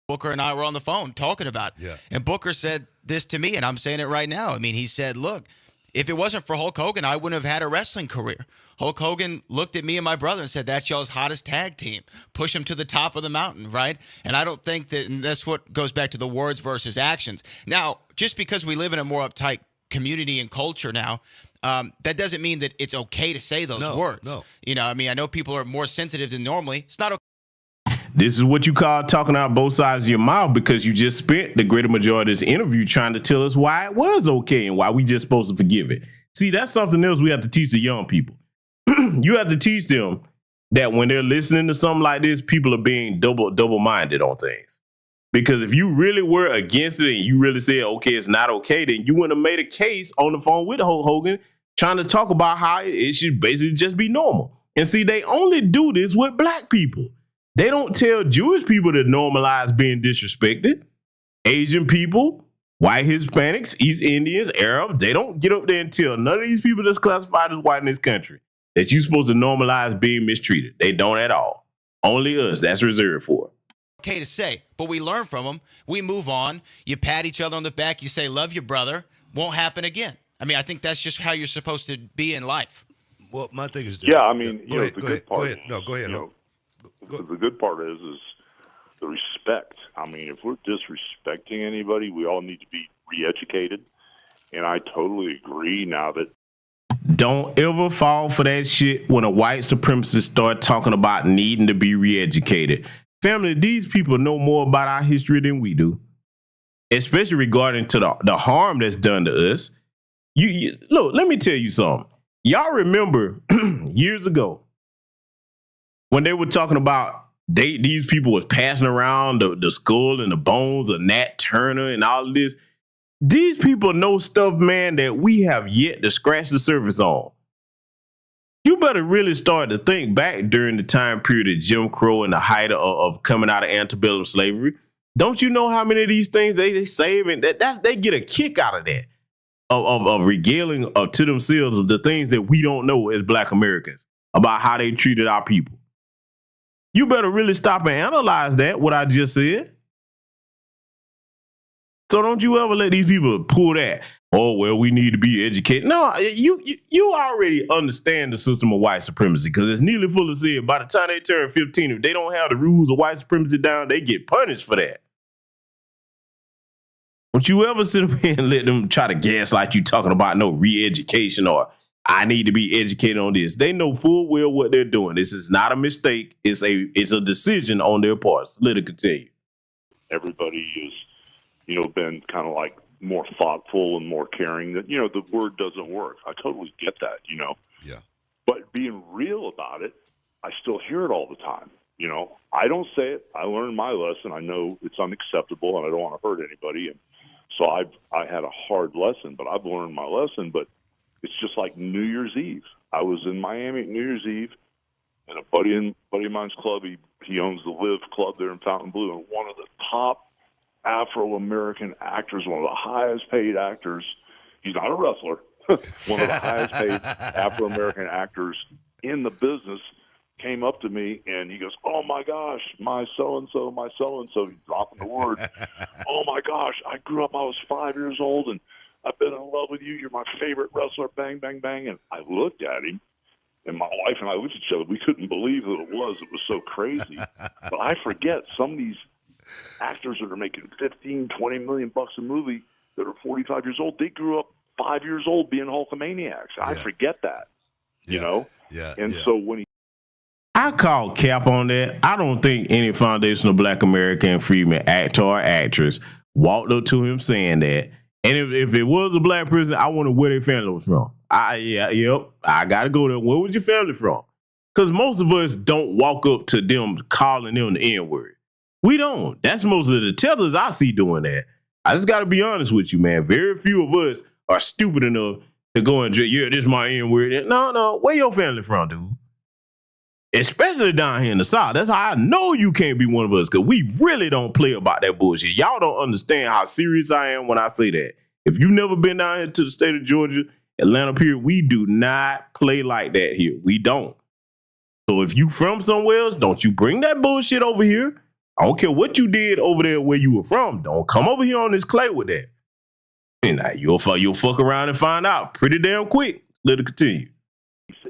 Booker and I were on the phone talking about it. Yeah. And Booker said this to me, and I'm saying it right now. He said, look, if it wasn't for Hulk Hogan, I wouldn't have had a wrestling career. Hulk Hogan looked at me and my brother and said, that's y'all's hottest tag team. Push them to the top of the mountain, right? And I don't think that, and that's what goes back to the words versus actions. Now, just because we live in a more uptight community and culture now, that doesn't mean that it's okay to say those words. No. I know people are more sensitive than normally. It's not okay. This is what you call talking out both sides of your mouth, because you just spent the greater majority of this interview trying to tell us why it was okay and why we just supposed to forgive it. See, that's something else we have to teach the young people. You have to teach them that when they're listening to something like this, people are being double-minded on things. Because if you really were against it and you really said, okay, it's not okay, then you wouldn't have made a case on the phone with Hulk Hogan trying to talk about how it should basically just be normal. And see, they only do this with Black people. They don't tell Jewish people to normalize being disrespected. Asian people, white Hispanics, East Indians, Arabs, they don't get up there and tell none of these people that's classified as white in this country that you're supposed to normalize being mistreated. They don't at all. Only us. That's reserved for. Okay to say, but we learn from them. We move on. You pat each other on the back. You say, love your brother. Won't happen again. I think that's just how you're supposed to be in life. Well, my thing is... The good part is... No, go ahead. The good part is the respect. If we're disrespecting anybody, we all need to be re-educated. And I totally agree now that... Don't ever fall for that shit when a white supremacist start talking about needing to be re-educated. Family, these people know more about our history than we do, especially regarding to the harm that's done to us. You look, let me tell you something. Y'all remember years ago when they were talking about these people was passing around the skull and the bones of Nat Turner and all of this. These people know stuff, man, that we have yet to scratch the surface on. You better really start to think back during the time period of Jim Crow and the height of coming out of antebellum slavery. Don't you know how many of these things they save, and they get a kick out of that, of regaling to themselves of the things that we don't know as Black Americans about how they treated our people. You better really stop and analyze that, what I just said. So don't you ever let these people pull that, oh, well, we need to be educated. No, you already understand the system of white supremacy, because it's nearly full of said by the time they turn 15, if they don't have the rules of white supremacy down, they get punished for that. Don't you ever sit up here and let them try to gaslight you talking about no re-education or I need to be educated on this. They know full well what they're doing. This is not a mistake. It's a decision on their parts. Let it continue. Everybody is, been kind of like more thoughtful and more caring. That the word doesn't work. I totally get that. Yeah. But being real about it, I still hear it all the time. I don't say it. I learned my lesson. I know it's unacceptable, and I don't want to hurt anybody. And so I had a hard lesson, but I've learned my lesson. But it's just like New Year's Eve. I was in Miami at New Year's Eve, and a buddy of mine's club. He owns the Live Club there in Fontainebleau, and one of the top Afro-American actors, one of the highest paid actors. He's not a wrestler. One of the highest paid Afro-American actors in the business came up to me and he goes, "Oh my gosh, my so-and-so. He's dropping the word. "Oh my gosh, I grew up, I was 5 years old and I've been in love with you. You're my favorite wrestler, bang, bang, bang." And I looked at him and my wife and I looked at each other. We couldn't believe that it was so crazy. But I forget some of these actors that are making 15, 20 million bucks a movie that are 45 years old, they grew up 5 years old being Hulkamaniacs. I forget that, Yeah. So when I call cap on that. I don't think any foundational Black American freedman actor or actress walked up to him saying that. And if it was a Black person, I wonder where their family was from. I got to go there. Where was your family from? Because most of us don't walk up to them calling them the N-word. We don't. That's most of the tellers I see doing that. I just got to be honest with you, man. Very few of us are stupid enough to go and say, yeah, this is my N-word. No. Where your family from, dude? Especially down here in the South. That's how I know you can't be one of us, because we really don't play about that bullshit. Y'all don't understand how serious I am when I say that. If you've never been down here to the state of Georgia, Atlanta period, we do not play like that here. We don't. So if you from somewhere else, don't you bring that bullshit over here. I don't care what you did over there where you were from. Don't come over here on this clay with that. And you'll fuck around and find out pretty damn quick. Let it continue.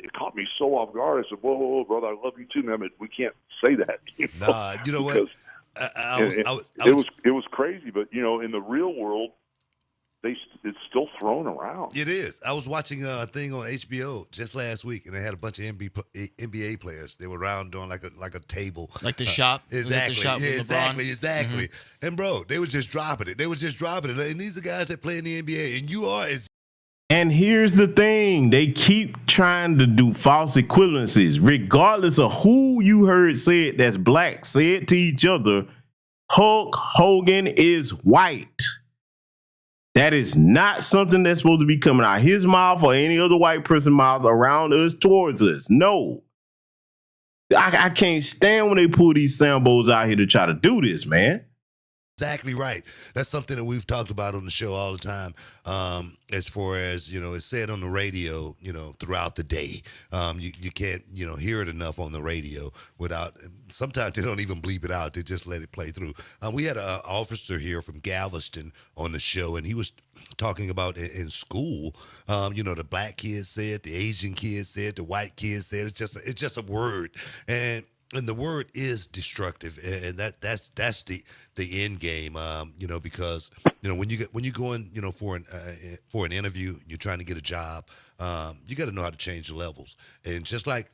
it caught me so off guard. I said, whoa, brother, I love you too, man, but we can't say that. Nah, you know what? It was crazy, but, in the real world, it's still thrown around. It is. I was watching a thing on HBO just last week, and they had a bunch of NBA players. They were around doing like a table, like the shop. Exactly, the shop with exactly. Mm-hmm. And bro, they were just dropping it. And these are guys that play in the NBA, and you are. And here's the thing: they keep trying to do false equivalencies, regardless of who you heard say it. That's black. Say it to each other. Hulk Hogan is white. That is not something that's supposed to be coming out of his mouth or any other white person's mouth around us, towards us. No. I can't stand when they pull these Sambos out here to try to do this, man. Exactly right. That's something that we've talked about on the show all the time. As far as, it's said on the radio, throughout the day. You can't, hear it enough on the radio without, sometimes they don't even bleep it out. They just let it play through. We had an officer here from Galveston on the show, and he was talking about in school, the black kids said, the Asian kids said, the white kids said, it's just a word. And the word is destructive, and that's the end game. Because when you go in, for an interview, you're trying to get a job. You got to know how to change the levels, and just like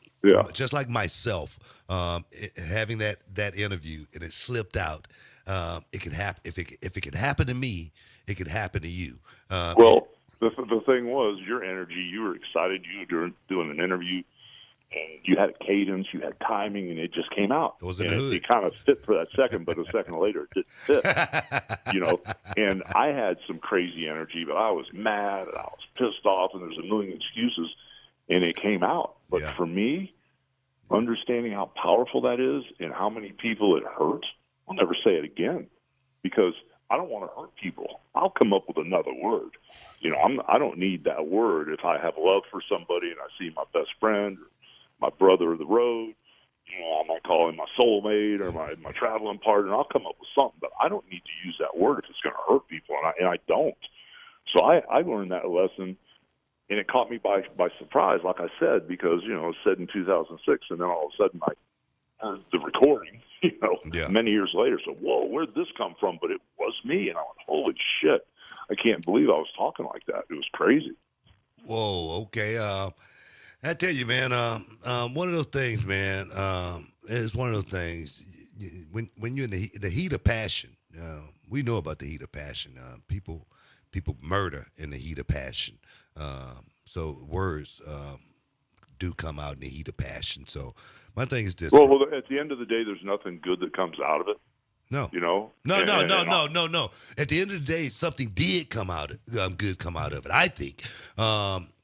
myself, having that interview and it slipped out. It could happen if it could happen to me. It could happen to you. the thing was, your energy, you were excited, you were doing an interview, and you had a cadence, you had timing, and it just came out. It was in and the hood. It kind of fit for that second, but a second later, it didn't fit. And I had some crazy energy, but I was mad, and I was pissed off, and there's a million excuses, and it came out. But for me, understanding how powerful that is and how many people it hurts, I'll never say it again, because I don't want to hurt people. I'll come up with another word. I don't need that word if I have love for somebody and I see my best friend or my brother of the road. I might call him my soulmate or my traveling partner. I'll come up with something, but I don't need to use that word if it's going to hurt people, and I don't. So I learned that lesson, and it caught me by surprise, like I said, because, it was said in 2006, and then all of a sudden I heard the recording, many years later. So, whoa, where'd this come from? But it was me, and I went, holy shit, I can't believe I was talking like that. It was crazy. Whoa, okay. I tell you, man, one of those things, man, it's one of those things, when you're in the heat of passion, we know about the heat of passion. People murder in the heat of passion. So words do come out in the heat of passion. So my thing is this. Well, at the end of the day, there's nothing good that comes out of it. No. No. At the end of the day, something did come out, good come out of it, I think.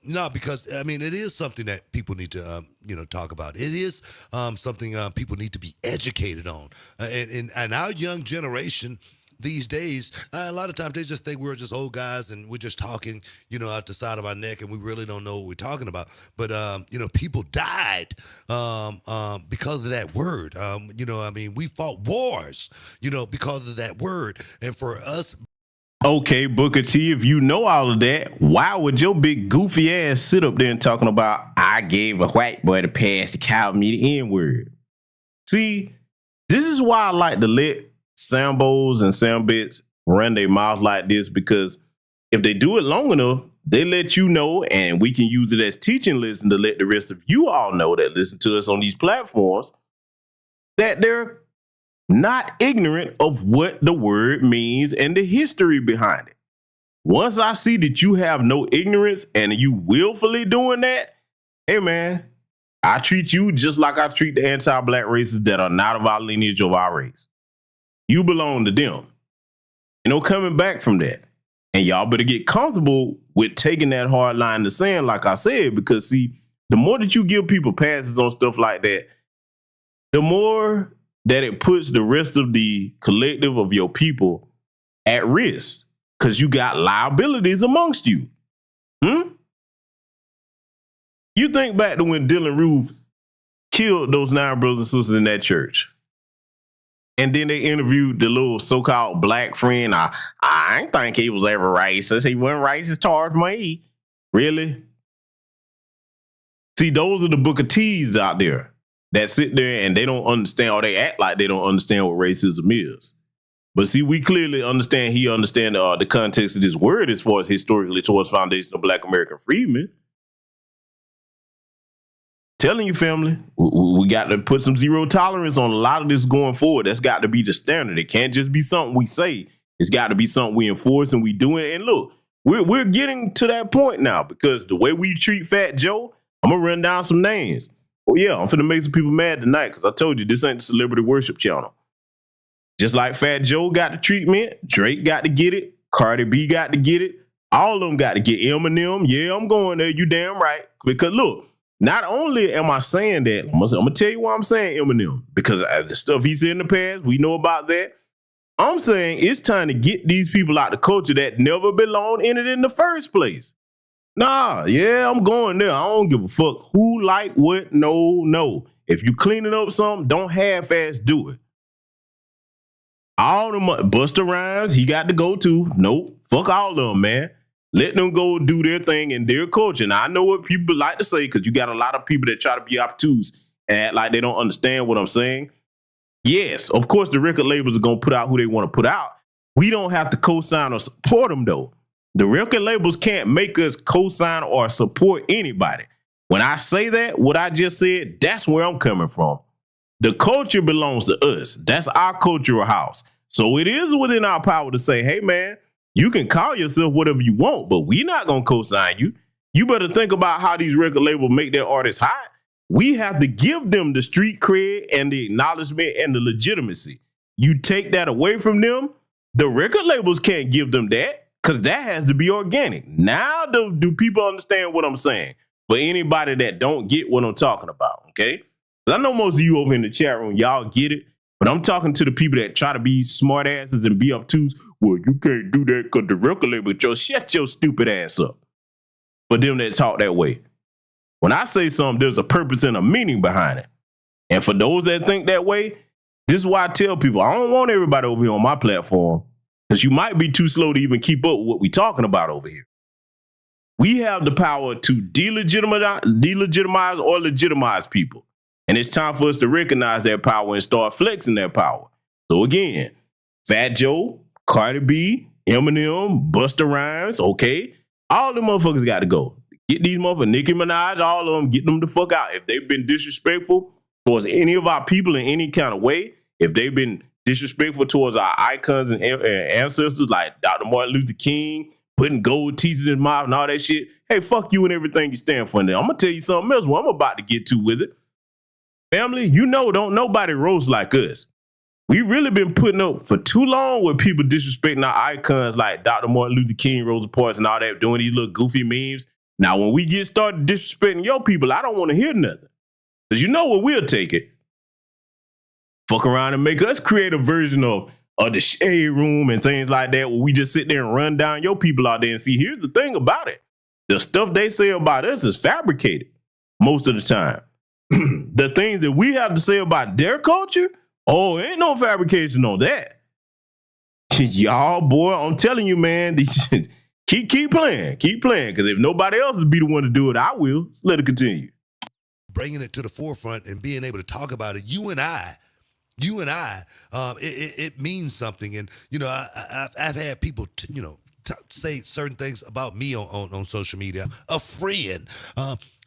No, because, it is something that people need to, talk about. It is something people need to be educated on. And our young generation these days, a lot of times they just think we're just old guys and we're just talking, out the side of our neck, and we really don't know what we're talking about. But, people died because of that word. We fought wars, because of that word. And for us. Okay, Booker T, if you know all of that, why would your big goofy ass sit up there and talking about, I gave a white boy the pass to call me the N-word? See, this is why I like to let Sambos and Sambits run their mouth like this, because if they do it long enough, they let you know, and we can use it as teaching lesson to let the rest of you all know that listen to us on these platforms, that they're not ignorant of what the word means and the history behind it. Once I see that you have no ignorance and you willfully doing that, hey man, I treat you just like I treat the anti-black racists that are not of our lineage of our race. You belong to them. Coming back from that. And y'all better get comfortable with taking that hard line to sand, like I said, because see, the more that you give people passes on stuff like that, the more that it puts the rest of the collective of your people at risk, because you got liabilities amongst you. You think back to when Dylan Roof killed those 9 brothers and sisters in that church. And then they interviewed the little so-called black friend. I ain't think he was ever racist. He wasn't racist towards me. Really? See, those are the Booker T's out there that sit there and they don't understand, or they act like they don't understand what racism is. But see, we clearly understand, he understands the context of this word as far as historically towards foundation of Black American freedmen. Telling you, family, we got to put some zero tolerance on a lot of this going forward. That's got to be the standard. It can't just be something we say. It's got to be something we enforce and we do it. And look, we're getting to that point now, because the way we treat Fat Joe, I'm going to run down some names. Oh, yeah, I'm finna make some people mad tonight, because I told you this ain't the celebrity worship channel. Just like Fat Joe got the treatment, Drake got to get it, Cardi B got to get it, all of them got to get Eminem. Yeah, I'm going there, you damn right. Because look, not only am I saying that, I'm going to tell you why I'm saying Eminem, because the stuff he said in the past, we know about that. I'm saying it's time to get these people out the culture that never belonged in it in the first place. Nah, yeah, I'm going there. I don't give a fuck who like what, no. If you cleaning up something, don't half-ass do it. All the Busta Rhymes, he got to go too. Nope, fuck all of them, man. Let them go do their thing in their culture. Now, I know what people like to say, because you got a lot of people that try to be obtuse and act like they don't understand what I'm saying. Yes, of course, the record labels are going to put out who they want to put out. We don't have to co-sign or support them, though. The record labels can't make us co-sign or support anybody. When I say that, what I just said, that's where I'm coming from. The culture belongs to us. That's our cultural house. So it is within our power to say, hey, man, You can call yourself whatever you want, but we not going to co-sign you. You better think about how these record labels make their artists hot. We have to give them the street cred and the acknowledgement and the legitimacy. You take that away from them, the record labels can't give them that because that has to be organic. Now do people understand what I'm saying? For anybody that don't get what I'm talking about, okay? I know most of you over in the chat room, y'all get it, but I'm talking to the people that try to be smart asses and be obtuse. Well, you can't do that because the record label, shut your stupid ass up. For them that talk that way. When I say something, there's a purpose and a meaning behind it. And for those that think that way, this is why I tell people, I don't want everybody over here on my platform because you might be too slow to even keep up with what we're talking about over here. We have the power to delegitimize or legitimize people. And it's time for us to recognize that power and start flexing that power. So again, Fat Joe, Cardi B, Eminem, Busta Rhymes, okay? All them motherfuckers got to go. Get these motherfuckers, Nicki Minaj, all of them, get them the fuck out. If they've been disrespectful towards any of our people in any kind of way, if they've been disrespectful towards our icons and ancestors like Dr. Martin Luther King, putting gold teeth in his mouth and all that shit, hey, fuck you and everything you stand for. Now, I'm going to tell you something else what I'm about to get to with it. Family, you know, don't nobody roast like us. We really been putting up for too long with people disrespecting our icons like Dr. Martin Luther King, Rosa Parks, and all that, doing these little goofy memes. Now, when we get started disrespecting your people, I don't want to hear nothing. Because you know what we'll take it. Fuck around and make us create a version of the shade room and things like that where we just sit there and run down your people out there and see, here's the thing about it. The stuff they say about us is fabricated most of the time. The things that we have to say about their culture, oh, ain't no fabrication on that. Y'all, boy, I'm telling you, man, keep playing. Because if nobody else will be the one to do it, I will. Let's let it continue. Bringing it to the forefront and being able to talk about it, you and I, it means something. And, you know, I've had people, say certain things about me on social media. A friend.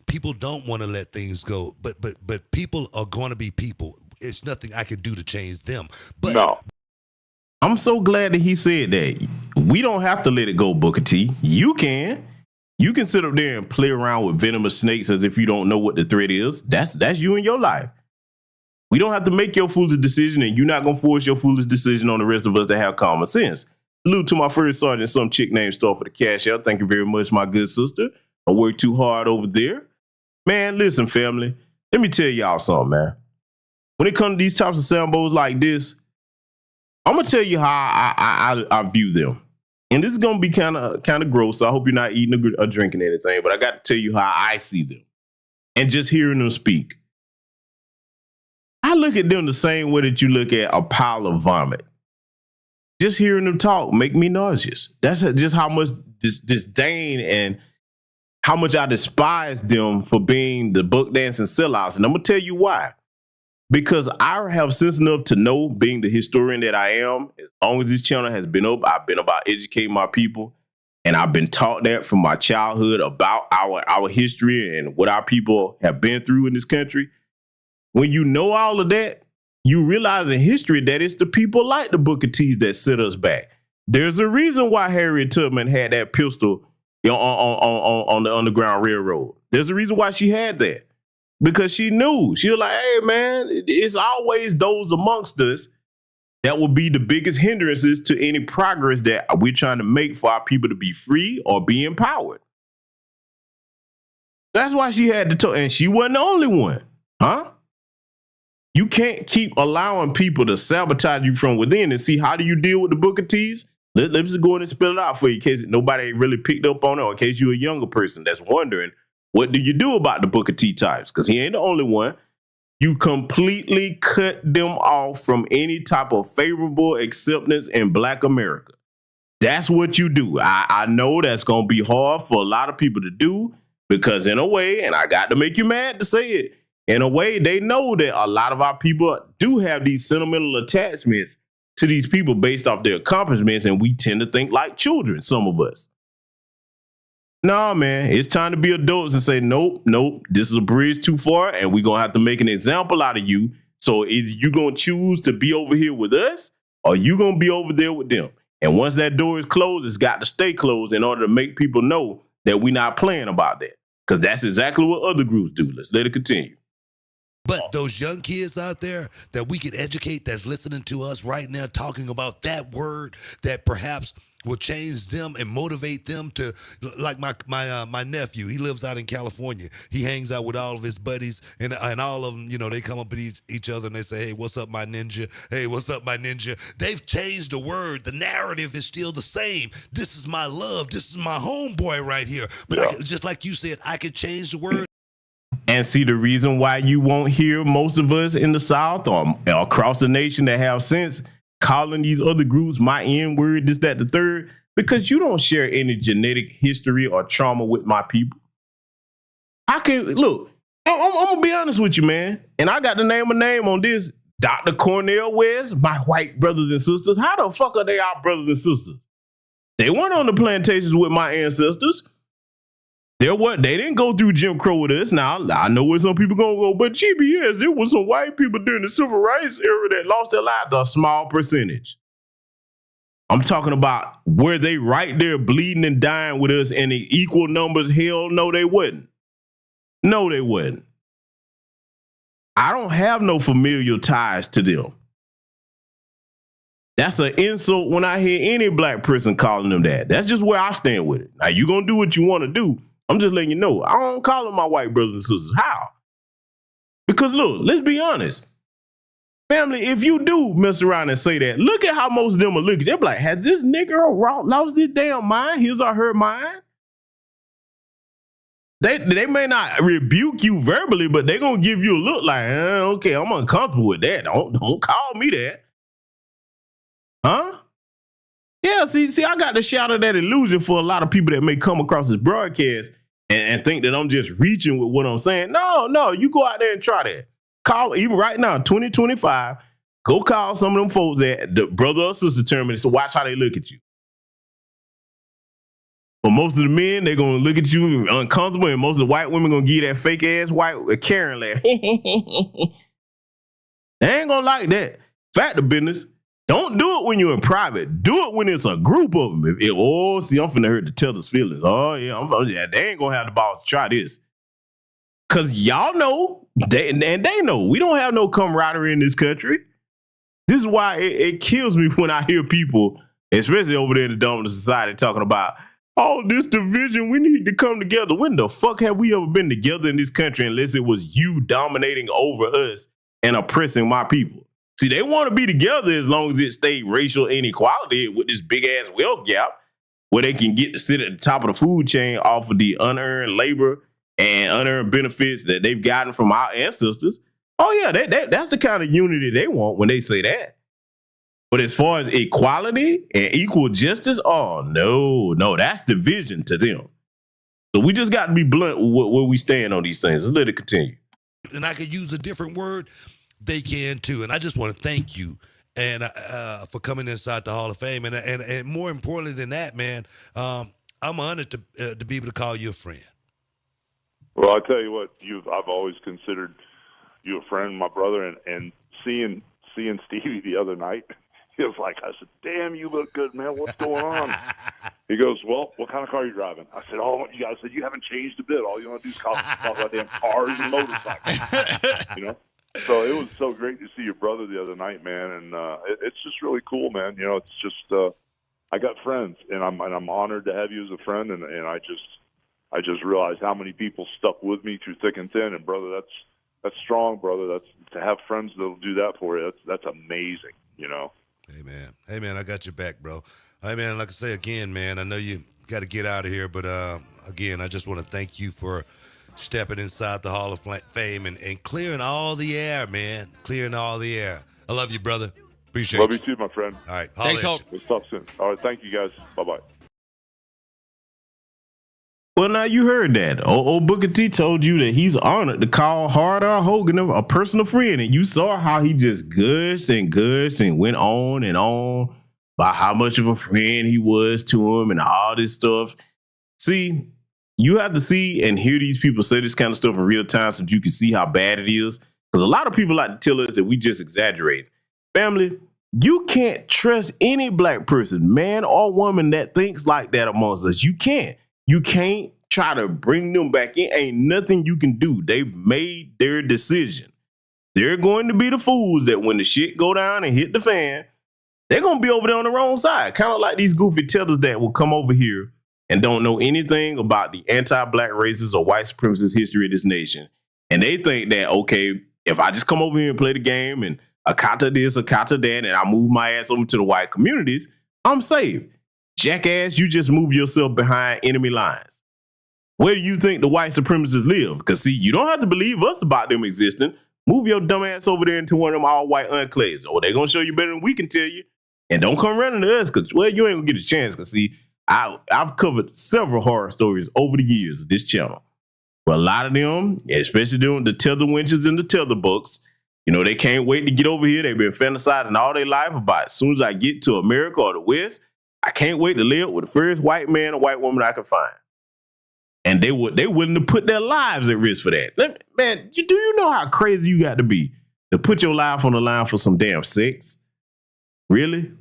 People don't want to let things go, but people are going to be people. It's nothing I can do to change them. But no. I'm so glad that he said that. We don't have to let it go, Booker T. You can. You can sit up there and play around with venomous snakes as if you don't know what the threat is. That's you in your life. We don't have to make your foolish decision, and you're not going to force your foolish decision on the rest of us that have common sense. Salute to my first sergeant, some chick named Star for the cash out. Thank you very much, my good sister. I worked too hard over there. Man, listen, family. Let me tell y'all something, man. When it comes to these types of Sambos like this, I'm going to tell you how I view them. And this is going to be kind of gross, so I hope you're not eating or drinking anything, but I got to tell you how I see them. And just hearing them speak. I look at them the same way that you look at a pile of vomit. Just hearing them talk make me nauseous. That's just how much disdain and how much I despise them for being the book dancing sellouts. And I'm going to tell you why. Because I have sense enough to know, being the historian that I am, as long as this channel has been up, I've been about educating my people. And I've been taught that from my childhood about our history and what our people have been through in this country. When you know all of that, you realize in history that it's the people like the Booker T's that set us back. There's a reason why Harriet Tubman had that pistol on the Underground Railroad. There's a reason why she had that. Because she knew. She was like, hey, man, it's always those amongst us that will be the biggest hindrances to any progress that we're trying to make for our people to be free or be empowered. That's why she had to and she wasn't the only one. Huh? You can't keep allowing people to sabotage you from within and see how do you deal with the Booker T's. Let's just go ahead and spell it out for you in case nobody really picked up on it or in case you're a younger person that's wondering, what do you do about the Booker T types? Because he ain't the only one. You completely cut them off from any type of favorable acceptance in Black America. That's what you do. I know that's going to be hard for a lot of people to do because in a way, and I got to make you mad to say it, in a way, they know that a lot of our people do have these sentimental attachments to these people based off their accomplishments, and we tend to think like children, some of us. No, man, it's time to be adults and say, nope, this is a bridge too far, and we're going to have to make an example out of you. So is you going to choose to be over here with us, or you going to be over there with them? And once that door is closed, it's got to stay closed in order to make people know that we're not playing about that. Because that's exactly what other groups do. Let's let it continue. But those young kids out there that we can educate that's listening to us right now talking about that word that perhaps will change them and motivate them to, like my nephew, he lives out in California. He hangs out with all of his buddies and all of them, you know, they come up at each other and they say, hey, what's up, my ninja? Hey, what's up, my ninja? They've changed the word. The narrative is still the same. This is my love. This is my homeboy right here. But just like you said, I could change the word. And see, the reason why you won't hear most of us in the South or across the nation that have sense calling these other groups my N-word, this, that, the third, because you don't share any genetic history or trauma with my people. I can look, I'm gonna be honest with you, man. And I got to name a name on this. Dr. Cornel West, my white brothers and sisters. How the fuck are they our brothers and sisters? They weren't on the plantations with my ancestors. They didn't go through Jim Crow with us. Now, I know where some people gonna go, but GBS, there was some white people during the civil rights era that lost their lives, a small percentage. I'm talking about were they right there bleeding and dying with us in equal numbers? Hell no, they wouldn't. No, they wouldn't. I don't have no familial ties to them. That's an insult when I hear any black person calling them that. That's just where I stand with it. Now, you gonna do what you want to do. I'm just letting you know. I don't call them my white brothers and sisters. How? Because look, let's be honest. Family, if you do mess around and say that, look at how most of them are looking. They're like, has this nigga lost his damn mind? His or her mind? They may not rebuke you verbally, but they're going to give you a look like, okay, I'm uncomfortable with that. Don't call me that. Huh? Yeah, see, I got to shatter that illusion for a lot of people that may come across this broadcast and think that I'm just reaching with what I'm saying. No, you go out there and try that. Call, even right now, 2025, go call some of them folks that the brother or sister term, so watch how they look at you. But most of the men, they're going to look at you uncomfortable, and most of the white women going to give you that fake ass white Karen laugh. They ain't going to like that. Fact of business. Don't do it when you're in private. Do it when it's a group of them. I'm finna hurt the teller's feelings. Oh, yeah, they ain't gonna have the balls to try this. Because y'all know, they know, we don't have no camaraderie in this country. This is why it kills me when I hear people, especially over there in the dominant society, talking about, all this division, we need to come together. When the fuck have we ever been together in this country unless it was you dominating over us and oppressing my people? See, they want to be together as long as it stay racial inequality with this big ass wealth gap where they can get to sit at the top of the food chain off of the unearned labor and unearned benefits that they've gotten from our ancestors. Oh, yeah, that's the kind of unity they want when they say that. But as far as equality and equal justice, oh, no, that's division to them. So we just got to be blunt with where we stand on these things. Let's let it continue. And I could use a different word. They can too, and I just want to thank you and for coming inside the Hall of Fame, and more importantly than that, man, I'm honored to be able to call you a friend. Well, I tell you what, I've always considered you a friend, my brother, and seeing Stevie the other night, he was like, I said, "Damn, you look good, man. What's going on?" He goes, "Well, what kind of car are you driving?" I said, "Oh, you guys said you haven't changed a bit. All you want to do is talk about damn cars and motorcycles, you know." So it was so great to see your brother the other night, man, and it's just really cool, man. You know, it's just I got friends, and I'm honored to have you as a friend, and I just realized how many people stuck with me through thick and thin, and brother, that's strong, brother. That's to have friends that'll do that for you. That's amazing, you know. Hey man, I got your back, bro. Hey man, like I say again, man, I know you got to get out of here, but again, I just want to thank you for stepping inside the Hall of Fame and clearing all the air, man. Clearing all the air. I love you, brother. Appreciate you. Love you too, my friend. All right. Thanks, Hulk. We'll talk soon. All right. Thank you, guys. Bye-bye. Well, now you heard that. Old Booker T told you that he's honored to call Hard R. Hogan a personal friend. And you saw how he just gushed and went on and on about how much of a friend he was to him and all this stuff. See, you have to see and hear these people say this kind of stuff in real time so that you can see how bad it is. Because a lot of people like to tell us that we just exaggerate. Family, You can't trust any black person, man or woman, that thinks like that amongst us. You can't. You can't try to bring them back in. Ain't nothing you can do. They've made their decision. They're going to be the fools that when the shit go down and hit the fan, they're going to be over there on the wrong side. Kind of like these goofy tethers that will come over here and don't know anything about the anti-black racist or white supremacist history of this nation. And they think that, okay, if I just come over here and play the game and a counter this, a counter that, and I move my ass over to the white communities, I'm safe. Jackass, you just move yourself behind enemy lines. Where do you think the white supremacists live? Because, see, you don't have to believe us about them existing. Move your dumb ass over there into one of them all-white enclaves. Or they're going to show you better than we can tell you. And don't come running to us because, well, you ain't going to get a chance. Because, see, I've covered several horror stories over the years of this channel. But a lot of them, especially them, the tether winches and the tether books, you know, they can't wait to get over here. They've been fantasizing all their life about as soon as I get to America or the West, I can't wait to live with the first white man or white woman I can find. And they're willing to put their lives at risk for that. Man, do you know how crazy you got to be to put your life on the line for some damn sex? Really?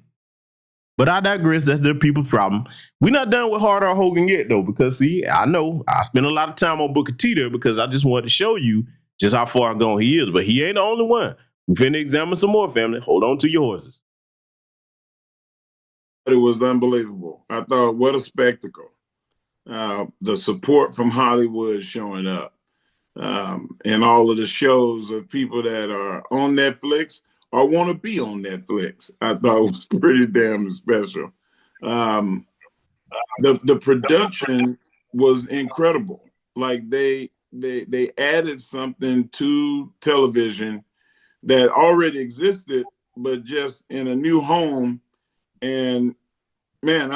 But I digress. That's their people's problem. We're not done with Hulk Hogan yet, though, because, see, I know I spent a lot of time on Booker T there because I just wanted to show you just how far gone he is. But he ain't the only one. We finna examine some more, family. Hold on to your horses. It was unbelievable. I thought, what a spectacle. The support from Hollywood showing up, and all of the shows of people that are on Netflix or want to be on Netflix. I thought it was pretty damn special. The production was incredible. Like they added something to television that already existed, but just in a new home. And man,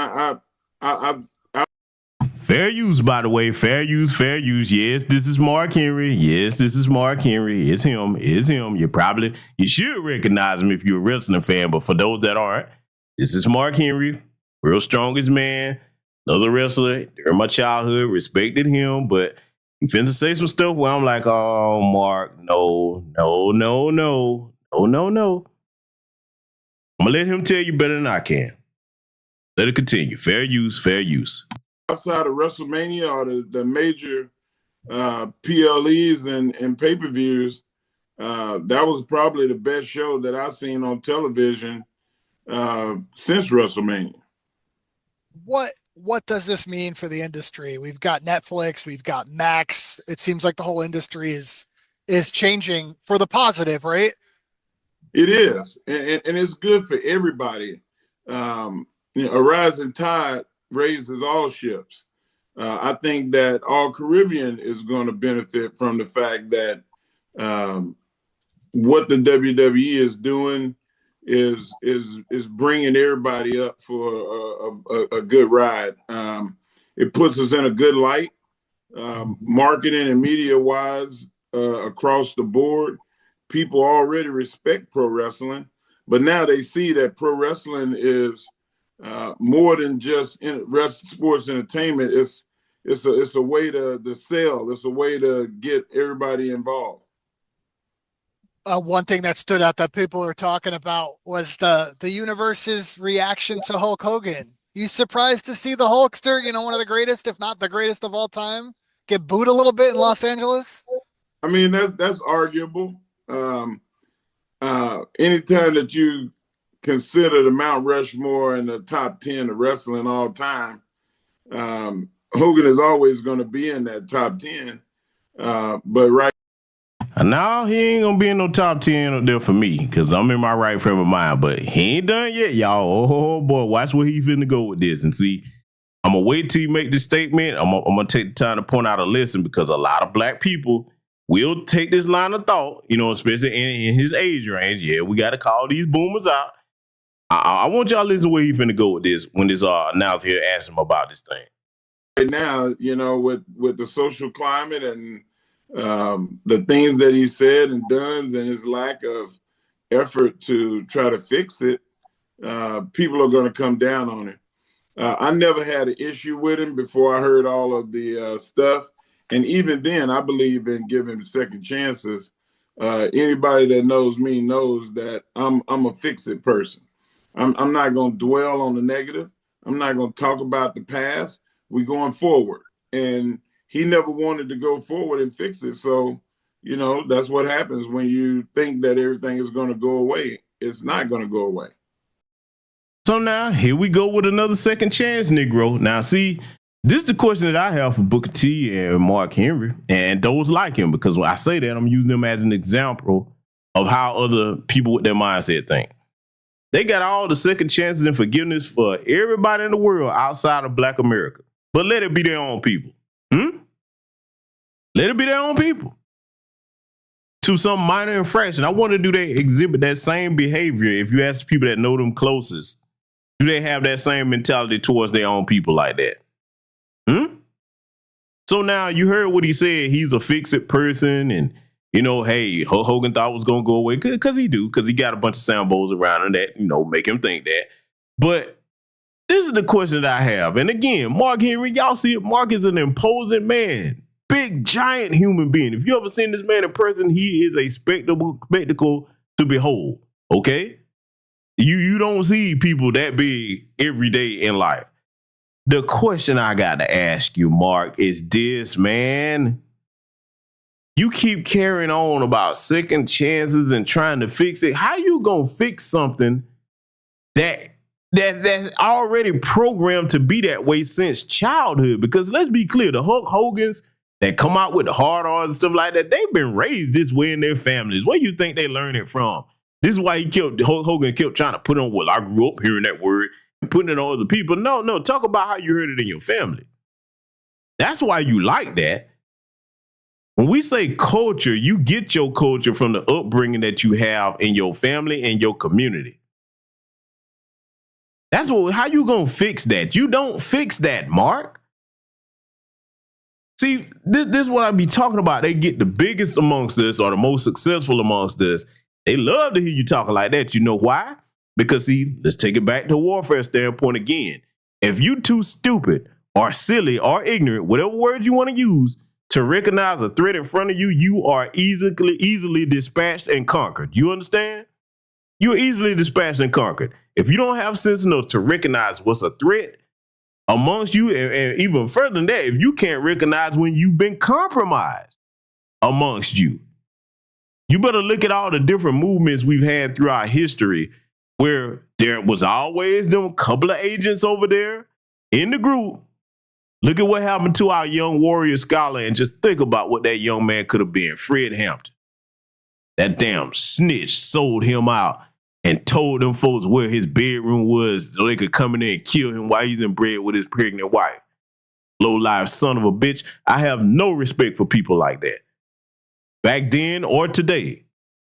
fair use, by the way. Fair use, fair use. Yes, this is Mark Henry. Yes, this is Mark Henry. It's him. It's him. You should recognize him if you're a wrestling fan, but for those that aren't, this is Mark Henry, real strongest man, another wrestler. During my childhood, respected him, but he finna say some stuff where I'm like, oh, Mark, no. I'm gonna let him tell you better than I can. Let it continue. Fair use, fair use. Outside of WrestleMania or the major PLEs and pay-per-views, that was probably the best show that I've seen on television since WrestleMania. What does this mean for the industry? We've got Netflix, we've got Max. It seems like the whole industry is changing for the positive, right? It is, and it's good for everybody. A rising tide raises all ships. I think that all Caribbean is going to benefit from the fact that what the WWE is doing is bringing everybody up for a good ride. It puts us in a good light, marketing and media wise across the board. People already respect pro wrestling, but now they see that pro wrestling is more than just sports entertainment. It's a way to sell. It's a way to get everybody involved. One thing that stood out that people are talking about was the universe's reaction to Hulk Hogan. You surprised to see the Hulkster, one of the greatest, if not the greatest of all time, get booed a little bit in Los Angeles? I mean, that's arguable. Anytime that you consider the Mount Rushmore in the top 10 of wrestling all time, Hogan is always going to be in that top 10. But right now, he ain't going to be in no top 10 up there for me because I'm in my right frame of mind. But he ain't done yet, y'all. Oh, boy, watch where he finna go with this. And see, I'm going to wait till you make this statement. I'm going to take the time to point out a lesson because a lot of black people will take this line of thought, especially in his age range. Yeah, we got to call these boomers out. I want y'all to listen to where he finna go with this when this announcer here asks him about this thing. Right now, with the social climate and the things that he said and done and his lack of effort to try to fix it, people are going to come down on him. I never had an issue with him before I heard all of the stuff. And even then, I believe in giving second chances. Anybody that knows me knows that I'm a fix-it person. I'm not going to dwell on the negative. I'm not going to talk about the past. We're going forward. And he never wanted to go forward and fix it. So, you know, that's what happens when you think that everything is going to go away. It's not going to go away. So now here we go with another second chance, Negro. Now, see, this is the question that I have for Booker T and Mark Henry and those like him, because when I say that, I'm using them as an example of how other people with their mindset think. They got all the second chances and forgiveness for everybody in the world outside of Black America. But let it be their own people. Let it be their own people. To some minor infraction. I want to do they exhibit that same behavior. If you ask people that know them closest, do they have that same mentality towards their own people like that? So now you heard what he said. He's a fix-it person, and you know, hey, Hulk Hogan thought it was gonna go away because he got a bunch of Sambos around him that, you know, make him think that. But this is the question that I have. And again, Mark Henry, y'all see it. Mark is an imposing man, big, giant human being. If you ever seen this man in person, he is a spectacle to behold. Okay, you don't see people that big every day in life. The question I got to ask you, Mark, is this, man. You keep carrying on about second chances and trying to fix it. How you gonna fix something that's already programmed to be that way since childhood? Because let's be clear, the Hulk Hogans that come out with the hard R's and stuff like that, they've been raised this way in their families. Where do you think they learn it from? This is why Hulk Hogan kept trying to put on, well, I grew up hearing that word and putting it on other people. No, talk about how you heard it in your family. That's why you like that. When we say culture, you get your culture from the upbringing that you have in your family and your community. That's how you gonna fix that? You don't fix that, Mark. See, this is what I be talking about. They get the biggest amongst us or the most successful amongst us. They love to hear you talking like that. You know why? Because see, let's take it back to a warfare standpoint again. If you too stupid or silly or ignorant, whatever word you want to use, to recognize a threat in front of you, you are easily dispatched and conquered. You understand? You're easily dispatched and conquered. If you don't have sense enough to recognize what's a threat amongst you, and even further than that, if you can't recognize when you've been compromised amongst you, you better look at all the different movements we've had throughout history where there was always them couple of agents over there in the group. Look at what happened to our young warrior scholar and just think about what that young man could have been. Fred Hampton. That damn snitch sold him out and told them folks where his bedroom was so they could come in there and kill him while he's in bed with his pregnant wife. Low-life son of a bitch. I have no respect for people like that. Back then or today.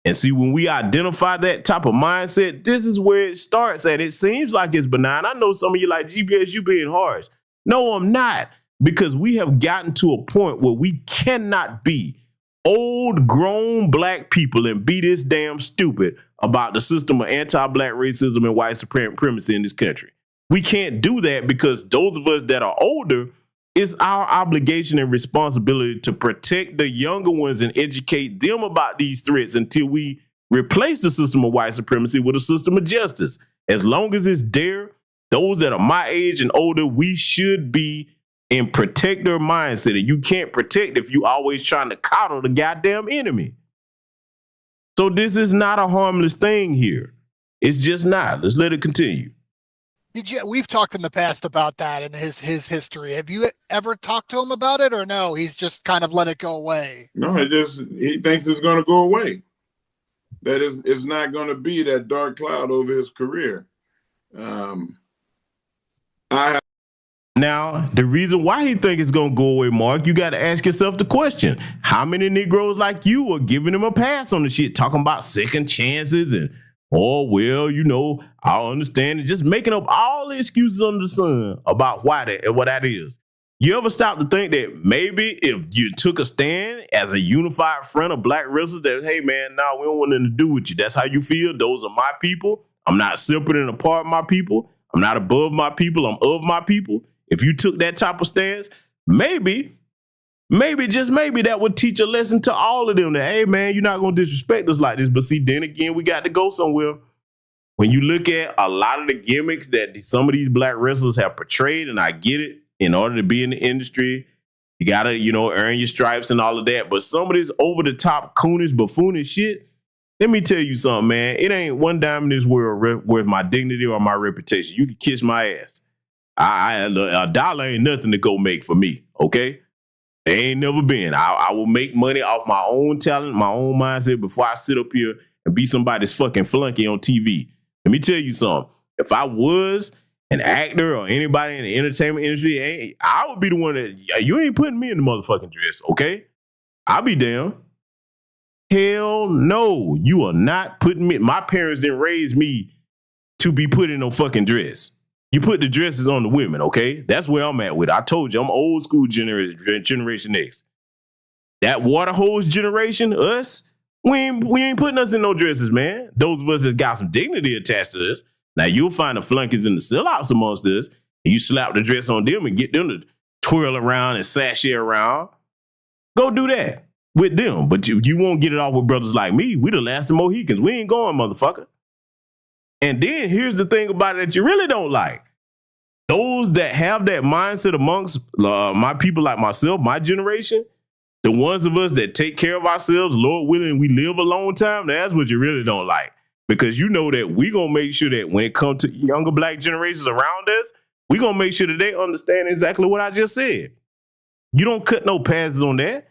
And see, when we identify that type of mindset, this is where it starts at. It seems like it's benign. I know some of you like, GPS, you being harsh. No, I'm not, because we have gotten to a point where we cannot be old, grown Black people and be this damn stupid about the system of anti-Black racism and white supremacy in this country. We can't do that because those of us that are older, it's our obligation and responsibility to protect the younger ones and educate them about these threats until we replace the system of white supremacy with a system of justice. As long as it's there, those that are my age and older, we should be in protector mindset. And you can't protect if you always trying to coddle the goddamn enemy. So this is not a harmless thing here. It's just not. Let's let it continue. We've talked in the past about that in his history. Have you ever talked to him about it, or no? He's just kind of let it go away. No, he thinks it's going to go away. That it's not going to be that dark cloud over his career. Now, the reason why he think it's going to go away, Mark, you got to ask yourself the question. How many Negroes like you are giving him a pass on the shit, talking about second chances and, oh, well, you know, I understand it, just making up all the excuses under the sun about why that and what that is. You ever stop to think that maybe if you took a stand as a unified front of Black wrestlers that, hey, man, nah, we don't want nothing to do with you. That's how you feel. Those are my people. I'm not separate and apart my people. I'm not above my people. I'm of my people. If you took that type of stance, maybe, just maybe that would teach a lesson to all of them that, hey, man, you're not going to disrespect us like this. But see, then again, we got to go somewhere. when you look at a lot of the gimmicks that some of these black wrestlers have portrayed, and I get it, in order to be in the industry, you gotta, earn your stripes and all of that. But some of this over-the-top coonish, buffoonish shit, let me tell you something, man. It ain't one dime in this world worth my dignity or my reputation. You can kiss my ass. A dollar ain't nothing to go make for me, okay? It ain't never been. I will make money off my own talent, my own mindset before I sit up here and be somebody's fucking flunky on TV. Let me tell you something. If I was an actor or anybody in the entertainment industry, I would be the one that, you ain't putting me in the motherfucking dress, okay? I'll be down. Hell no, you are not putting me. My parents didn't raise me to be put in no fucking dress. You put the dresses on the women, okay? That's where I'm at with it. I told you, I'm old school Generation X. That water hose generation, us, we ain't putting us in no dresses, man. Those of us that got some dignity attached to us. Now, you'll find the flunkies and the sellouts amongst us, and you slap the dress on them and get them to twirl around and sashay around. Go do that with them. But you won't get it off with brothers like me. We the last of Mohicans. We ain't going, motherfucker. And then here's the thing about it that you really don't like. Those that have that mindset amongst my people like myself, my generation, the ones of us that take care of ourselves, Lord willing, we live a long time, that's what you really don't like. Because you know that we going to make sure that when it comes to younger black generations around us, we going to make sure that they understand exactly what I just said. You don't cut no passes on that.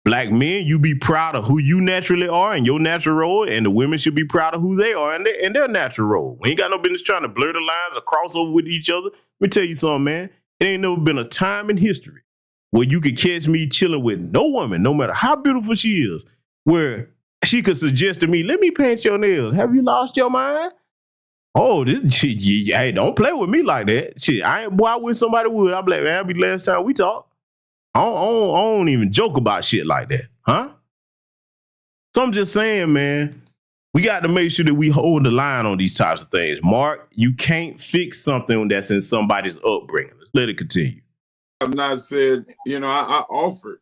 Black men, you be proud of who you naturally are in your natural role, and the women should be proud of who they are in their natural role. We ain't got no business trying to blur the lines or cross over with each other. Let me tell you something, man. It ain't never been a time in history where you could catch me chilling with no woman, no matter how beautiful she is, where she could suggest to me, let me paint your nails. Have you lost your mind? Oh, this shit, hey, don't play with me like that. Shit, I wish somebody would. I'll be like, man, that'll be the last time we talk. I don't even joke about shit like that, huh? So I'm just saying, man, we got to make sure that we hold the line on these types of things. Mark, you can't fix something that's in somebody's upbringing. Let's let it continue. I've not said, I offered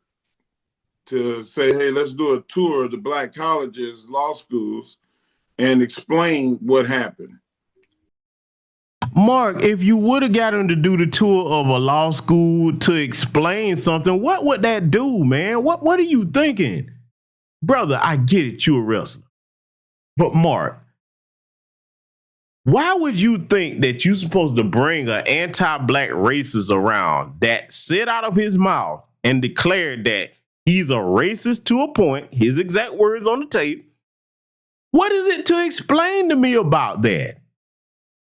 to say, hey, let's do a tour of the black colleges, law schools, and explain what happened. Mark, if you would have got him to do the tour of a law school to explain something, what would that do, man? What are you thinking? Brother, I get it, you're a wrestler. But Mark, why would you think that you're supposed to bring an anti-black racist around that said out of his mouth and declared that he's a racist to a point, his exact words on the tape? What is it to explain to me about that?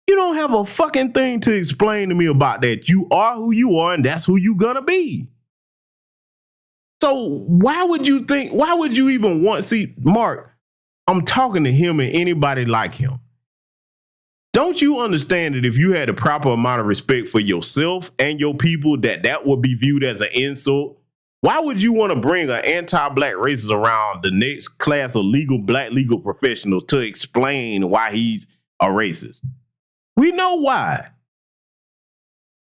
You don't have a fucking thing to explain to me about that. You are who you are, and that's who you gonna be. So why would you even want, see, Mark, I'm talking to him and anybody like him. Don't you understand that if you had the proper amount of respect for yourself and your people, that would be viewed as an insult? Why would you want to bring an anti-black racist around the next class of black legal professionals to explain why he's a racist? We know why.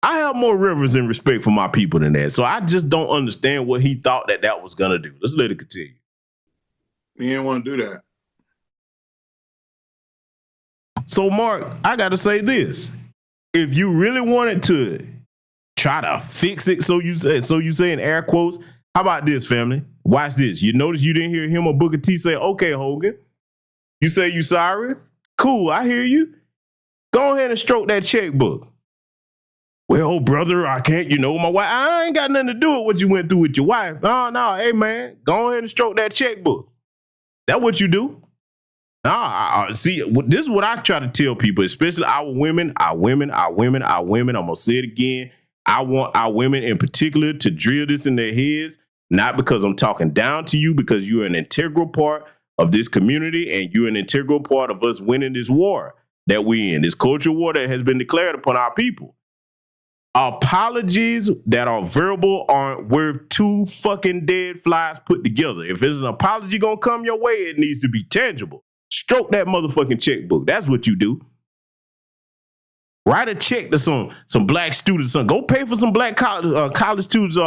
I have more reverence and respect for my people than that. So I just don't understand what he thought that was going to do. Let's let it continue. He didn't want to do that. So, Mark, I got to say this. If you really wanted to try to fix it, so you say in air quotes, how about this, family? Watch this. You notice you didn't hear him or Booker T say, okay, Hogan, you say you sorry? Cool, I hear you. Go ahead and stroke that checkbook. Well, brother, I can't, my wife, I ain't got nothing to do with what you went through with your wife. No, hey, man, go ahead and stroke that checkbook. That's what you do. See, this is what I try to tell people, especially our women. I'm going to say it again. I want our women in particular to drill this in their heads, not because I'm talking down to you, because you're an integral part of this community and you're an integral part of us winning this war that we in, this cultural war that has been declared upon our people. Apologies that are verbal aren't worth two fucking dead flies put together. If there's an apology gonna come your way, it needs to be tangible. Stroke that motherfucking checkbook. That's what you do. Write a check to some black students. Go pay for some black college students'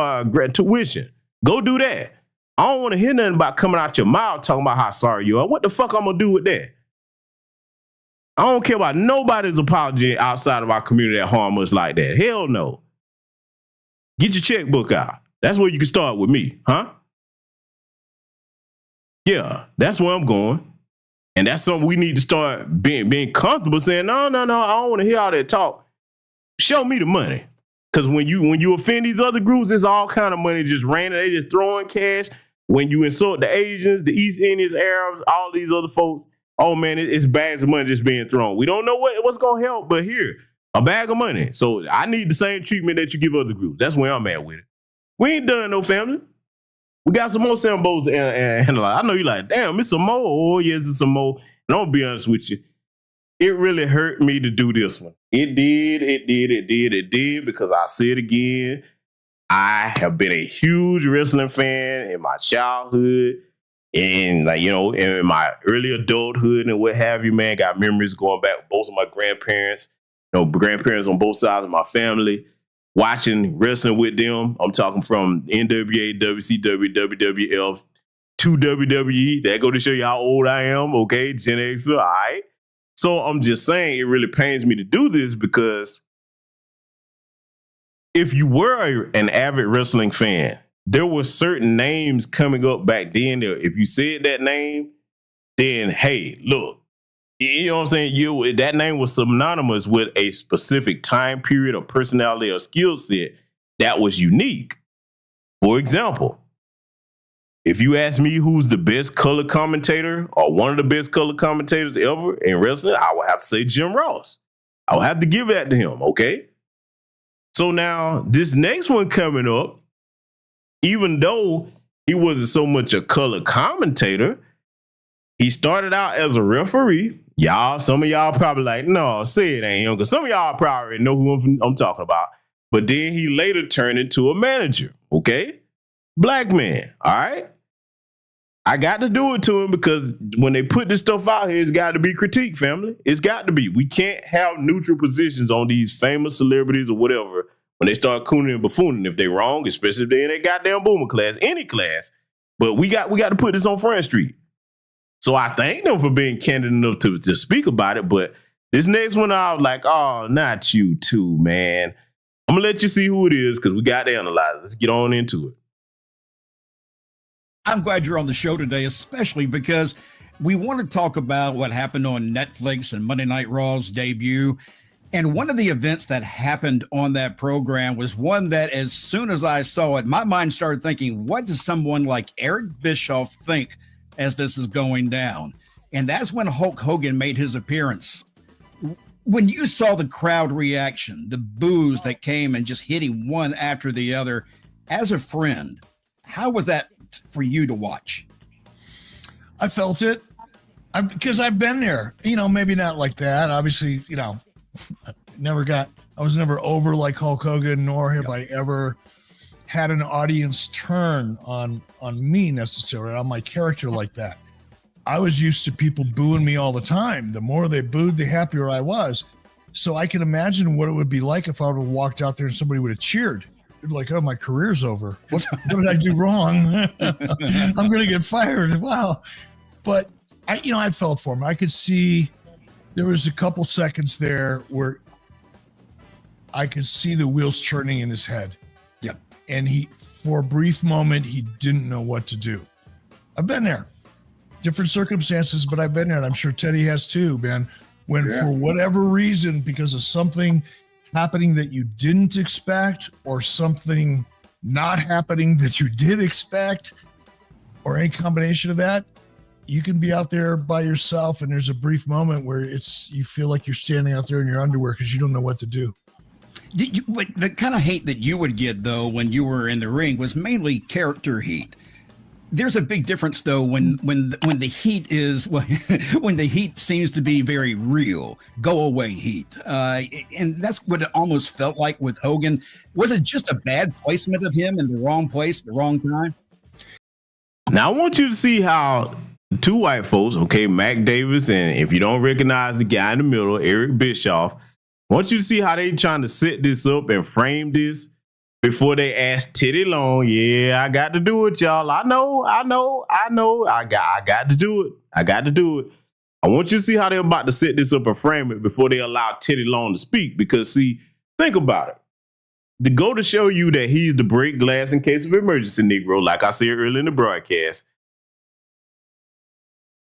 tuition. Go do that. I don't want to hear nothing about coming out your mouth talking about how sorry you are. What the fuck I'm gonna do with that? I don't care about nobody's apology outside of our community that harm us like that. Hell no. Get your checkbook out. That's where you can start with me, huh? Yeah, that's where I'm going. And that's something we need to start being comfortable saying, no, I don't want to hear all that talk. Show me the money. Because when you offend these other groups, it's all kind of money just raining. They just throwing cash. When you insult the Asians, the East Indians, Arabs, all these other folks, oh man, it's bags of money just being thrown. We don't know what's going to help, but here, a bag of money. So I need the same treatment that you give other groups. That's where I'm at with it. We ain't done no family. We got some more Sambozo to analyze. I know you like, damn, it's some more. Oh, yes, it's some more. And I'm going to be honest with you. It really hurt me to do this one. It did, because I'll say it again. I have been a huge wrestling fan in my childhood and in my early adulthood and what have you, man. Got memories going back with both of my grandparents, grandparents on both sides of my family, watching wrestling with them. I'm talking from NWA, WCW, WWF to WWE. That go to show you how old I am, okay? Gen X, all right? So I'm just saying it really pains me to do this because if you were an avid wrestling fan, there were certain names coming up back then. If you said that name, then hey, look, you know what I'm saying? That name was synonymous with a specific time period or personality or skill set that was unique. For example, if you ask me who's the best color commentator or one of the best color commentators ever in wrestling, I would have to say Jim Ross. I would have to give that to him, okay? So now this next one coming up, even though he wasn't so much a color commentator, he started out as a referee. Some of y'all probably like, no, say it ain't him, because some of y'all probably already know who I'm talking about. But then he later turned into a manager, okay? Black man, all right? I got to do it to him because when they put this stuff out here, it's got to be critique, family. It's got to be. We can't have neutral positions on these famous celebrities or whatever when they start cooning and buffooning if they're wrong, especially if they're in that goddamn boomer class, any class. But we got to put this on Front Street. So I thank them for being candid enough to speak about it. But this next one, I was like, oh, not you too, man. I'm going to let you see who it is because we got to analyze it. Let's get on into it. I'm glad you're on the show today, especially because we want to talk about what happened on Netflix and Monday Night Raw's debut. And one of the events that happened on that program was one that as soon as I saw it, my mind started thinking, what does someone like Eric Bischoff think as this is going down? And that's when Hulk Hogan made his appearance. When you saw the crowd reaction, the boos that came and just hitting one after the other, as a friend, how was that for you to watch? I felt it because I've been there, maybe not like that. Obviously, I was never over like Hulk Hogan, nor have I ever had an audience turn on me necessarily, on my character like that. I was used to people booing me all the time. The more they booed, the happier I was. So I can imagine what it would be like if I would have walked out there and somebody would have cheered. Like, oh, my career's over. What did I do wrong? I'm going to get fired. Wow. But I felt for him. I could see there was a couple seconds there where I could see the wheels turning in his head. Yep. And for a brief moment, he didn't know what to do. I've been there. Different circumstances, but I've been there. And I'm sure Teddy has too, man. When for whatever reason, because of something happening that you didn't expect or something not happening that you did expect or any combination of that, you can be out there by yourself and there's a brief moment where you feel like you're standing out there in your underwear because you don't know what to do. The kind of hate that you would get though when you were in the ring was mainly character heat. There's a big difference though when the heat is when the heat seems to be very real, go away heat, and that's what it almost felt like with Hogan. Was it just a bad placement of him in the wrong place, the wrong time? Now I want you to see how two white folks, okay, Mac Davis, and if you don't recognize the guy in the middle, Eric Bischoff, I want you to see how they trying to set this up and frame this. Before they asked Teddy Long, yeah, I got to do it, y'all. I know. I got to do it. I want you to see how they're about to set this up and frame it before they allow Teddy Long to speak. Because, see, think about it. To go to show you that he's the break glass in case of emergency Negro, like I said earlier in the broadcast,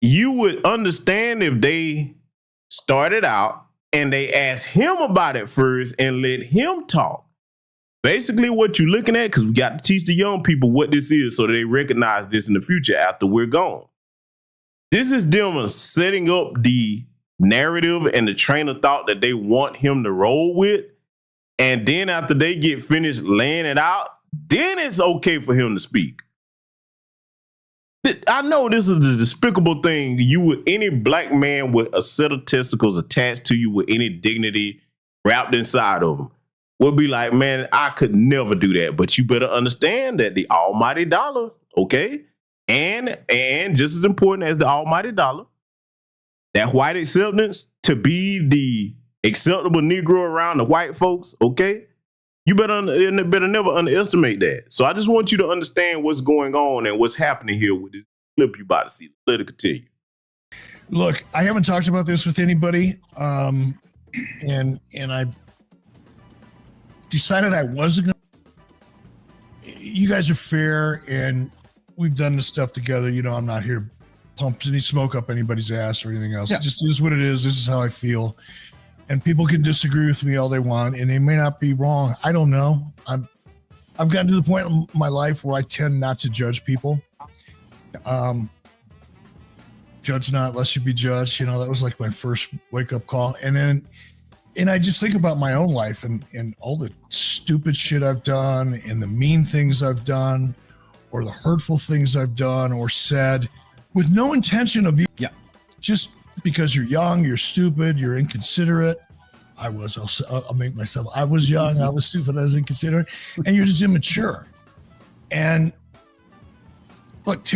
you would understand if they started out and they asked him about it first and let him talk. Basically, what you're looking at, because we got to teach the young people what this is so that they recognize this in the future after we're gone. This is them setting up the narrative and the train of thought that they want him to roll with. And then after they get finished laying it out, then it's okay for him to speak. I know this is a despicable thing. Any black man with a set of testicles attached to you with any dignity wrapped inside of them would be like, man, I could never do that. But you better understand that the almighty dollar, okay? And just as important as the almighty dollar, that white acceptance to be the acceptable Negro around the white folks, okay? You better never underestimate that. So I just want you to understand what's going on and what's happening here with this clip you about to see. Let it continue. Look, I haven't talked about this with anybody, and I decided I wasn't going to. You guys are fair, and we've done this stuff together. You know, I'm not here to pump any smoke up anybody's ass or anything else. Yeah. It just is what it is. This is how I feel. And people can disagree with me all they want, and they may not be wrong. I don't know. I've gotten to the point in my life where I tend not to judge people. Judge not, lest you be judged. You know, that was like my first wake-up call. And I just think about my own life and all the stupid shit I've done and the mean things I've done or the hurtful things I've done or said with no intention of you. Yeah. Just because you're young, you're stupid, you're inconsiderate. I'll make myself. I was young, I was stupid, I was inconsiderate, and you're just immature. And look,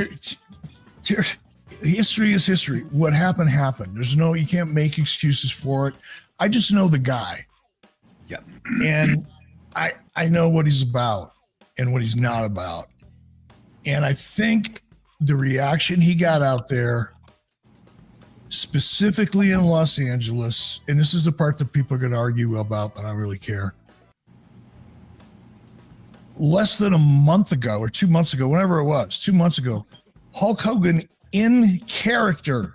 history is history. What happened, happened. You can't make excuses for it. I just know the guy. Yeah. And I know what he's about and what he's not about. And I think the reaction he got out there, specifically in Los Angeles, and this is the part that people are going to argue about, but I don't really care. Less than a month ago or 2 months ago, whenever it was, 2 months ago, Hulk Hogan in character,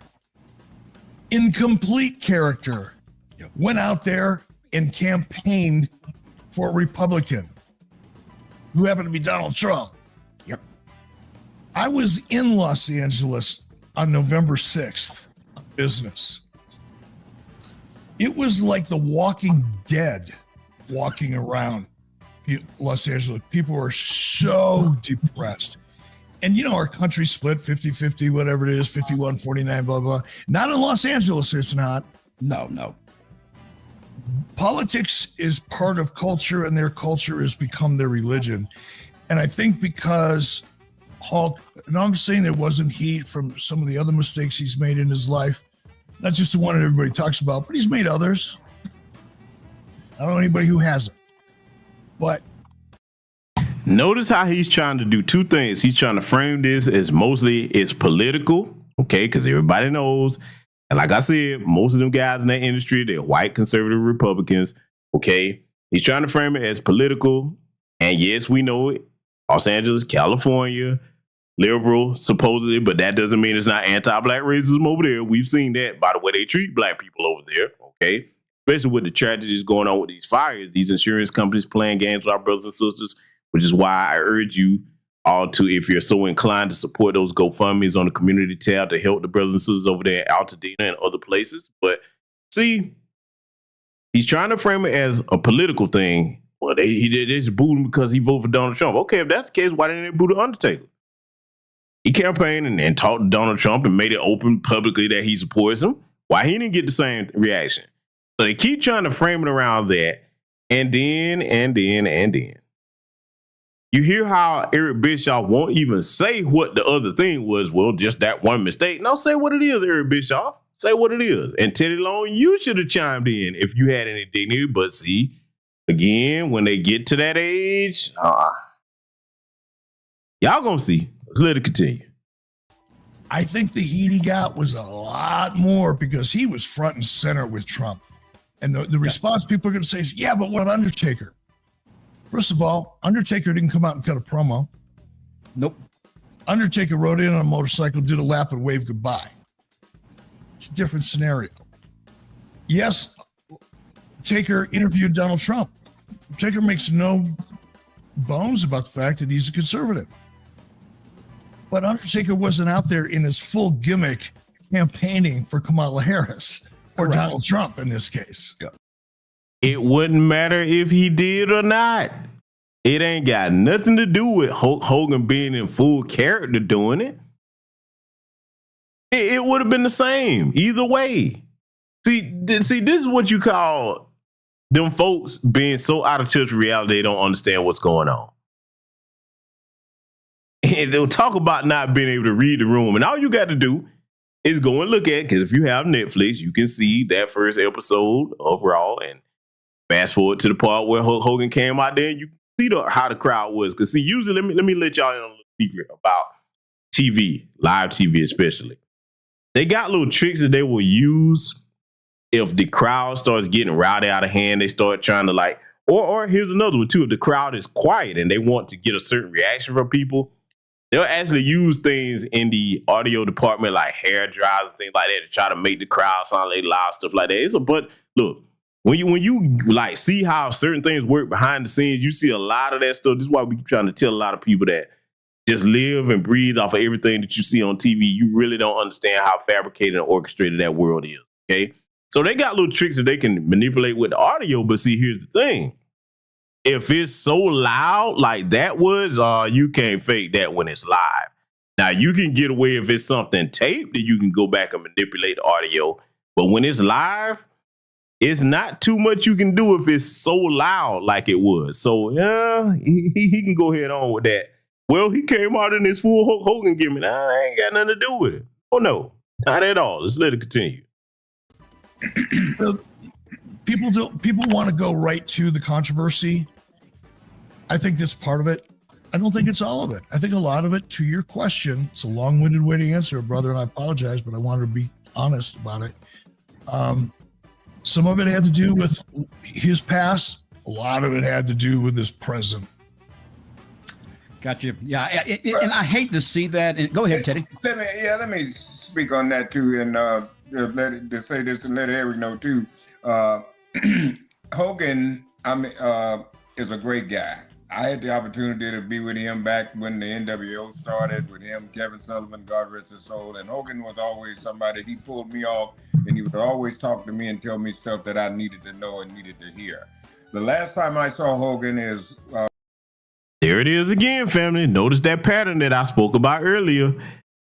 in complete character, went out there and campaigned for a Republican who happened to be Donald Trump. Yep. I was in Los Angeles on November 6th. Business. It was like the Walking Dead walking around Los Angeles. People were so depressed. And you know, our country's split 50-50, whatever it is, 51-49, blah, blah. Not in Los Angeles, it's not. No. Politics is part of culture, and their culture has become their religion. And I think because Hulk, and I'm saying there wasn't heat from some of the other mistakes he's made in his life, not just the one that everybody talks about, but he's made others. I don't know anybody who hasn't. But notice how he's trying to do two things. He's trying to frame this as mostly it's political, okay, because everybody knows. And like I said, most of them guys in that industry, they're white conservative Republicans, okay? He's trying to frame it as political. And yes, we know it. Los Angeles, California, liberal, supposedly, but that doesn't mean it's not anti-black racism over there. We've seen that by the way they treat black people over there, okay? Especially with the tragedies going on with these fires, these insurance companies playing games with our brothers and sisters, which is why I urge you all to, if you're so inclined, to support those GoFundMes on the community tab to help the brothers and sisters over there in Altadena and other places. But see, he's trying to frame it as a political thing. Well, they just booed him because he voted for Donald Trump. Okay, if that's the case, why didn't they boo the Undertaker? He campaigned and talked to Donald Trump and made it open publicly that he supports him. Why he didn't get the same reaction? So they keep trying to frame it around that. And then. You hear how Eric Bischoff won't even say what the other thing was. Well, just that one mistake. No, say what it is, Eric Bischoff. Say what it is. And Teddy Long, you should have chimed in if you had any dignity. But see, again, when they get to that age, y'all gonna see. Let's let it continue. I think the heat he got was a lot more because he was front and center with Trump. And the response people are going to say is, yeah, but what about Undertaker? First of all, Undertaker didn't come out and cut a promo. Nope. Undertaker rode in on a motorcycle, did a lap, and waved goodbye. It's a different scenario. Yes, Taker interviewed Donald Trump. Taker makes no bones about the fact that he's a conservative. But Undertaker wasn't out there in his full gimmick campaigning for Kamala Harris or Donald Trump in this case. It wouldn't matter if he did or not. It ain't got nothing to do with Hulk Hogan being in full character doing it. It would have been the same either way. See, this is what you call them folks being so out of touch with reality they don't understand what's going on. And they'll talk about not being able to read the room. And all you got to do is go and look at, because if you have Netflix, you can see that first episode of Raw and fast forward to the part where Hulk Hogan came out there and you can see how the crowd was. Because see, usually, let me let y'all in on a little secret about TV, live TV especially. They got little tricks that they will use if the crowd starts getting rowdy out of hand. They start trying to like, or here's another one too. If the crowd is quiet and they want to get a certain reaction from people, they'll actually use things in the audio department like hair dryers and things like that to try to make the crowd sound like loud, stuff like that. It's a but look, when you like see how certain things work behind the scenes, you see a lot of that stuff. This is why we keep trying to tell a lot of people that just live and breathe off of everything that you see on TV. You really don't understand how fabricated and orchestrated that world is. Okay. So they got little tricks that they can manipulate with the audio, but see, here's the thing. If it's so loud like that was, you can't fake that when it's live. Now, you can get away if it's something taped that you can go back and manipulate the audio. But when it's live, it's not too much you can do if it's so loud like it was. So, yeah, he can go ahead on with that. Well, he came out in his full Hulk Hogan gimmick. Nah, that ain't got nothing to do with it. Oh, no, not at all. Let's let it continue. People want to go right to the controversy. I think that's part of it. I don't think it's all of it. I think a lot of it, to your question, it's a long-winded way to answer, brother, and I apologize, but I wanted to be honest about it. Some of it had to do with his past. A lot of it had to do with his present. Gotcha. Yeah, and I hate to see that. And go ahead, Teddy. Let me speak on that too, and to say this and let Eric know too. Hogan, is a great guy. I had the opportunity to be with him back when the NWO started, with him, Kevin Sullivan, God rest his soul. And Hogan was always somebody, he pulled me off, and he would always talk to me and tell me stuff that I needed to know and needed to hear. The last time I saw Hogan is... There it is again, family. Notice that pattern that I spoke about earlier.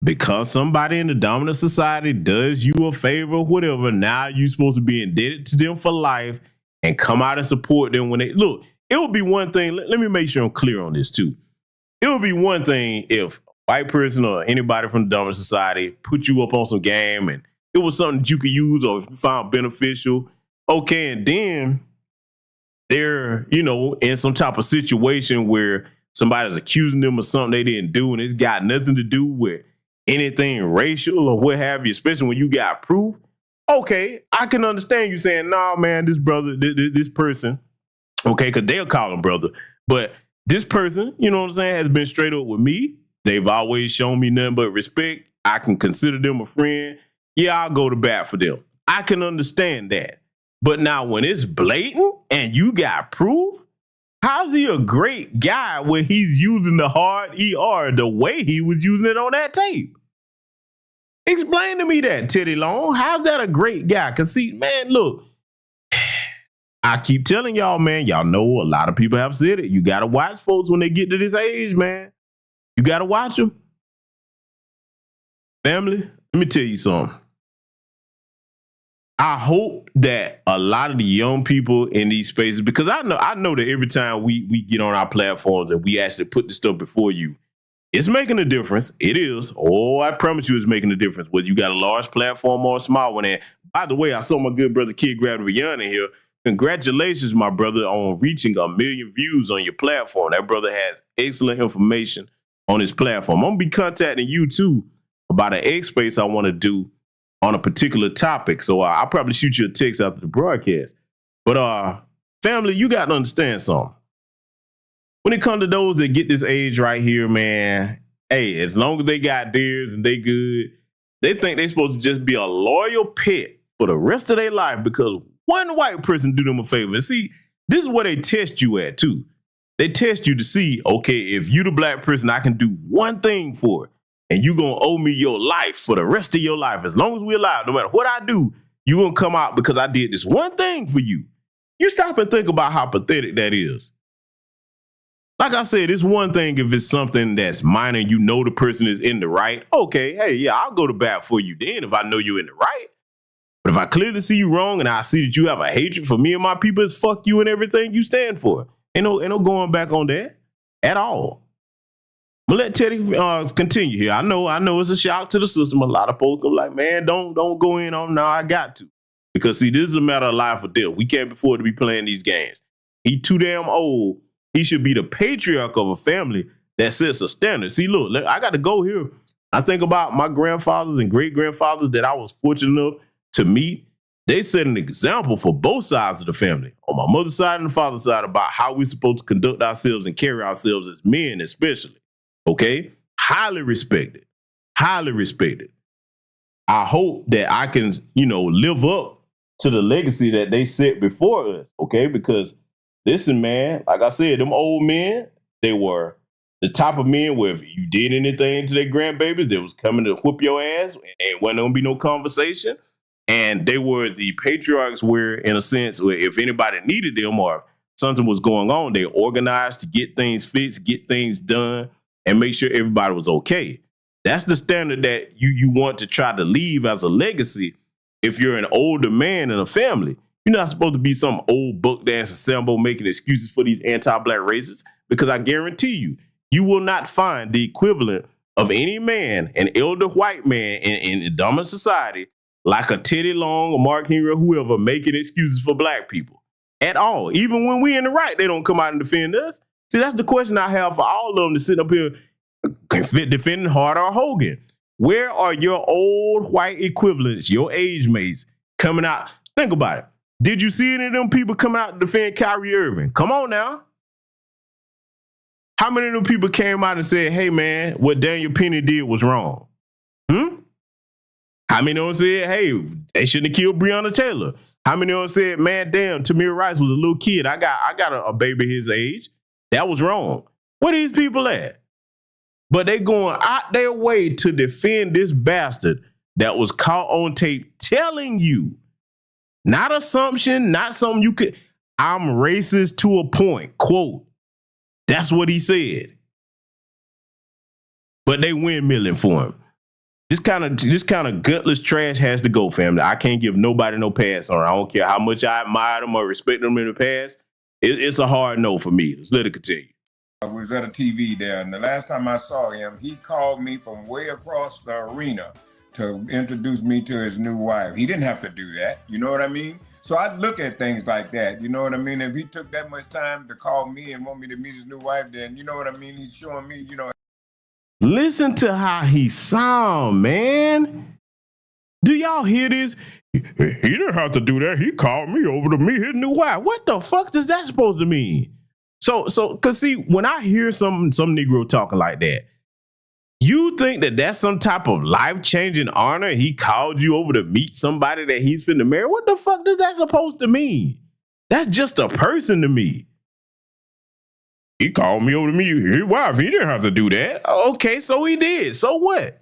Because somebody in the dominant society does you a favor or whatever, now you're supposed to be indebted to them for life and come out and support them when they... Look, it would be one thing. Let me make sure I'm clear on this too. It would be one thing if a white person or anybody from the dominant society put you up on some game and it was something that you could use or if you found beneficial. Okay, and then they're, in some type of situation where somebody's accusing them of something they didn't do and it's got nothing to do with anything racial or what have you, especially when you got proof. Okay, I can understand you saying, nah, man, this brother, this person, okay, because they'll call him brother. But this person, you know what I'm saying, has been straight up with me. They've always shown me nothing but respect. I can consider them a friend. Yeah, I'll go to bat for them. I can understand that. But now when it's blatant and you got proof, how's he a great guy when he's using the hard ER the way he was using it on that tape? Explain to me that, Teddy Long. How's that a great guy? Because see, man, look, I keep telling y'all, man, y'all know a lot of people have said it. You got to watch folks when they get to this age, man. You got to watch them. Family, let me tell you something. I hope that a lot of the young people in these spaces, because I know that every time we get on our platforms and we actually put this stuff before you, it's making a difference. It is. Oh, I promise you it's making a difference, whether you got a large platform or a small one. And by the way, I saw my good brother Kid Gravity in here. Congratulations, my brother, on reaching 1 million views on your platform. That brother has excellent information on his platform. I'm going to be contacting you, too, about an X space I want to do on a particular topic. So I'll probably shoot you a text after the broadcast. But family, you got to understand something. When it comes to those that get this age right here, man, hey, as long as they got theirs and they good, they think they're supposed to just be a loyal pet for the rest of their life because one white person do them a favor. And see, this is where they test you at too. They test you to see, okay, if you the black person, I can do one thing for it. And you going to owe me your life for the rest of your life. As long as we're alive, no matter what I do, you going to come out because I did this one thing for you. You stop and think about how pathetic that is. Like I said, it's one thing if it's something that's minor, you know the person is in the right. Okay, hey, yeah, I'll go to bat for you then if I know you're in the right. But if I clearly see you wrong and I see that you have a hatred for me and my people, it's fuck you and everything you stand for. Ain't no going back on that at all. But let Teddy continue here. I know it's a shock to the system. A lot of folks are like, man, don't go in on. No, I got to. Because see, this is a matter of life or death. We can't afford to be playing these games. He too damn old. He should be the patriarch of a family that sets a standard. See, look, I got to go here. I think about my grandfathers and great-grandfathers that I was fortunate enough to meet. They set an example for both sides of the family, on my mother's side and the father's side, about how we're supposed to conduct ourselves and carry ourselves as men especially. Okay? Highly respected. Highly respected. I hope that I can, live up to the legacy that they set before us, okay? Because listen, man, like I said, them old men, they were the type of men where if you did anything to their grandbabies, they was coming to whoop your ass and wasn't going to be no conversation. And they were the patriarchs where, in a sense, where if anybody needed them or something was going on, they organized to get things fixed, get things done, and make sure everybody was okay. That's the standard that you want to try to leave as a legacy if you're an older man in a family. You're not supposed to be some old book dancer Sambo making excuses for these anti-black racists, because I guarantee you will not find the equivalent of any man, an elder white man in the dominant society, like a Teddy Long or Mark Henry or whoever, making excuses for black people at all. Even when we in the right, they don't come out and defend us. See, that's the question I have for all of them to sit up here defending Hart or Hogan. Where are your old white equivalents, your age mates, coming out? Think about it. Did you see any of them people coming out to defend Kyrie Irving? Come on now. How many of them people came out and said, hey, man, what Daniel Penny did was wrong? How many of them said, hey, they shouldn't have killed Breonna Taylor? How many of them said, man, damn, Tamir Rice was a little kid. I got a baby his age. That was wrong. Where these people at? But they going out their way to defend this bastard that was caught on tape telling you, not assumption, not something you could, I'm racist to a point, quote. That's what he said. But they windmilling for him. This kind of gutless trash has to go, family. I can't give nobody no pass on it. I don't care how much I admire them or respect them in the past. It's a hard no for me. Let's let it continue. I was at a TV there, and the last time I saw him, he called me from way across the arena to introduce me to his new wife. He didn't have to do that. You know what I mean? So I look at things like that. You know what I mean? If he took that much time to call me and want me to meet his new wife, then you know what I mean? He's showing me, Listen to how he sound, man. Do y'all hear this? He didn't have to do that. He called me over to meet his new wife. What the fuck does that supposed to mean? So, cause see, when I hear some Negro talking like that, you think that that's some type of life-changing honor? He called you over to meet somebody that he's finna marry? What the fuck does that supposed to mean? That's just a person to me. He called me over to meet his wife. He didn't have to do that. Okay, so he did. So what?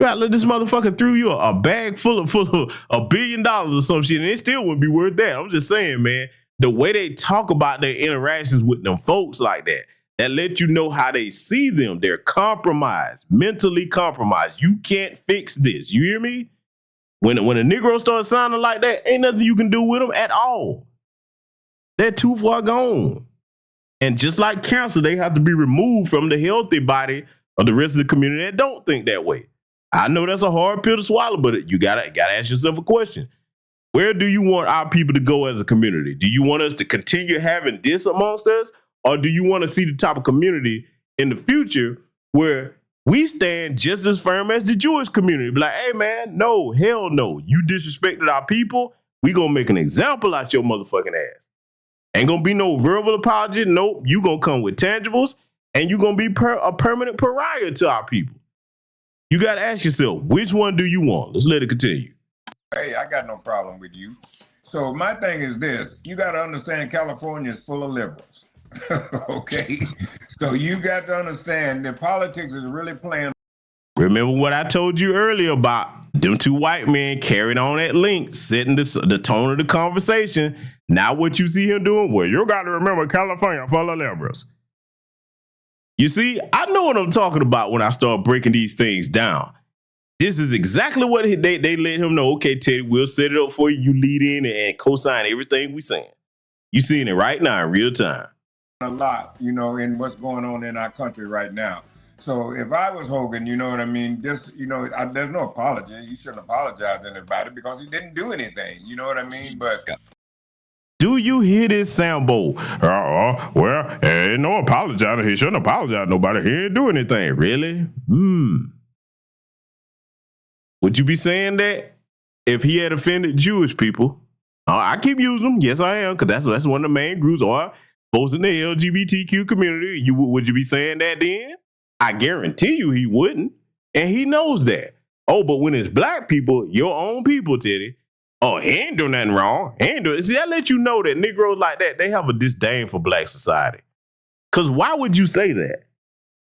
You gotta let this motherfucker through you a bag full of $1 billion or some shit, and it still wouldn't be worth that. I'm just saying, man, the way they talk about their interactions with them folks like that let you know how they see them. They're compromised, mentally compromised. You can't fix this. You hear me? When a Negro starts sounding like that, ain't nothing you can do with them at all. They're too far gone. And just like cancer, they have to be removed from the healthy body of the rest of the community that don't think that way. I know that's a hard pill to swallow, but you gotta ask yourself a question. Where do you want our people to go as a community? Do you want us to continue having this amongst us? Or do you want to see the type of community in the future where We stand just as firm as the Jewish community. Be like, hey man, no, hell no. You disrespected our people. We gonna make an example out your motherfucking ass. Ain't gonna be no verbal apology. Nope. You gonna come with tangibles and you gonna be a permanent pariah to our people. You gotta ask yourself, which one do you want? Let's let it continue. Hey, I got no problem with you. So my thing is this, you gotta understand California is full of liberals. Okay, so you got to understand that politics is really playing. Remember what I told you earlier about them two white men carrying on that link, setting the tone of the conversation. Now what you see him doing? Well, you got to remember California full of liberals. You see, I know what I'm talking about when I start breaking these things down. This is exactly what they let him know. Okay, Teddy, we'll set it up for you. You lead in and co-sign everything we saying. You seeing it right now in real time. A lot, you know, in what's going on in our country right now. So if I was Hogan, you know what I mean, this, you know, there's no apology. He shouldn't apologize to anybody because he didn't do anything. You know what I mean? But do you hear this, Sambo? Well, ain't no apologizing. He shouldn't apologize to nobody. He didn't do anything. Really? Would you be saying that if he had offended Jewish people? I keep using them. Yes, I am, because that's one of the main groups. Or folks in the LGBTQ community, would you be saying that then? I guarantee you he wouldn't. And he knows that. Oh, but when it's black people, your own people, Teddy, oh, he ain't doing nothing wrong. He ain't doing. See, I let you know that Negroes like that, they have a disdain for black society. Because why would you say that?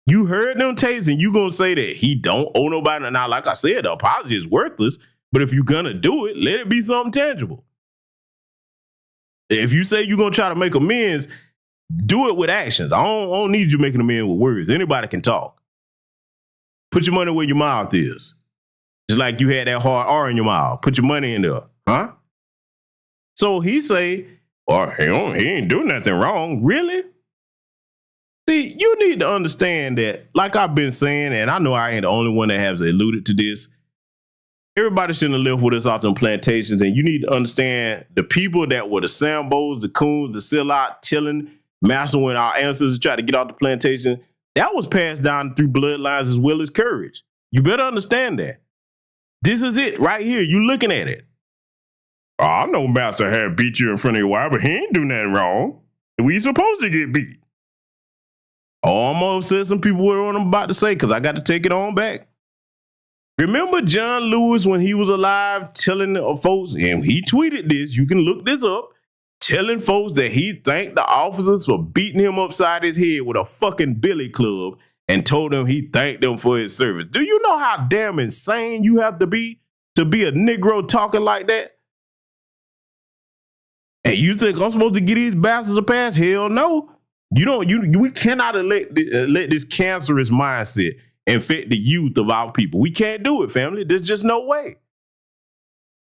You heard them tapes and you going to say that he don't owe nobody. Now, like I said, the apology is worthless. But if you're going to do it, let it be something tangible. If you say you're going to try to make amends, do it with actions. I don't need you making amends with words. Anybody can talk. Put your money where your mouth is. Just like you had that hard R in your mouth. Put your money in there. Huh? So he say, oh, he ain't doing nothing wrong. Really? See, you need to understand that, like I've been saying, and I know I ain't the only one that has alluded to this, everybody shouldn't have lived with us out on plantations, and you need to understand the people that were the Sambos, the Coons, the Sellout, Tilling, Master, when our ancestors tried to get off the plantation, that was passed down through bloodlines as well as courage. You better understand that. This is it right here. You looking at it. Oh, I know Master had beat you in front of your wife, but he ain't do nothing wrong. We supposed to get beat. Almost said some people what I'm about to say because I got to take it on back. Remember John Lewis when he was alive telling folks, and he tweeted this, you can look this up, telling folks that he thanked the officers for beating him upside his head with a fucking billy club and told them he thanked them for his service. Do you know how damn insane you have to be a Negro talking like that? And you think I'm supposed to get these bastards a pass? Hell no. We cannot let this cancerous mindset infect the youth of our people. We can't do it, family. There's just no way.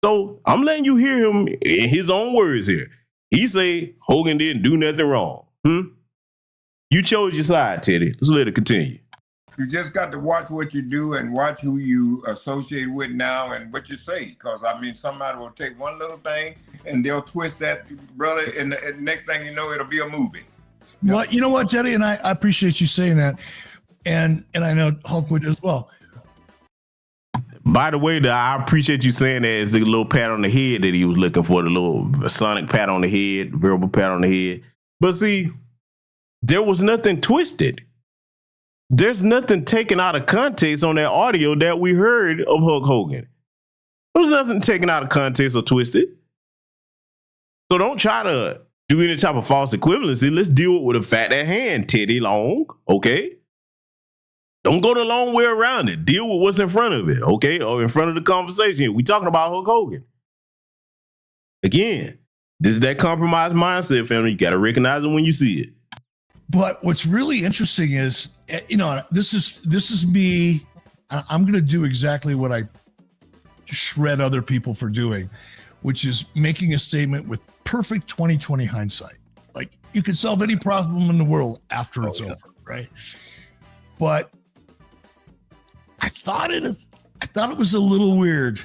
So I'm letting you hear him in his own words here. He say Hogan didn't do nothing wrong. You chose your side, Teddy. Let's let it continue. You just got to watch what you do and watch who you associate with now and what you say. Because, I mean, somebody will take one little thing and they'll twist that, brother, and the next thing you know, it'll be a movie. Well, you know what, Teddy, and I appreciate you saying that. And I know Hulk would as well. By the way, I appreciate you saying that. It's a little pat on the head that he was looking for, the little sonic pat on the head, verbal pat on the head. But see, there was nothing twisted. There's nothing taken out of context on that audio that we heard of Hulk Hogan. There was nothing taken out of context or twisted. So don't try to do any type of false equivalency. Let's deal with the fact at hand, Teddy Long, okay? Don't go the long way around it. Deal with what's in front of it, okay? Or in front of the conversation. We talking about Hulk Hogan. Again, this is that compromised mindset, family. You got to recognize it when you see it. But what's really interesting is, you know, this is me. I'm going to do exactly what I shred other people for doing, which is making a statement with perfect 20/20 hindsight. Like, you can solve any problem in the world after it's over, right? But I thought it was a little weird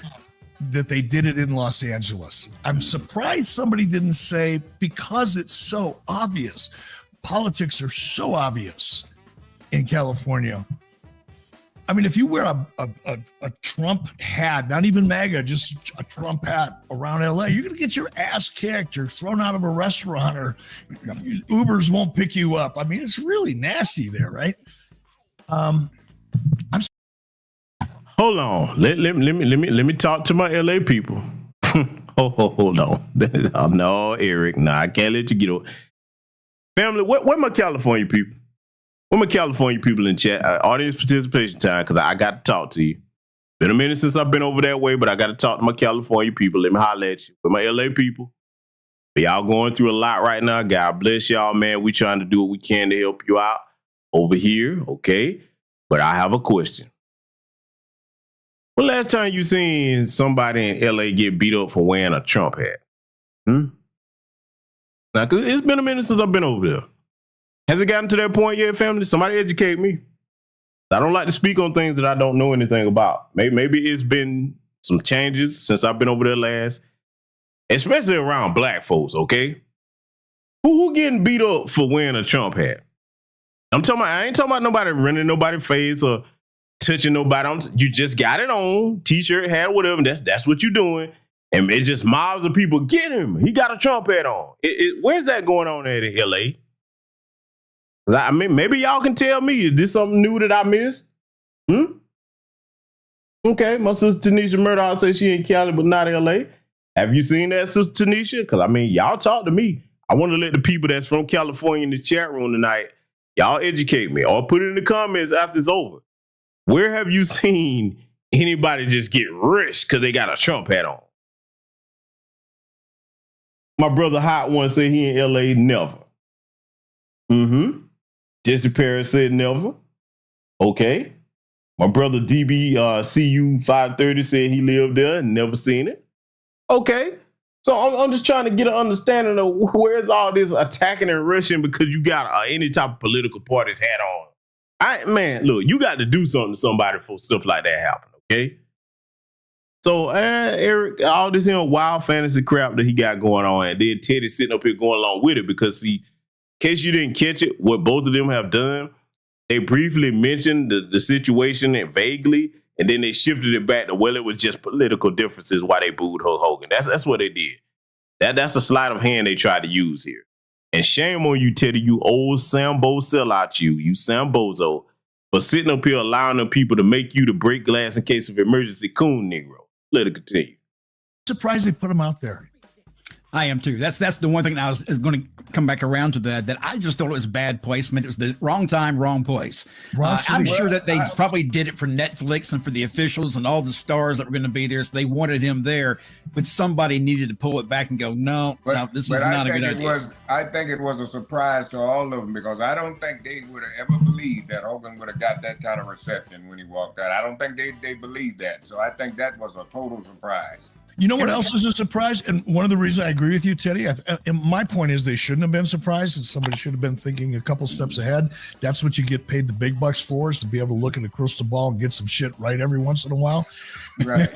that they did it in Los Angeles. I'm surprised somebody didn't say, because it's so obvious. Politics are so obvious in California. I mean, if you wear a Trump hat, not even MAGA, just a Trump hat around LA, you're going to get your ass kicked or thrown out of a restaurant, or Ubers won't pick you up. I mean, it's really nasty there, right? Hold on. Let me talk to my LA people. Hold on. Oh, no, Eric. No, I can't let you get over. Family, where my California people? Where my California people in chat? Audience participation time, because I got to talk to you. Been a minute since I've been over that way, but I got to talk to my California people. Let me holler at you. With my LA people. Y'all going through a lot right now. God bless y'all, man. We trying to do what we can to help you out over here, okay? But I have a question. When last time you seen somebody in LA get beat up for wearing a Trump hat? Now, cause it's been a minute since I've been over there. Has it gotten to that point yet, family? Somebody educate me. I don't like to speak on things that I don't know anything about. Maybe it's been some changes since I've been over there last, especially around black folks, okay? Who getting beat up for wearing a Trump hat? I ain't talking about nobody running nobody's face or touching nobody. You just got it on, t-shirt, hat, whatever. That's what you're doing. And it's just mobs of people. Get him. He got a Trump hat on. Where's that going on at in LA? I mean, maybe y'all can tell me, is this something new that I missed? Okay, my sister Tanisha Murdoch says she in Cali, but not LA. Have you seen that, Sister Tanisha? Because, I mean, y'all talk to me. I want to let the people that's from California in the chat room tonight, y'all educate me or put it in the comments after it's over. Where have you seen anybody just get rich because they got a Trump hat on? My brother Hot One said he in LA, never. Jesse Paris said never. Okay. My brother DBCU 530 said he lived there and never seen it. Okay. So I'm just trying to get an understanding of where's all this attacking and rushing because you got any type of political party's hat on. Man, look, you got to do something to somebody for stuff like that happen, okay? So, Eric, all this wild fantasy crap that he got going on, and then Teddy sitting up here going along with it because, see, in case you didn't catch it, what both of them have done, they briefly mentioned the situation and vaguely, and then they shifted it back to, well, it was just political differences why they booed Hulk Hogan. That's what they did. That's the sleight of hand they tried to use here. And shame on you, Teddy, you old Sambo sellout, you Sambozo, for sitting up here allowing them people to make you to break glass in case of emergency, coon Negro. Let it continue. Surprised they put him out there. I am too. That's the one thing that I was going to come back around to that I just thought it was bad placement. It was the wrong time, wrong place. I'm sure that they probably did it for Netflix and for the officials and all the stars that were going to be there. So they wanted him there, but somebody needed to pull it back and go, no, this is not a good idea. I think it was a surprise to all of them because I don't think they would have ever believed that Hogan would have got that kind of reception when he walked out. I don't think they believed that. So I think that was a total surprise. You know what else is a surprise? And one of the reasons I agree with you, Teddy, and my point is they shouldn't have been surprised and somebody should have been thinking a couple steps ahead. That's what you get paid the big bucks for, is to be able to look in the crystal ball and get some shit right every once in a while. Right.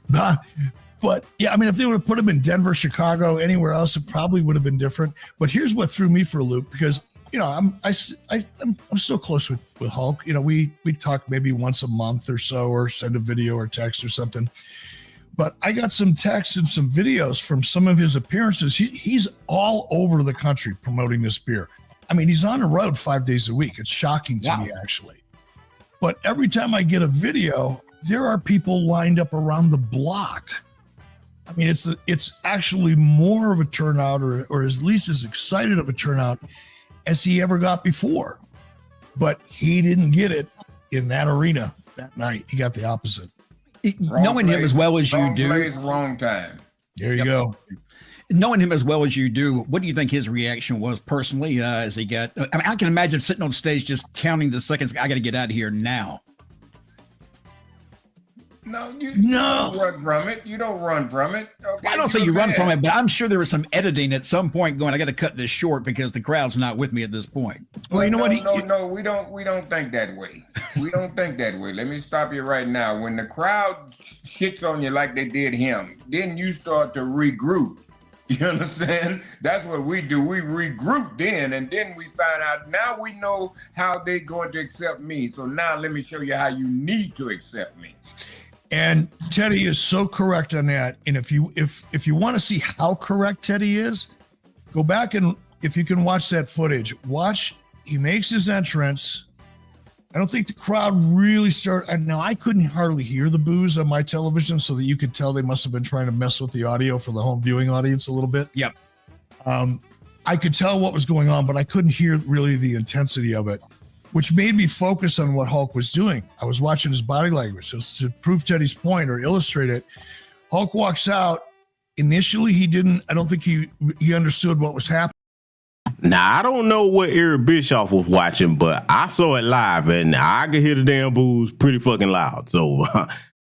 But yeah, I mean, if they would have put him in Denver, Chicago, anywhere else, it probably would have been different. But here's what threw me for a loop, because I'm so close with Hulk. We talk maybe once a month or so, or send a video or text or something. But I got some texts and some videos from some of his appearances. He's all over the country promoting this beer. I mean, he's on the road 5 days a week. It's shocking to me, actually. But every time I get a video, there are people lined up around the block. I mean, it's actually more of a turnout, or at least as excited of a turnout as he ever got before. But he didn't get it in that arena that night. He got the opposite. Knowing him as well as you do. Wrong place, wrong time. There you go. Knowing him as well as you do, what do you think his reaction was personally as he got? I mean, I can imagine sitting on stage just counting the seconds. I got to get out of here now. No, you don't run from it. You don't run from it. Okay, I don't say you run from it, but I'm sure there was some editing at some point going, I got to cut this short because the crowd's not with me at this point. Well, you know what? No, we don't think that way. We don't think that way. Let me stop you right now. When the crowd shits on you like they did him, then you start to regroup. You understand? That's what we do. We regroup then, and then we find out, now we know how they're going to accept me. So now let me show you how you need to accept me. And Teddy is so correct on that. And if you want to see how correct Teddy is, go back and if you can watch that footage, watch, he makes his entrance. I don't think the crowd really started. Now, I couldn't hardly hear the boos on my television, so that you could tell they must have been trying to mess with the audio for the home viewing audience a little bit. Yep. I could tell what was going on, but I couldn't hear really the intensity of it, which made me focus on what Hulk was doing. I was watching his body language. So to prove Teddy's point or illustrate it, Hulk walks out. Initially, I don't think he understood what was happening. Now, I don't know what Eric Bischoff was watching, but I saw it live, and I could hear the damn boos pretty fucking loud. So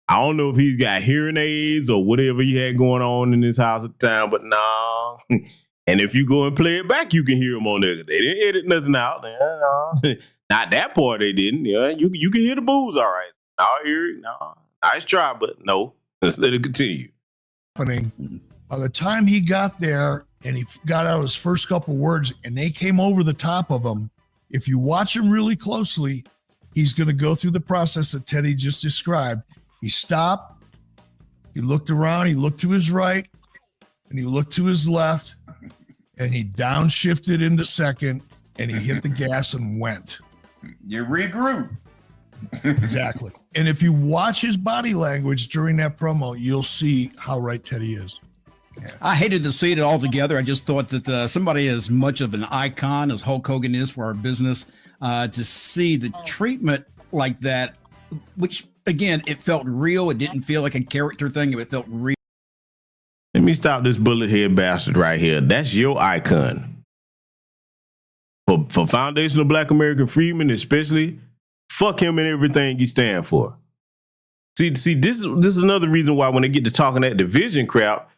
I don't know if he's got hearing aids or whatever he had going on in his house at the time, but nah. And if you go and play it back, you can hear them on there. They didn't edit nothing out. No. Not that part they didn't. Yeah, you can hear the boos all right. I'll hear it. No. Nice try, but no. Let's let it continue. By the time he got there and he got out his first couple words and they came over the top of him, if you watch him really closely, he's going to go through the process that Teddy just described. He stopped, he looked around, he looked to his right, and he looked to his left, and he downshifted into second, and he hit the gas and went. You regroup. Exactly. And if you watch his body language during that promo, you'll see how right Teddy is. Yeah. I hated to see it altogether. I just thought that somebody as much of an icon as Hulk Hogan is for our business, to see the treatment like that, which, again, it felt real. It didn't feel like a character thing. It felt real. Let me stop this bullet head bastard right here. That's your icon. For Foundation of Black American Freedmen, especially, fuck him and everything he stand for. See, this is another reason why when they get to talking that division crap,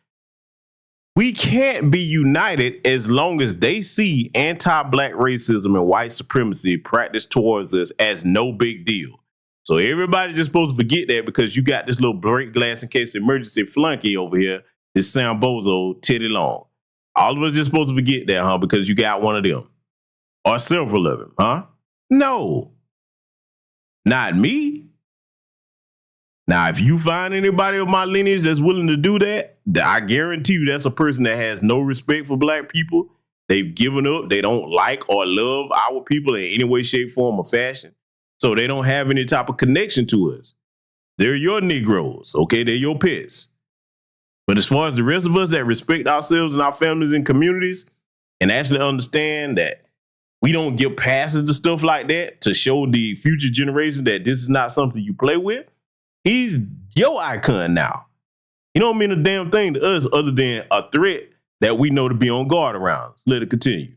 we can't be united as long as they see anti-black racism and white supremacy practiced towards us as no big deal. So everybody's just supposed to forget that because you got this little break glass in case emergency flunky over here, this Sambozo Teddy Long. All of us just supposed to forget that, huh? Because you got one of them. Or several of them, huh? No. Not me. Now, if you find anybody of my lineage that's willing to do that, I guarantee you that's a person that has no respect for black people. They've given up. They don't like or love our people in any way, shape, form, or fashion. So they don't have any type of connection to us. They're your Negroes, okay? They're your pets. But as far as the rest of us that respect ourselves and our families and communities and actually understand that we don't give passes to stuff like that to show the future generation that this is not something you play with, he's your icon now. You don't mean a damn thing to us other than a threat that we know to be on guard around. Let it continue.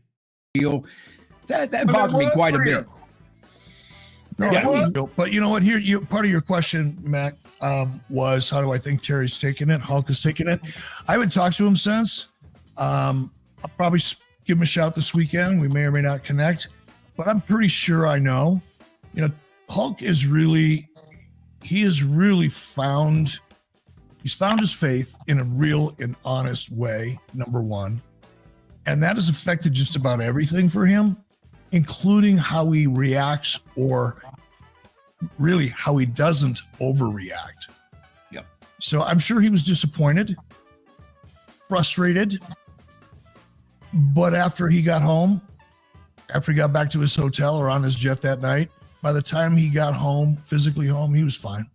That bothered me quite a bit. No, yeah, but you know what? Here, part of your question, Mac, was how do I think Terry's taking it? Hulk is taking it. I haven't talked to him since. I'll probably give him a shout this weekend. We may or may not connect, but I'm pretty sure I know. You know, Hulk is really, he's found his faith in a real and honest way, number one. And that has affected just about everything for him, including how he reacts or really how he doesn't overreact. Yep. So I'm sure he was disappointed, frustrated, but after he got home, after he got back to his hotel or on his jet that night, by the time he got home, physically home, he was fine.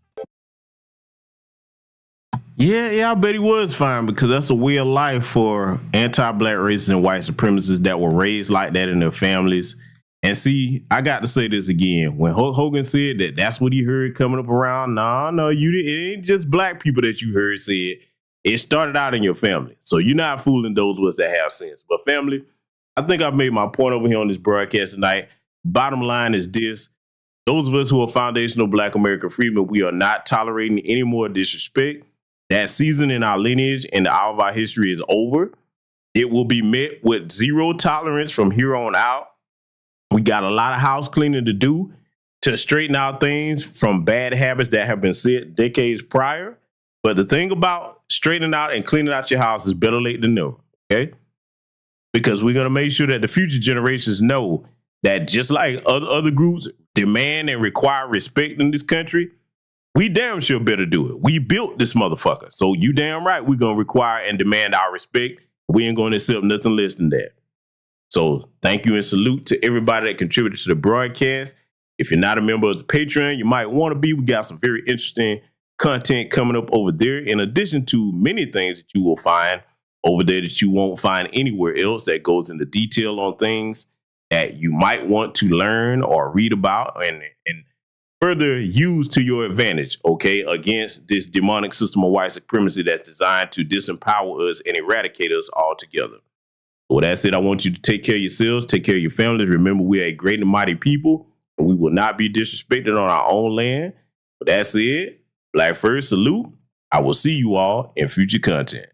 Yeah, I bet he was fine because that's a way of life for anti-black racists and white supremacists that were raised like that in their families. And see, I got to say this again. When Hulk Hogan said that that's what he heard coming up around, no, it ain't just black people that you heard say it. It started out in your family. So you're not fooling those of us that have sense. But family, I think I've made my point over here on this broadcast tonight. Bottom line is this. Those of us who are foundational Black American freedmen, we are not tolerating any more disrespect. That season in our lineage and all of our history is over. It will be met with zero tolerance from here on out. We got a lot of house cleaning to do to straighten out things from bad habits that have been set decades prior. But the thing about straightening out and cleaning out your house is better late than never. Okay? Because we're going to make sure that the future generations know that just like other groups demand and require respect in this country, we damn sure better do it. We built this motherfucker. So you damn right we're going to require and demand our respect. We ain't going to accept nothing less than that. So thank you and salute to everybody that contributed to the broadcast. If you're not a member of the Patreon, you might want to be. We got some very interesting content coming up over there, in addition to many things that you will find over there that you won't find anywhere else, that goes into detail on things that you might want to learn or read about and further use to your advantage, okay, against this demonic system of white supremacy that's designed to disempower us and eradicate us altogether. Well, that's it. I want you to take care of yourselves, take care of your families. Remember, we are a great and mighty people, and we will not be disrespected on our own land. But that's it. Black first, salute. I will see you all in future content.